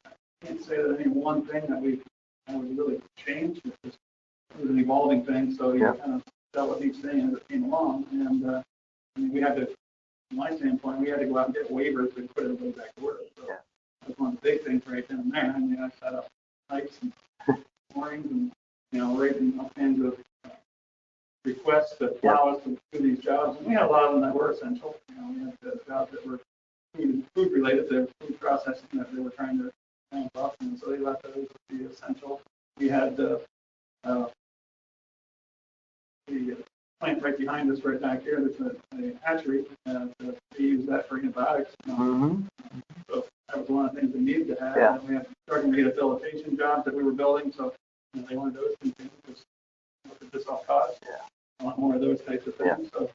can't say that any one thing that we really changed. It was an evolving thing, so you kind of dealt with each thing as it came along. And I mean, we had to, from my standpoint, we had to go out and get waivers to put everybody back to work. So that was one of the big things right then and there. I mean, I set up nights and mornings and, writing all kinds of requests that allow us to do these jobs. And we had a lot of them that were essential. We had jobs that were food related, they're food processing that they were trying to ramp up, and so they left those to be essential. We had the plant right behind us, right back here. There's a hatchery. They use that for antibiotics. So that was one of the things we needed to have. And we had starting rehabilitation jobs that we were building, so they wanted those continued because what did this all cost? I want more of those types of things. So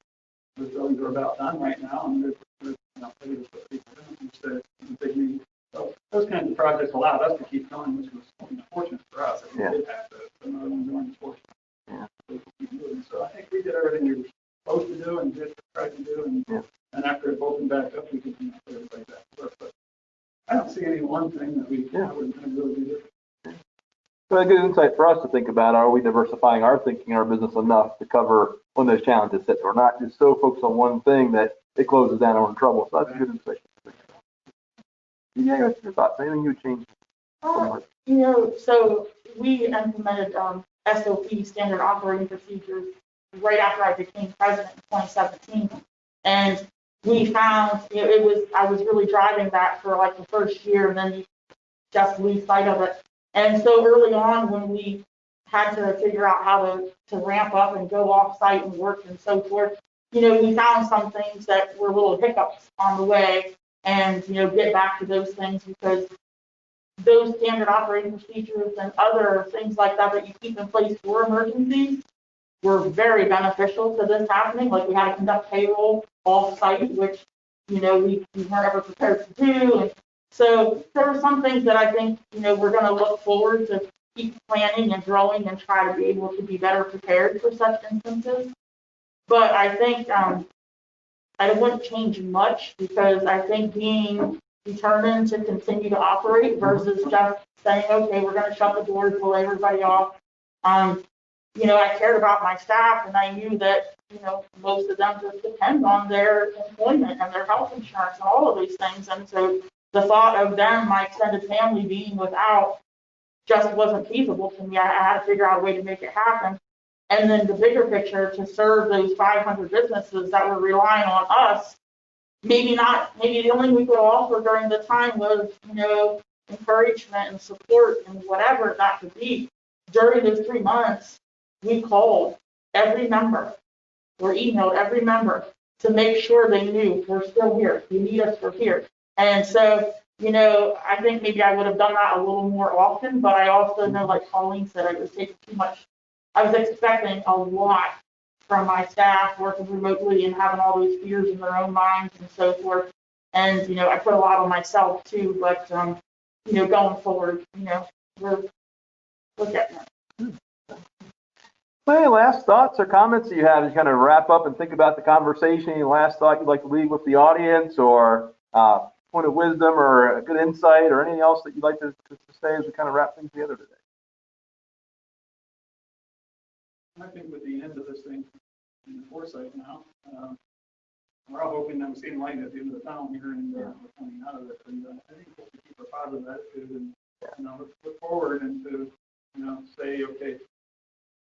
those buildings are about done right now, and they're ready to put people in instead of big need. So those kinds of projects allowed us to keep going, which was fortunate for us. We did have to. Some of them weren't fortunate. So I think we did everything we were supposed to do and just tried to do, and after it opened back up, we could put everybody back to work. But I don't see any one thing that we would really do different. So a good insight for us to think about: are we diversifying our thinking, our business enough to cover when those challenges hit? We're not just so focused on one thing that it closes down and we're in trouble. So that's a good insight. Yeah, what's your thoughts? Anything you would change? So we implemented SOP, standard operating procedures, right after I became president in 2017, and we found I was really driving that for like the first year, and then you just lose sight of it. And so early on, when we had to figure out how to ramp up and go off site and work and so forth, we found some things that were little hiccups on the way, and get back to those things, because those standard operating procedures and other things like that you keep in place for emergencies were very beneficial to this happening. Like we had to conduct payroll off site, which we weren't ever prepared to do. And so there are some things that I think we're going to look forward to keep planning and growing and try to be able to be better prepared for such instances. But I think I wouldn't change much, because I think being determined to continue to operate versus just saying, okay, we're going to shut the doors, pull everybody off. I cared about my staff, and I knew that, most of them just depend on their employment and their health insurance and all of these things. And so the thought of them, my extended family, being without just wasn't feasible to me. I had to figure out a way to make it happen. And then the bigger picture, to serve those 500 businesses that were relying on us, maybe the only we could offer during the time was, encouragement and support and whatever that could be. During those 3 months, we called every member or emailed every member to make sure they knew we're still here. If you need us, we're here. And so, I think maybe I would have done that a little more often, but I also know, like Colleen said, I was taking too much. I was expecting a lot from my staff working remotely and having all those fears in their own minds and so forth. And, I put a lot on myself too, but, going forward, we're getting it. Well, any last thoughts or comments that you have as you kind of wrap up and think about the conversation? Any last thought you'd like to leave with the audience, or point of wisdom, or a good insight, or anything else that you'd like to say as we kind of wrap things together today? I think with the end of this thing in the foresight now, we're all hoping that we're seeing light at the end of the tunnel here, and we're coming out of it. And I think we'll keep a positive attitude and look forward and to say, okay,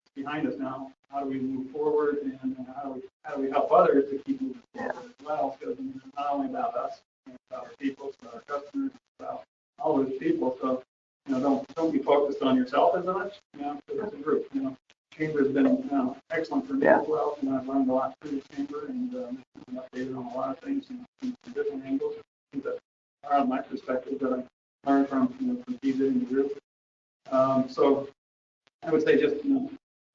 it's behind us now. How do we move forward, and how do we help others to keep moving forward as well? Because it's not only about us, it's about our people, it's about our customers, it's about all those people. So don't be focused on yourself as much. Because it's a group. Chamber has been excellent for me as well, and I've learned a lot through the chamber, and been updated on a lot of things from different angles. Things that are out of my perspective that I learned from Tea Jay in the group. So I would say just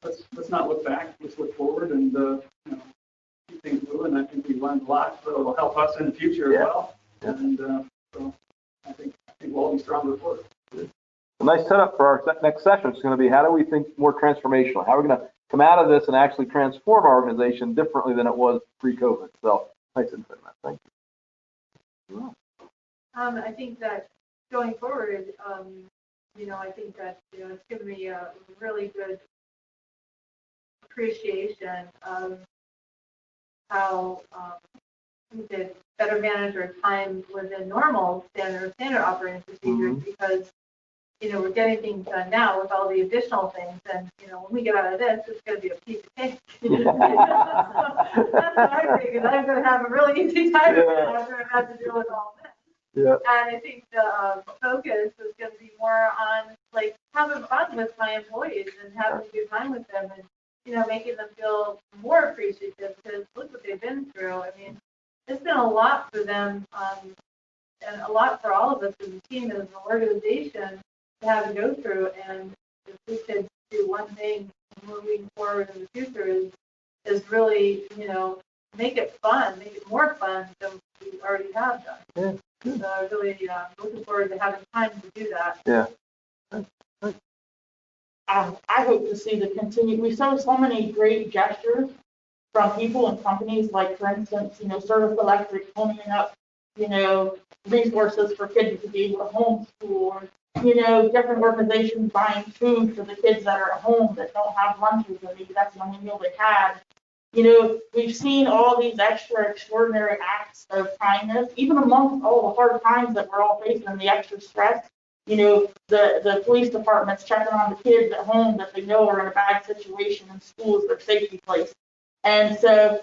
let's not look back. Let's look forward and keep things moving. I think we've learned a lot, so it'll help us in the future as well. And so I think we'll all be stronger for it. A nice setup for our next session is going to be, how do we think more transformational? How are we going to come out of this and actually transform our organization differently than it was pre-COVID? So Nice input, Matt. Thank you. I think that going forward, I think that, it's given me a really good appreciation of how we could better manage our time within normal standard operating procedures because, we're getting things done now with all the additional things. And, when we get out of this, it's going to be a piece of cake. So that's what I think, is I'm going to have a really easy time after I've had to deal with all this. Yeah. And I think the focus is going to be more on like having fun with my employees and having a good time with them and, making them feel more appreciative because look what they've been through. I mean, it's been a lot for them and a lot for all of us as a team and as an organization to have to go through. And if we could do one thing moving forward in the future is really, make it fun, make it more fun than we already have done. Yeah. So I really looking forward to having time to do that. Yeah. I hope to see the continue. We saw so many great gestures from people and companies, like, for instance, Service Electric opening up, resources for kids to be able to homeschool, or, different organizations buying food for the kids that are at home that don't have lunches, or maybe that's the only meal they had. We've seen all these extraordinary acts of kindness, even amongst all the hard times that we're all facing and the extra stress. The police department's checking on the kids at home that they know are in a bad situation, and school is their safety place. And so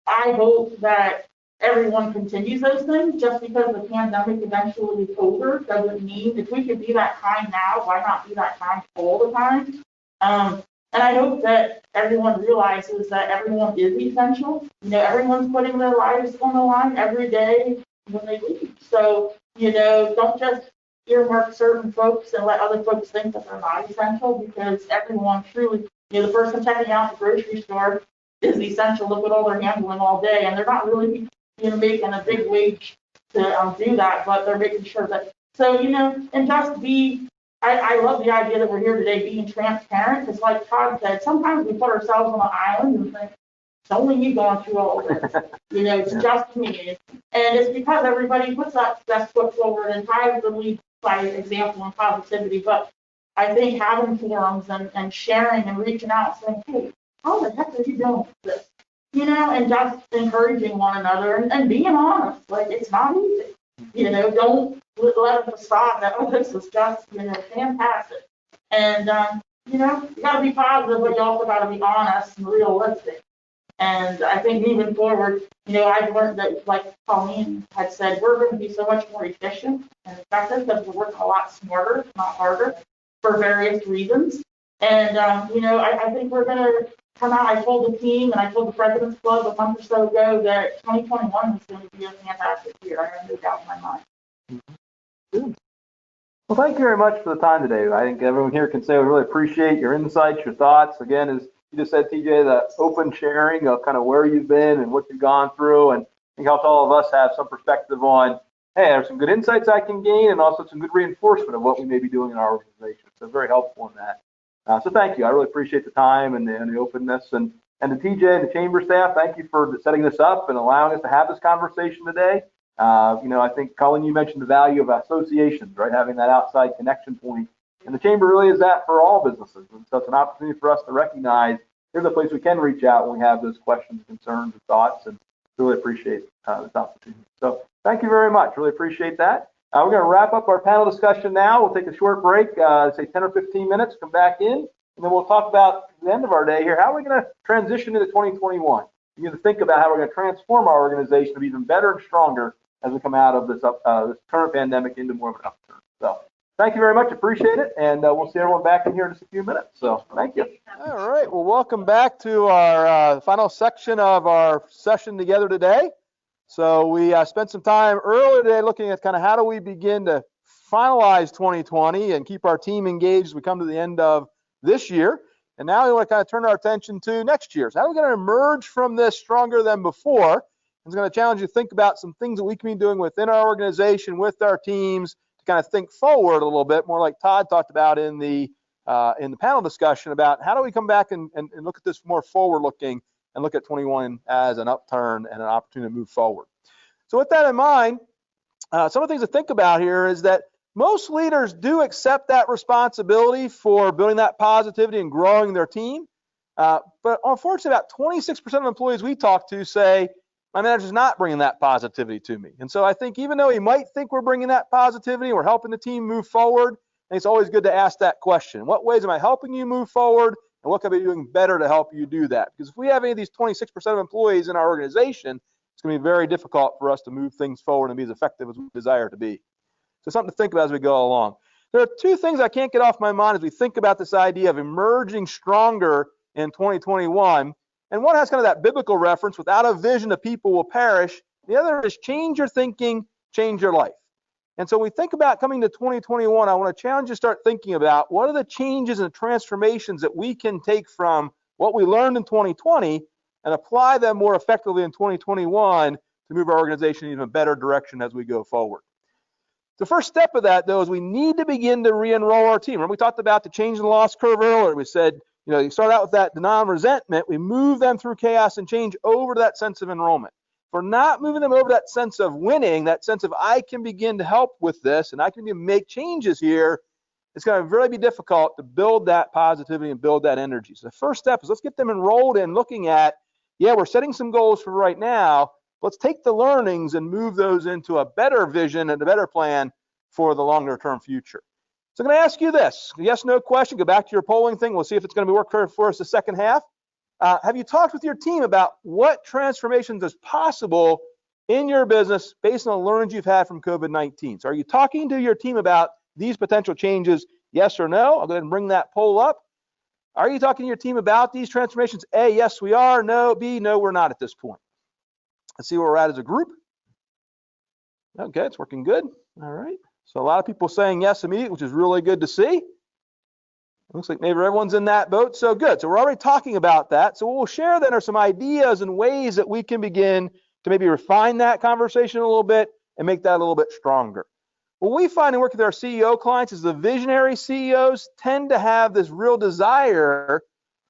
I hope that everyone continues those things. Just because the pandemic eventually is over doesn't mean if we can be that kind now, why not be that kind all the time? And I hope that everyone realizes that everyone is essential. Everyone's putting their lives on the line every day when they leave. So, don't just earmark certain folks and let other folks think that they're not essential, because everyone truly, the person checking out the grocery store is essential. Look at all they're handling all day, and they're not really, making a big wage to do that, but they're making sure that, so, and just be, I love the idea that we're here today being transparent, because like Todd said, sometimes we put ourselves on an island and think, it's only me going through all of this. It's just me. And it's because everybody puts that best foot forward and tries to lead by example and positivity. But I think having forums and sharing and reaching out saying, hey, how the heck are you doing with this? And just encouraging one another and being honest. Like, it's not easy. Don't let a facade that, oh, this is just, fantastic. And, you got to be positive, but you also got to be honest and realistic. And I think moving forward, I've learned that, like Colleen had said, we're going to be so much more efficient and effective because we're working a lot smarter, not harder, for various reasons. And, I think we're going to come out. I told the team and I told the President's Club a month or so ago that 2021 is going to be a fantastic year. I have no doubt in my mind. Good. Well, thank you very much for the time today. I think everyone here can say we really appreciate your insights, your thoughts. Again, as you just said, TJ, the open sharing of kind of where you've been and what you've gone through, and I think helps all of us have some perspective on, hey, there's some good insights I can gain and also some good reinforcement of what we may be doing in our organization. So very helpful in that. So thank you. I really appreciate the time and the openness. And to TJ and the chamber staff, thank you for setting this up and allowing us to have this conversation today. I think, Colleen, you mentioned the value of associations, right? Having that outside connection point. And the chamber really is that for all businesses. And so it's an opportunity for us to recognize here's a place we can reach out when we have those questions, concerns, and thoughts, and really appreciate this opportunity. So thank you very much. Really appreciate that. We're going to wrap up our panel discussion now. We'll take a short break, say 10 or 15 minutes, come back in, and then we'll talk about the end of our day here. How are we going to transition into 2021? You need to think about how we're going to transform our organization to be even better and stronger as we come out of this current pandemic into more of an upturn. So thank you very much. Appreciate it. And we'll see everyone back in here in just a few minutes. So thank you. All right. Well, welcome back to our final section of our session together today. So we spent some time earlier today looking at kind of how do we begin to finalize 2020 and keep our team engaged as we come to the end of this year. And now we want to kind of turn our attention to next year. So how are we going to emerge from this stronger than before? It's going to challenge you to think about some things that we can be doing within our organization, with our teams, to kind of think forward a little bit more, like Todd talked about in the panel discussion about how do we come back and look at this more forward-looking and look at 21 as an upturn and an opportunity to move forward. So with that in mind, some of the things to think about here is that most leaders do accept that responsibility for building that positivity and growing their team. But unfortunately, about 26% of employees we talk to say, my manager's not bringing that positivity to me. And so I think even though he might think we're bringing that positivity, we're helping the team move forward, and it's always good to ask that question. What ways am I helping you move forward, and what can I be doing better to help you do that? Because if we have any of these 26% of employees in our organization, it's going to be very difficult for us to move things forward and be as effective as we desire to be. So something to think about as we go along. There are two things I can't get off my mind as we think about this idea of emerging stronger in 2021. And one has kind of that biblical reference, without a vision, the people will perish. The other is change your thinking, change your life. And so when we think about coming to 2021, I want to challenge you to start thinking about what are the changes and transformations that we can take from what we learned in 2020 and apply them more effectively in 2021 to move our organization in an even better direction as we go forward. The first step of that, though, is we need to begin to re-enroll our team. Remember, we talked about the change in the loss curve earlier. We said, you start out with that non-resentment, we move them through chaos and change over to that sense of enrollment. If we're not moving them over to that sense of winning, that sense of I can begin to help with this and I can make changes here, it's going to really be difficult to build that positivity and build that energy. So the first step is let's get them enrolled in looking at, yeah, we're setting some goals for right now. Let's take the learnings and move those into a better vision and a better plan for the longer term future. So I'm going to ask you this, yes, no question, go back to your polling thing. We'll see if it's going to work for us the second half. Have you talked with your team about what transformations is possible in your business based on the learnings you've had from COVID-19? So are you talking to your team about these potential changes, yes or no? I'll go ahead and bring that poll up. Are you talking to your team about these transformations? A, yes, we are. No, B, no, we're not at this point. Let's see where we're at as a group. Okay, it's working good. All right. So a lot of people saying yes immediately, which is really good to see. It looks like maybe everyone's in that boat. So good. So we're already talking about that. So what we'll share then are some ideas and ways that we can begin to maybe refine that conversation a little bit and make that a little bit stronger. What we find in working with our CEO clients is the visionary CEOs tend to have this real desire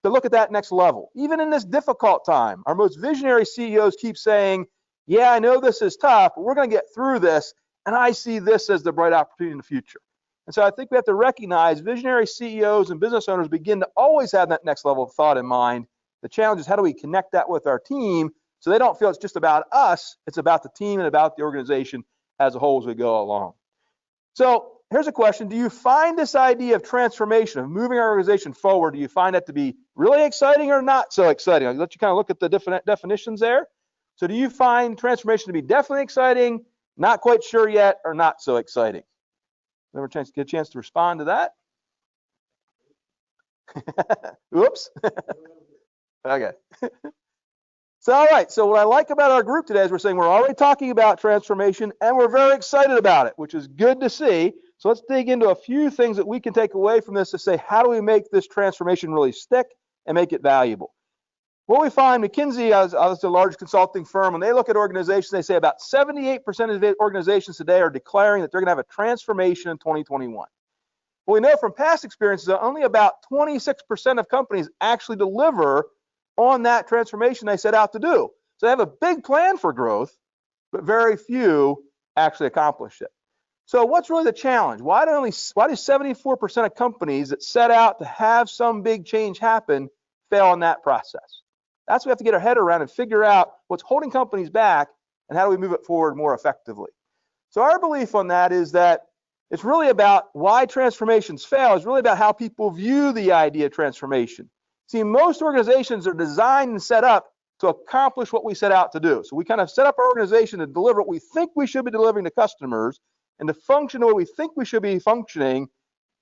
to look at that next level. Even in this difficult time, our most visionary CEOs keep saying, yeah, I know this is tough, but we're going to get through this, and I see this as the bright opportunity in the future. And so I think we have to recognize visionary CEOs and business owners begin to always have that next level of thought in mind. The challenge is how do we connect that with our team so they don't feel it's just about us, it's about the team and about the organization as a whole as we go along. So here's a question. Do you find this idea of transformation, of moving our organization forward, do you find that to be really exciting or not so exciting? I'll let you kind of look at the different definitions there. So do you find transformation to be definitely exciting, not quite sure yet, or not so exciting? Never get a chance to respond to that. Oops. Okay. So, all right. So what I like about our group today is we're saying we're already talking about transformation and we're very excited about it, which is good to see. So let's dig into a few things that we can take away from this to say, how do we make this transformation really stick and make it valuable? What we find, McKinsey is a large consulting firm, when they look at organizations, they say about 78% of organizations today are declaring that they're going to have a transformation in 2021. Well, we know from past experiences that only about 26% of companies actually deliver on that transformation they set out to do. So they have a big plan for growth, but very few actually accomplish it. So what's really the challenge? Why do 74% of companies that set out to have some big change happen fail in that process? That's what we have to get our head around and figure out what's holding companies back and how do we move it forward more effectively. So our belief on that is that it's really about why transformations fail. It's really about how people view the idea of transformation. See, most organizations are designed and set up to accomplish what we set out to do. So we kind of set up our organization to deliver what we think we should be delivering to customers and to function the way we think we should be functioning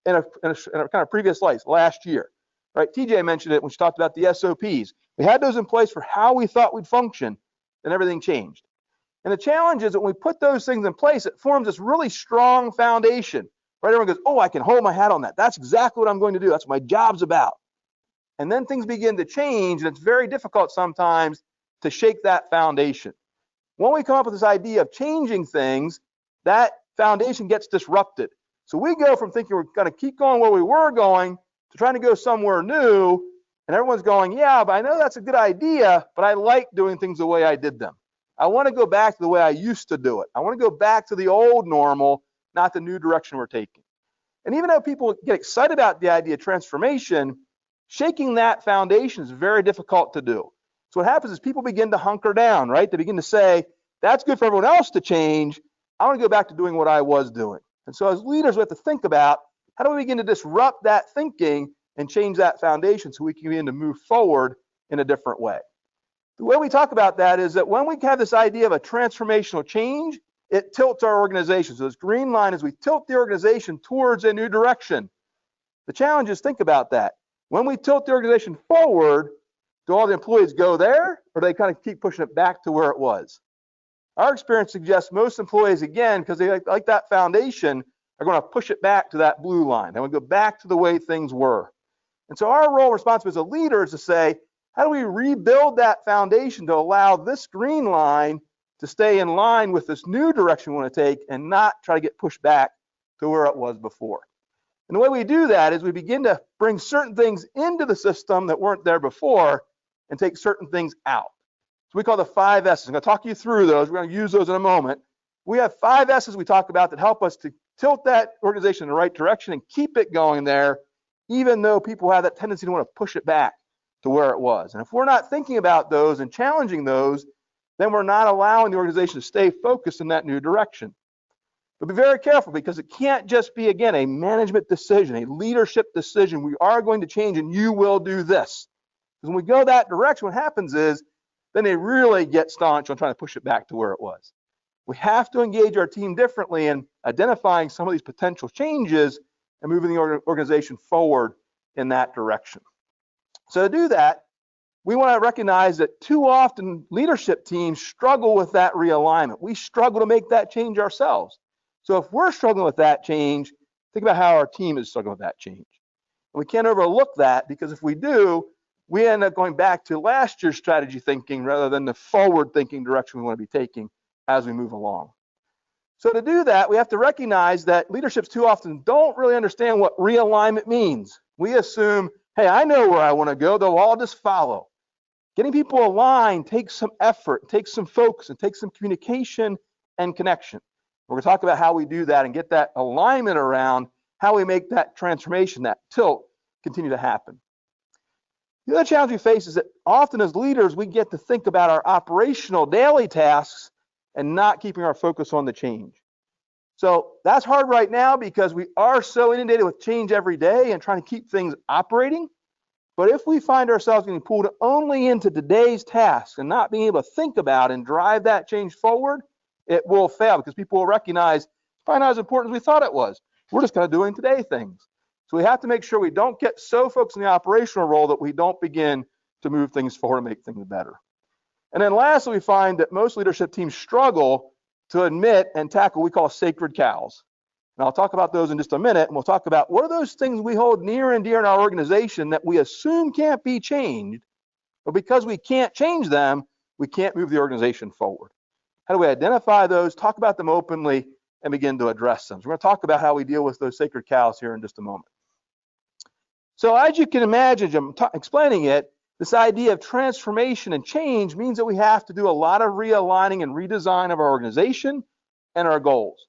in a kind of previous life, last year. Right? Tea Jay mentioned it when she talked about the SOPs. We had those in place for how we thought we'd function, and everything changed. And the challenge is that when we put those things in place, it forms this really strong foundation. Right? Everyone goes, oh, I can hold my hat on that. That's exactly what I'm going to do. That's what my job's about. And then things begin to change, and it's very difficult sometimes to shake that foundation. When we come up with this idea of changing things, that foundation gets disrupted. So we go from thinking we're going to keep going where we were going to trying to go somewhere new, And everyone's going, yeah, but I know that's a good idea, but I like doing things the way I did them. I want to go back to the way I used to do it. I want to go back to the old normal, not the new direction we're taking. And even though people get excited about the idea of transformation, shaking that foundation is very difficult to do. So what happens is people begin to hunker down, right? They begin to say, that's good for everyone else to change. I want to go back to doing what I was doing. And so as leaders, we have to think about, how do we begin to disrupt that thinking and change that foundation so we can begin to move forward in a different way? The way we talk about that is that when we have this idea of a transformational change, it tilts our organization. So this green line is we tilt the organization towards a new direction. The challenge is, think about that. When we tilt the organization forward, do all the employees go there, or do they kind of keep pushing it back to where it was? Our experience suggests most employees, again, because they like that foundation, are going to push it back to that blue line. They want to go back to the way things were. And so our role and responsibility as a leader is to say, how do we rebuild that foundation to allow this green line to stay in line with this new direction we want to take and not try to get pushed back to where it was before? And the way we do that is we begin to bring certain things into the system that weren't there before and take certain things out. So we call the 5 S's. I'm going to talk you through those. We're going to use those in a moment. We have 5 S's we talk about that help us to tilt that organization in the right direction and keep it going there, even though people have that tendency to want to push it back to where it was. And if we're not thinking about those and challenging those, then we're not allowing the organization to stay focused in that new direction. But be very careful, because it can't just be, again, a management decision, a leadership decision. We are going to change and you will do this. Because when we go that direction, what happens is then they really get staunch on trying to push it back to where it was. We have to engage our team differently in identifying some of these potential changes and moving the organization forward in that direction. So to do that, we want to recognize that too often leadership teams struggle with that realignment. We struggle to make that change ourselves. So if we're struggling with that change, think about how our team is struggling with that change. And we can't overlook that, because if we do, we end up going back to last year's strategy thinking rather than the forward thinking direction we want to be taking as we move along. So to do that, we have to recognize that leaderships too often don't really understand what realignment means. We assume, hey, I know where I want to go, they'll all just follow. Getting people aligned takes some effort, takes some focus, and takes some communication and connection. We're going to talk about how we do that and get that alignment around how we make that transformation, that tilt, continue to happen. The other challenge we face is that often as leaders, we get to think about our operational daily tasks and not keeping our focus on the change. So that's hard right now because we are so inundated with change every day and trying to keep things operating. But if we find ourselves getting pulled only into today's tasks and not being able to think about and drive that change forward, it will fail, because people will recognize it's probably not as important as we thought it was. We're just kind of doing today things. So we have to make sure we don't get so focused on the operational role that we don't begin to move things forward and make things better. And then lastly, we find that most leadership teams struggle to admit and tackle what we call sacred cows. And I'll talk about those in just a minute, and we'll talk about what are those things we hold near and dear in our organization that we assume can't be changed, but because we can't change them, we can't move the organization forward. How do we identify those, talk about them openly, and begin to address them? So we're going to talk about how we deal with those sacred cows here in just a moment. So as you can imagine, I'm explaining it, this idea of transformation and change means that we have to do a lot of realigning and redesign of our organization and our goals.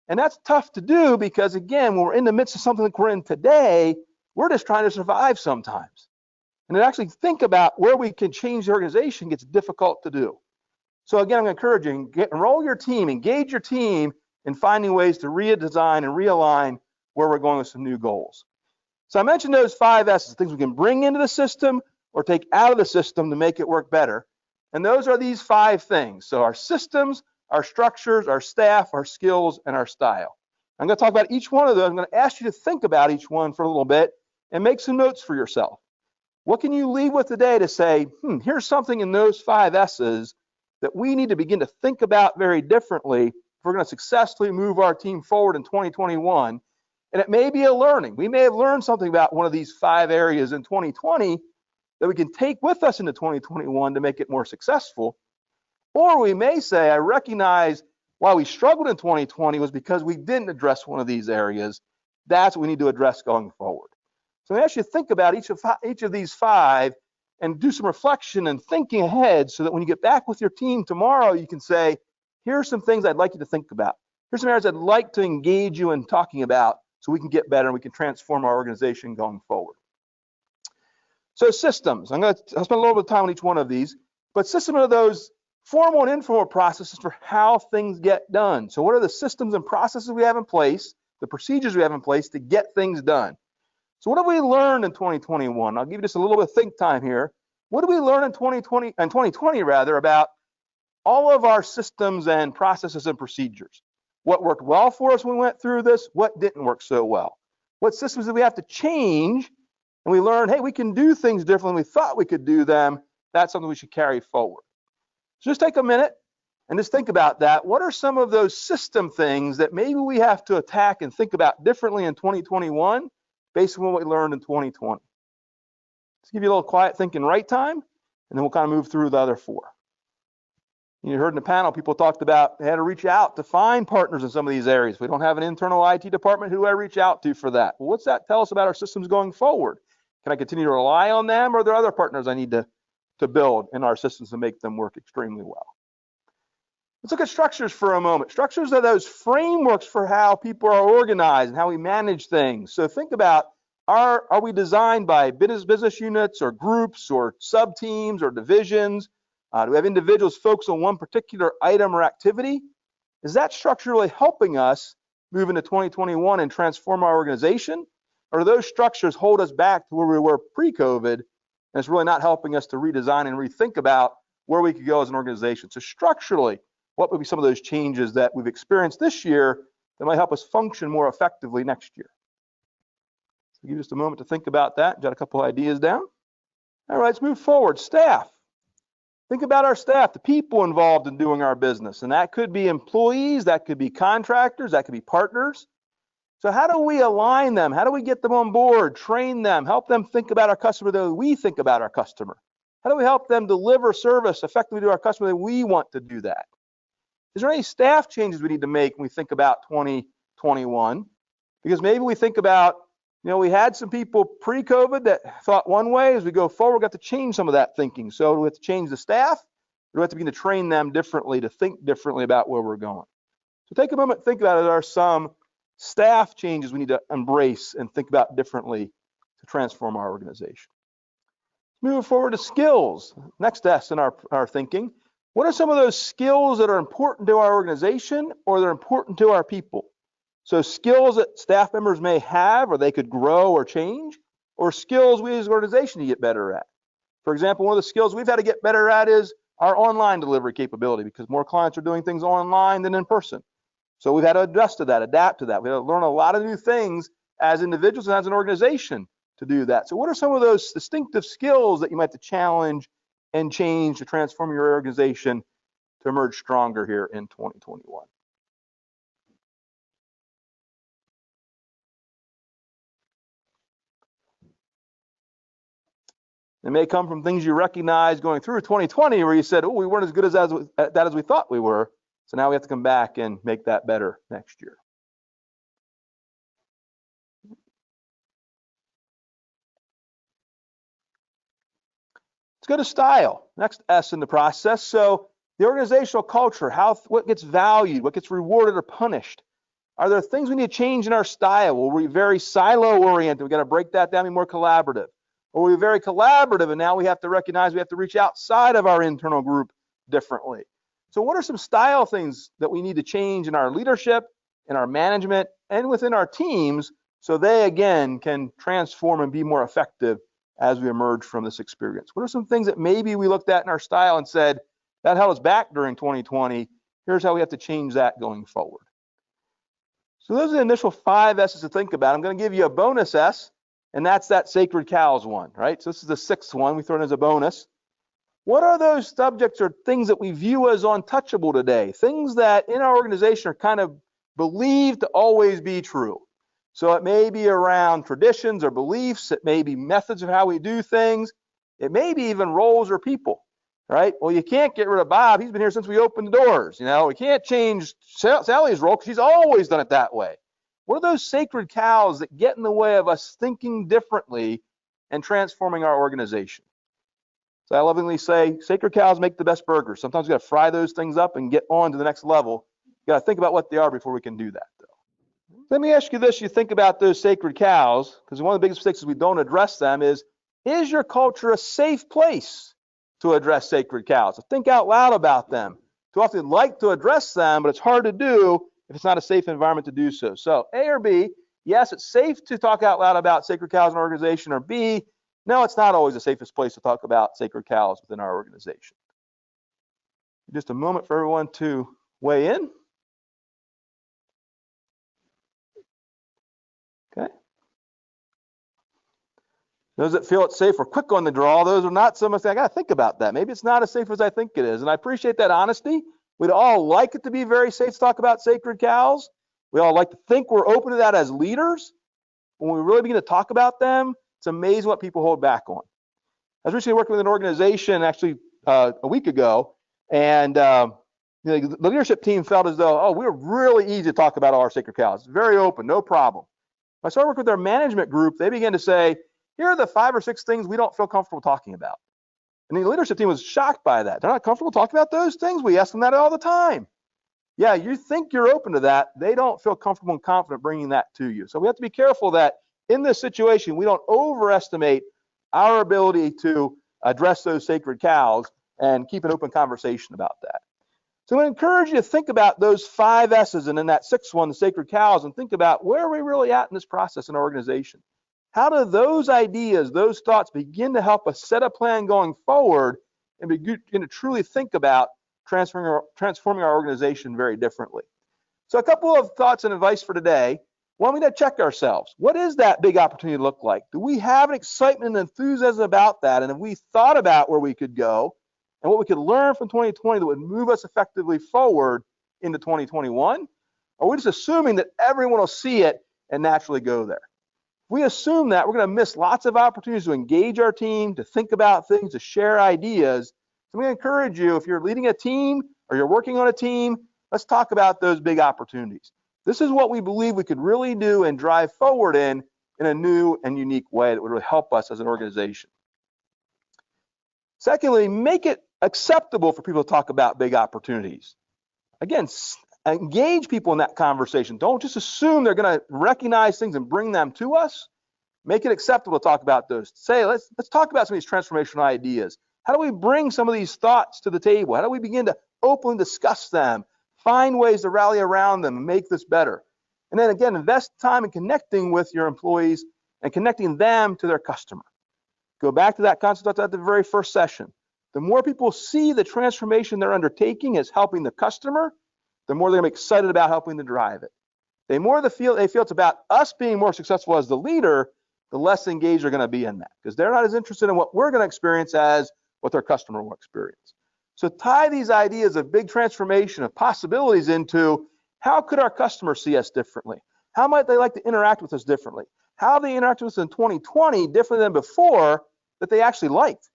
And that's tough to do because, again, when we're in the midst of something like we're in today, we're just trying to survive sometimes. And to actually think about where we can change the organization gets difficult to do. So again, I'm encouraging, enroll your team, engage your team in finding ways to redesign and realign where we're going with some new goals. So I mentioned those 5 S's, things we can bring into the system or take out of the system to make it work better. And those are these 5 things. So our systems, our structures, our staff, our skills, and our style. I'm going to talk about each one of those. I'm going to ask you to think about each one for a little bit and make some notes for yourself. What can you leave with today to say, here's something in those 5 S's that we need to begin to think about very differently if we're going to successfully move our team forward in 2021. And it may be a learning. We may have learned something about one of these 5 areas in 2020 that we can take with us into 2021 to make it more successful. Or we may say, I recognize why we struggled in 2020 was because we didn't address one of these areas. That's what we need to address going forward. So I ask you to think about each of these 5 and do some reflection and thinking ahead so that when you get back with your team tomorrow, you can say, here are some things I'd like you to think about. Here's some areas I'd like to engage you in talking about so we can get better and we can transform our organization going forward. So systems, I'll spend a little bit of time on each one of these, but systems are those formal and informal processes for how things get done. So what are the systems and processes we have in place, the procedures we have in place to get things done? So what have we learned in 2021? I'll give you just a little bit of think time here. What did we learn in 2020 rather, about all of our systems and processes and procedures? What worked well for us when we went through this? What didn't work so well? What systems did we have to change? And we learned, hey, we can do things differently than we thought we could do them. That's something we should carry forward. So just take a minute and just think about that. What are some of those system things that maybe we have to attack and think about differently in 2021 based on what we learned in 2020? Let's give you a little quiet thinking right time, and then we'll kind of move through the other 4. You heard in the panel, people talked about they had to reach out to find partners in some of these areas. We don't have an internal IT department. Who do I reach out to for that? Well, what's that tell us about our systems going forward? Can I continue to rely on them, or are there other partners I need to build in our systems to make them work extremely well? Let's look at structures for a moment. Structures are those frameworks for how people are organized and how we manage things. So think about, are we designed by business units or groups or sub-teams or divisions? Do we have individuals focus on one particular item or activity? Is that structure really helping us move into 2021 and transform our organization? Or do those structures hold us back to where we were pre-COVID, and it's really not helping us to redesign and rethink about where we could go as an organization? So structurally, what would be some of those changes that we've experienced this year that might help us function more effectively next year? So give just a moment to think about that. Jot a couple ideas down. All right, let's move forward. Staff. Think about our staff, the people involved in doing our business. And that could be employees, that could be contractors, that could be partners. So how do we align them? How do we get them on board, train them, help them think about our customer the way we think about our customer? How do we help them deliver service effectively to our customer the way we want to do that? Is there any staff changes we need to make when we think about 2021? Because maybe we think about, we had some people pre-COVID that thought one way. As we go forward, we've got to change some of that thinking. So do we have to change the staff? Or do we have to begin to train them differently, to think differently about where we're going? So take a moment, think about it. There are some staff changes we need to embrace and think about differently to transform our organization. Moving forward to skills. Next S in our thinking. What are some of those skills that are important to our organization or they're important to our people? So skills that staff members may have or they could grow or change, or skills we as an organization to get better at. For example, one of the skills we've had to get better at is our online delivery capability, because more clients are doing things online than in person. So we've had to adjust to that, adapt to that. We had to learn a lot of new things as individuals and as an organization to do that. So what are some of those distinctive skills that you might have to challenge and change to transform your organization to emerge stronger here in 2021? It may come from things you recognize going through 2020 where you said, oh, we weren't as good at that as we thought we were. So now we have to come back and make that better next year. Let's go to style. Next S in the process. So the organizational culture, what gets valued, what gets rewarded or punished. Are there things we need to change in our style? Will we be very silo-oriented? We've got to break that down, be more collaborative. Or we're very collaborative, and now we have to recognize we have to reach outside of our internal group differently. So what are some style things that we need to change in our leadership, in our management, and within our teams so they, again, can transform and be more effective as we emerge from this experience? What are some things that maybe we looked at in our style and said, that held us back during 2020, here's how we have to change that going forward? So those are the initial 5 S's to think about. I'm going to give you a bonus S, and that's that sacred cows one, right? So this is the 6th one. We throw it as a bonus. What are those subjects or things that we view as untouchable today? Things that in our organization are kind of believed to always be true. So it may be around traditions or beliefs. It may be methods of how we do things. It may be even roles or people, right? Well, you can't get rid of Bob. He's been here since we opened the doors. We can't change Sally's role because she's always done it that way. What are those sacred cows that get in the way of us thinking differently and transforming our organization? So I lovingly say, sacred cows make the best burgers. Sometimes we got to fry those things up and get on to the next level. You got to think about what they are before we can do that, though. Let me ask you this. You think about those sacred cows, because one of the biggest mistakes is we don't address them is your culture a safe place to address sacred cows? So think out loud about them. Too often we'd like to address them, but it's hard to do if it's not a safe environment to do so. So A or B, yes, it's safe to talk out loud about sacred cows in an organization, or B, no, it's not always the safest place to talk about sacred cows within our organization. Just a moment for everyone to weigh in. Okay. Those that feel it's safe are quick on the draw. Those are not so much, I got to think about that. Maybe it's not as safe as I think it is. And I appreciate that honesty. We'd all like it to be very safe to talk about sacred cows. We all like to think we're open to that as leaders. When we really begin to talk about them, it's amazing what people hold back on. I was recently working with an organization, actually a week ago, and the leadership team felt as though, oh, we're really easy to talk about all our sacred cows. Very open, no problem. When I started working with their management group, they began to say, here are the 5 or 6 things we don't feel comfortable talking about. And the leadership team was shocked by that. They're not comfortable talking about those things. We ask them that all the time. Yeah, you think you're open to that. They don't feel comfortable and confident bringing that to you. So we have to be careful that in this situation, we don't overestimate our ability to address those sacred cows and keep an open conversation about that. So I encourage you to think about those 5 S's and then that 6th one, the sacred cows, and think about where are we really at in this process in our organization? How do those ideas, those thoughts begin to help us set a plan going forward and begin to truly think about transforming our organization very differently? So a couple of thoughts and advice for today. One, we got to check ourselves. What is that big opportunity look like? Do we have an excitement and enthusiasm about that? And have we thought about where we could go and what we could learn from 2020 that would move us effectively forward into 2021? Or are we just assuming that everyone will see it and naturally go there? If we assume that, we're going to miss lots of opportunities to engage our team, to think about things, to share ideas. So I'm going to encourage you, if you're leading a team or you're working on a team, let's talk about those big opportunities. This is what we believe we could really do and drive forward in a new and unique way that would really help us as an organization. Secondly, make it acceptable for people to talk about big opportunities. Again, engage people in that conversation. Don't just assume they're going to recognize things and bring them to us. Make it acceptable to talk about those. Say, let's talk about some of these transformational ideas. How do we bring some of these thoughts to the table? How do we begin to openly discuss them? Find ways to rally around them and make this better. And then again, invest time in connecting with your employees and connecting them to their customer. Go back to that concept at the very first session. The more people see the transformation they're undertaking as helping the customer, the more they're going to be excited about helping to drive it. The more they feel it's about us being more successful as the leader, the less engaged they're going to be in that, because they're not as interested in what we're going to experience as what their customer will experience. So tie these ideas of big transformation, of possibilities into how could our customers see us differently? How might they like to interact with us differently? How they interact with us in 2020 different than before that they actually liked?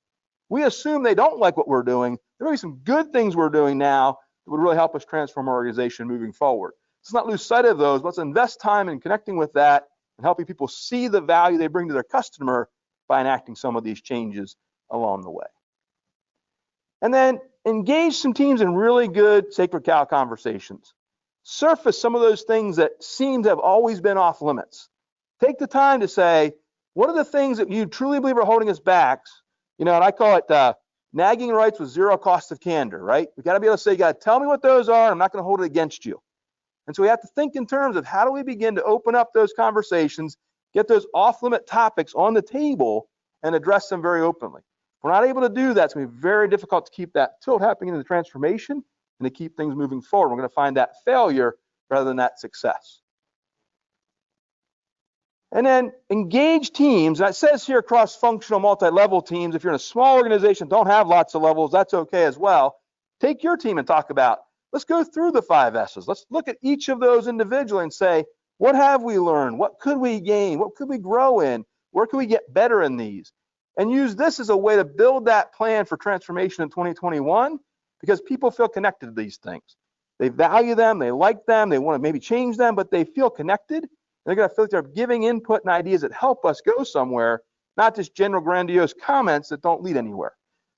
We assume they don't like what we're doing. There may be some good things we're doing now that would really help us transform our organization moving forward. Let's not lose sight of those. Let's invest time in connecting with that and helping people see the value they bring to their customer by enacting some of these changes along the way. And then engage some teams in really good sacred cow conversations. Surface some of those things that seem to have always been off limits. Take the time to say, what are the things that you truly believe are holding us back? And I call it nagging rights with zero cost of candor, right? We got to be able to say, you got to tell me what those are. I'm not going to hold it against you. And so we have to think in terms of how do we begin to open up those conversations, get those off-limit topics on the table and address them very openly. If we're not able to do that, it's going to be very difficult to keep that tilt happening in the transformation and to keep things moving forward. We're going to find that failure rather than that success. And then engage teams. And it says here cross-functional, multi-level teams. If you're in a small organization, don't have lots of levels, that's okay as well. Take your team and talk about, let's go through the 5 S's. Let's look at each of those individually and say, what have we learned? What could we gain? What could we grow in? Where can we get better in these? And use this as a way to build that plan for transformation in 2021, because people feel connected to these things. They value them, they like them, they want to maybe change them, but they feel connected. they're going to feel like they're giving input and ideas that help us go somewhere, not just general grandiose comments that don't lead anywhere.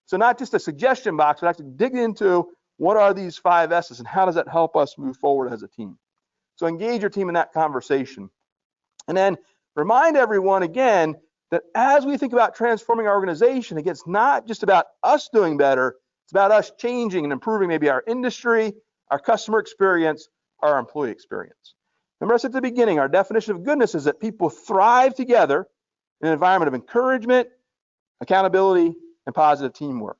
So not just a suggestion box, but actually dig into what are these 5 S's and how does that help us move forward as a team. So engage your team in that conversation. And then remind everyone again that as we think about transforming our organization, again, it's not just about us doing better, it's about us changing and improving maybe our industry, our customer experience, our employee experience. Remember I said at the beginning, our definition of goodness is that people thrive together in an environment of encouragement, accountability, and positive teamwork.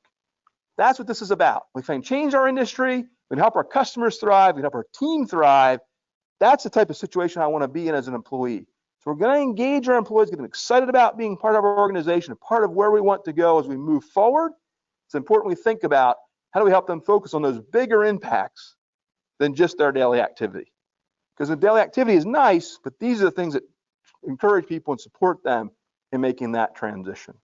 That's what this is about. We can change our industry, we can help our customers thrive, we can help our team thrive. That's the type of situation I want to be in as an employee. So we're going to engage our employees, get them excited about being part of our organization, part of where we want to go as we move forward. It's important we think about how do we help them focus on those bigger impacts than just their daily activity. Because the daily activity is nice, but these are the things that encourage people and support them in making that transition.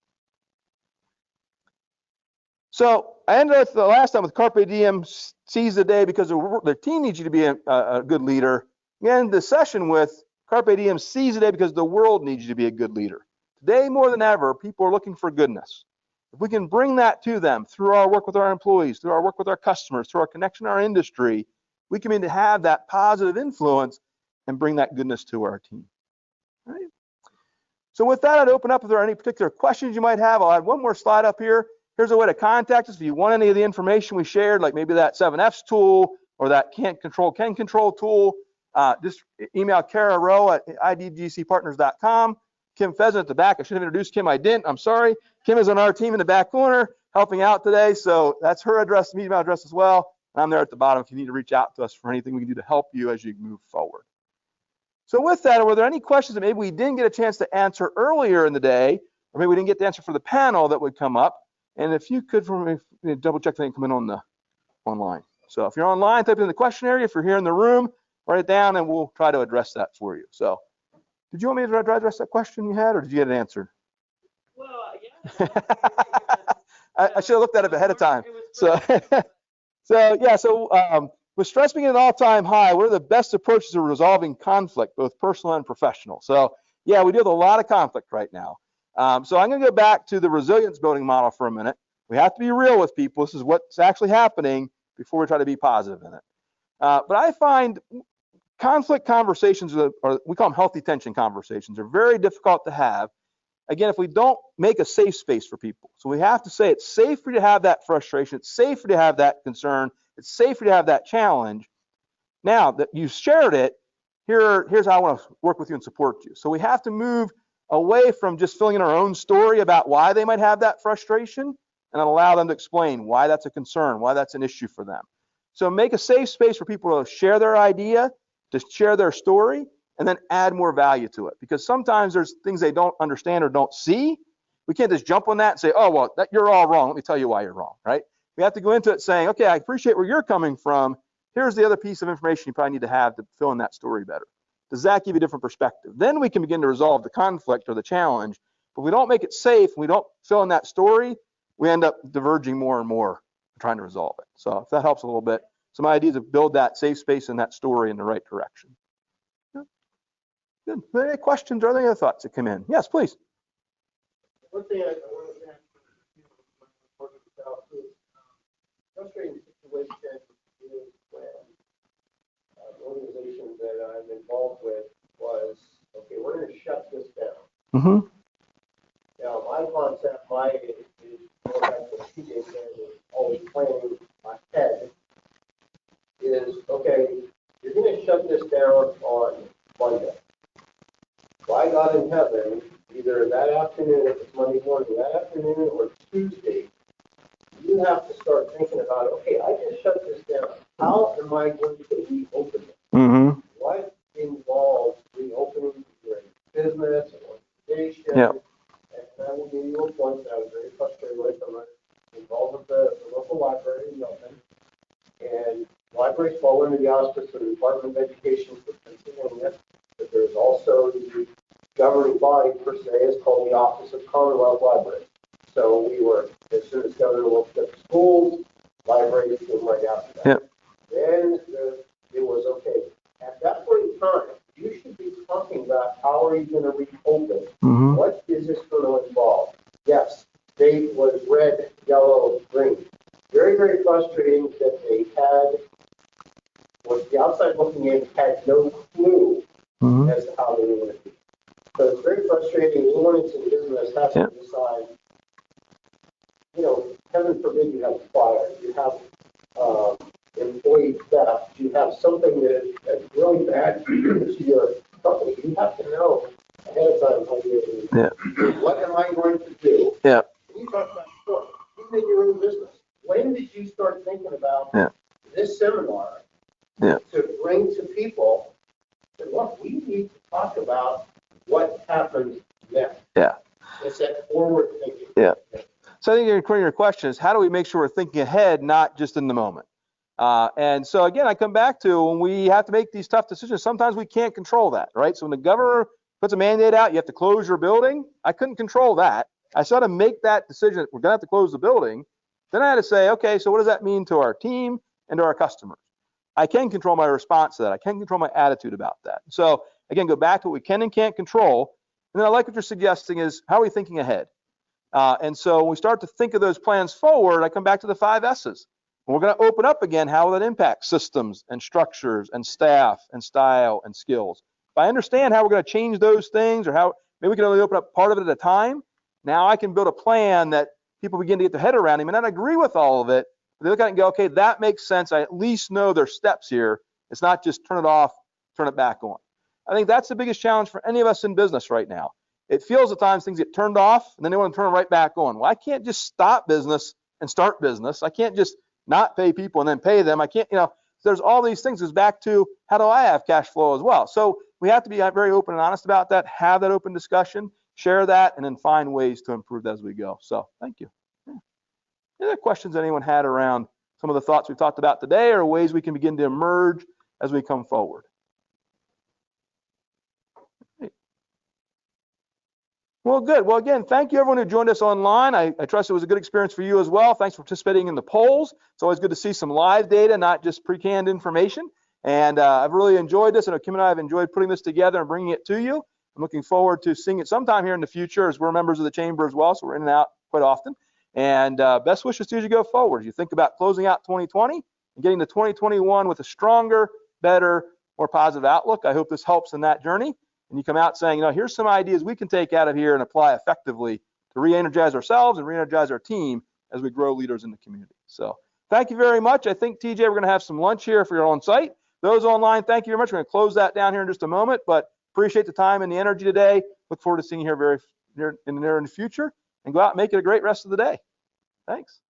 So I ended up the last time with Carpe Diem, seize the day because the team needs you to be a good leader. And the session with Carpe Diem, seize the day because the world needs you to be a good leader. Today more than ever, people are looking for goodness. If we can bring that to them through our work with our employees, through our work with our customers, through our connection to our industry, we can begin to have that positive influence and bring that goodness to our team. All right. So with that, I'd open up if there are any particular questions you might have. I'll add one more slide up here. Here's a way to contact us if you want any of the information we shared, like maybe that 7Fs tool or that can control tool. Just email Kara Rowe at idgcpartners.com. Kim Pheasant at the back. I should have introduced Kim. I didn't. I'm sorry. Kim is on our team in the back corner helping out today. So that's her address, email address as well. And I'm there at the bottom if you need to reach out to us for anything we can do to help you as you move forward. So with that, were there any questions that maybe we didn't get a chance to answer earlier in the day, or maybe we didn't get the answer for the panel that would come up? And if you could for me, double check that and come in on the online. So if you're online, type it in the question area. If you're here in the room, write it down and we'll try to address that for you. So did you want me to address that question you had, or did you get it answered? Well, yeah. I should have looked at it ahead of time. So, with stress being at an all-time high, what are the best approaches to resolving conflict, both personal and professional? So yeah, we deal with a lot of conflict right now. So I'm going to go back to the resilience building model for a minute. We have to be real with people. This is what's actually happening before we try to be positive in it. But I find conflict conversations, or we call them healthy tension conversations, are very difficult to have. Again, if we don't make a safe space for people. So we have to say it's safe for you to have that frustration. It's safe for you to have that concern. It's safe for you to have that challenge. Now that you've shared it, here's how I want to work with you and support you. So we have to move away from just filling in our own story about why they might have that frustration and allow them to explain why that's a concern, why that's an issue for them. So make a safe space for people to share their idea, to share their story, and then add more value to it. Because sometimes there's things they don't understand or don't see. We can't just jump on that and say, oh, well, you're all wrong. Let me tell you why you're wrong, right? We have to go into it saying, okay, I appreciate where you're coming from. Here's the other piece of information you probably need to have to fill in that story better. Does that give you a different perspective? Then we can begin to resolve the conflict or the challenge. But if we don't make it safe, we don't fill in that story, we end up diverging more and more trying to resolve it. So if that helps a little bit, some ideas to build that safe space and that story in the right direction. Good. Any questions or any other thoughts that come in? Yes, please. One thing I wanted to ask you is frustrating situation is when the organization that I'm involved with was, okay, we're going to shut this down. Mm-hmm. Now, my concept, is going back to what Tea Jay said, is always planning my head, is, okay, you're going to shut this down on Monday. By God in heaven, either that afternoon, if it's Monday morning, that afternoon, or Tuesday, you have to start thinking about, okay, I just shut this down. How am I going to reopen it? Mm-hmm. What involves reopening your business or organization? Yep. And I will give you a point that I was very frustrated with. I'm involved with the local library in Milton. And libraries fall under the auspice of the Department of Education for Pennsylvania. But there's also the governing body, per se, is called the Office of Commonwealth Library. So we were, as soon as Governor looked at schools, libraries came right after that. Yep. Then it was, okay, at that point in time, you should be talking about how are you going to reopen? Mm-hmm. What is this going to involve? Yes, state was red, yellow, green. Very, very frustrating that they was the outside looking in, had no clue Mm-hmm. as to how they were going to be. So it's very frustrating. Anyone that's in business has to decide, heaven forbid you have fire, you have employee theft, you have something that's really bad to your company. You have to know ahead of time how what am I going to do? Yeah. And you talk about sport. You make your own business. When did you start thinking about this seminar to bring to people? And look, we need to talk about what happens next. Yeah. It's that forward thinking. Yeah. So I think your question is, how do we make sure we're thinking ahead, not just in the moment? And so again, I come back to when we have to make these tough decisions, sometimes we can't control that, right? So when the governor puts a mandate out, you have to close your building. I couldn't control that. I still had to make that decision. We're going to have to close the building. Then I had to say, okay, so what does that mean to our team and to our customers? I can control my response to that. I can control my attitude about that. So again, go back to what we can and can't control. And then I like what you're suggesting is, how are we thinking ahead? And so when we start to think of those plans forward, I come back to the 5 S's. When we're going to open up again, how will that impact systems and structures and staff and style and skills? If I understand how we're going to change those things, or how maybe we can only open up part of it at a time, now I can build a plan that people begin to get their head around. They may not agree with all of it, but they look at it and go, okay, that makes sense. I at least know there's steps here. It's not just turn it off, turn it back on. I think that's the biggest challenge for any of us in business right now. It feels at times things get turned off and then they want to turn it right back on. Well, I can't just stop business and start business. I can't just not pay people and then pay them. I can't, there's all these things. It's back to, how do I have cash flow as well? So we have to be very open and honest about that, have that open discussion, share that, and then find ways to improve that as we go. So thank you. Yeah. Any other questions anyone had around some of the thoughts we've talked about today, or ways we can begin to emerge as we come forward? Well, good. Well, again, thank you everyone who joined us online. I trust it was a good experience for you as well. Thanks for participating in the polls. It's always good to see some live data, not just pre-canned information. And I've really enjoyed this. I know Kim and I have enjoyed putting this together and bringing it to you. I'm looking forward to seeing it sometime here in the future, as we're members of the chamber as well, so we're in and out quite often. And best wishes to you as you go forward. As you think about closing out 2020 and getting to 2021 with a stronger, better, more positive outlook. I hope this helps in that journey. And you come out saying, here's some ideas we can take out of here and apply effectively to re-energize ourselves and re-energize our team as we grow leaders in the community. So thank you very much. I think, TJ, we're going to have some lunch here if you're on site. Those online, thank you very much. We're going to close that down here in just a moment, but appreciate the time and the energy today. Look forward to seeing you here very near in the future, and go out and make it a great rest of the day. Thanks.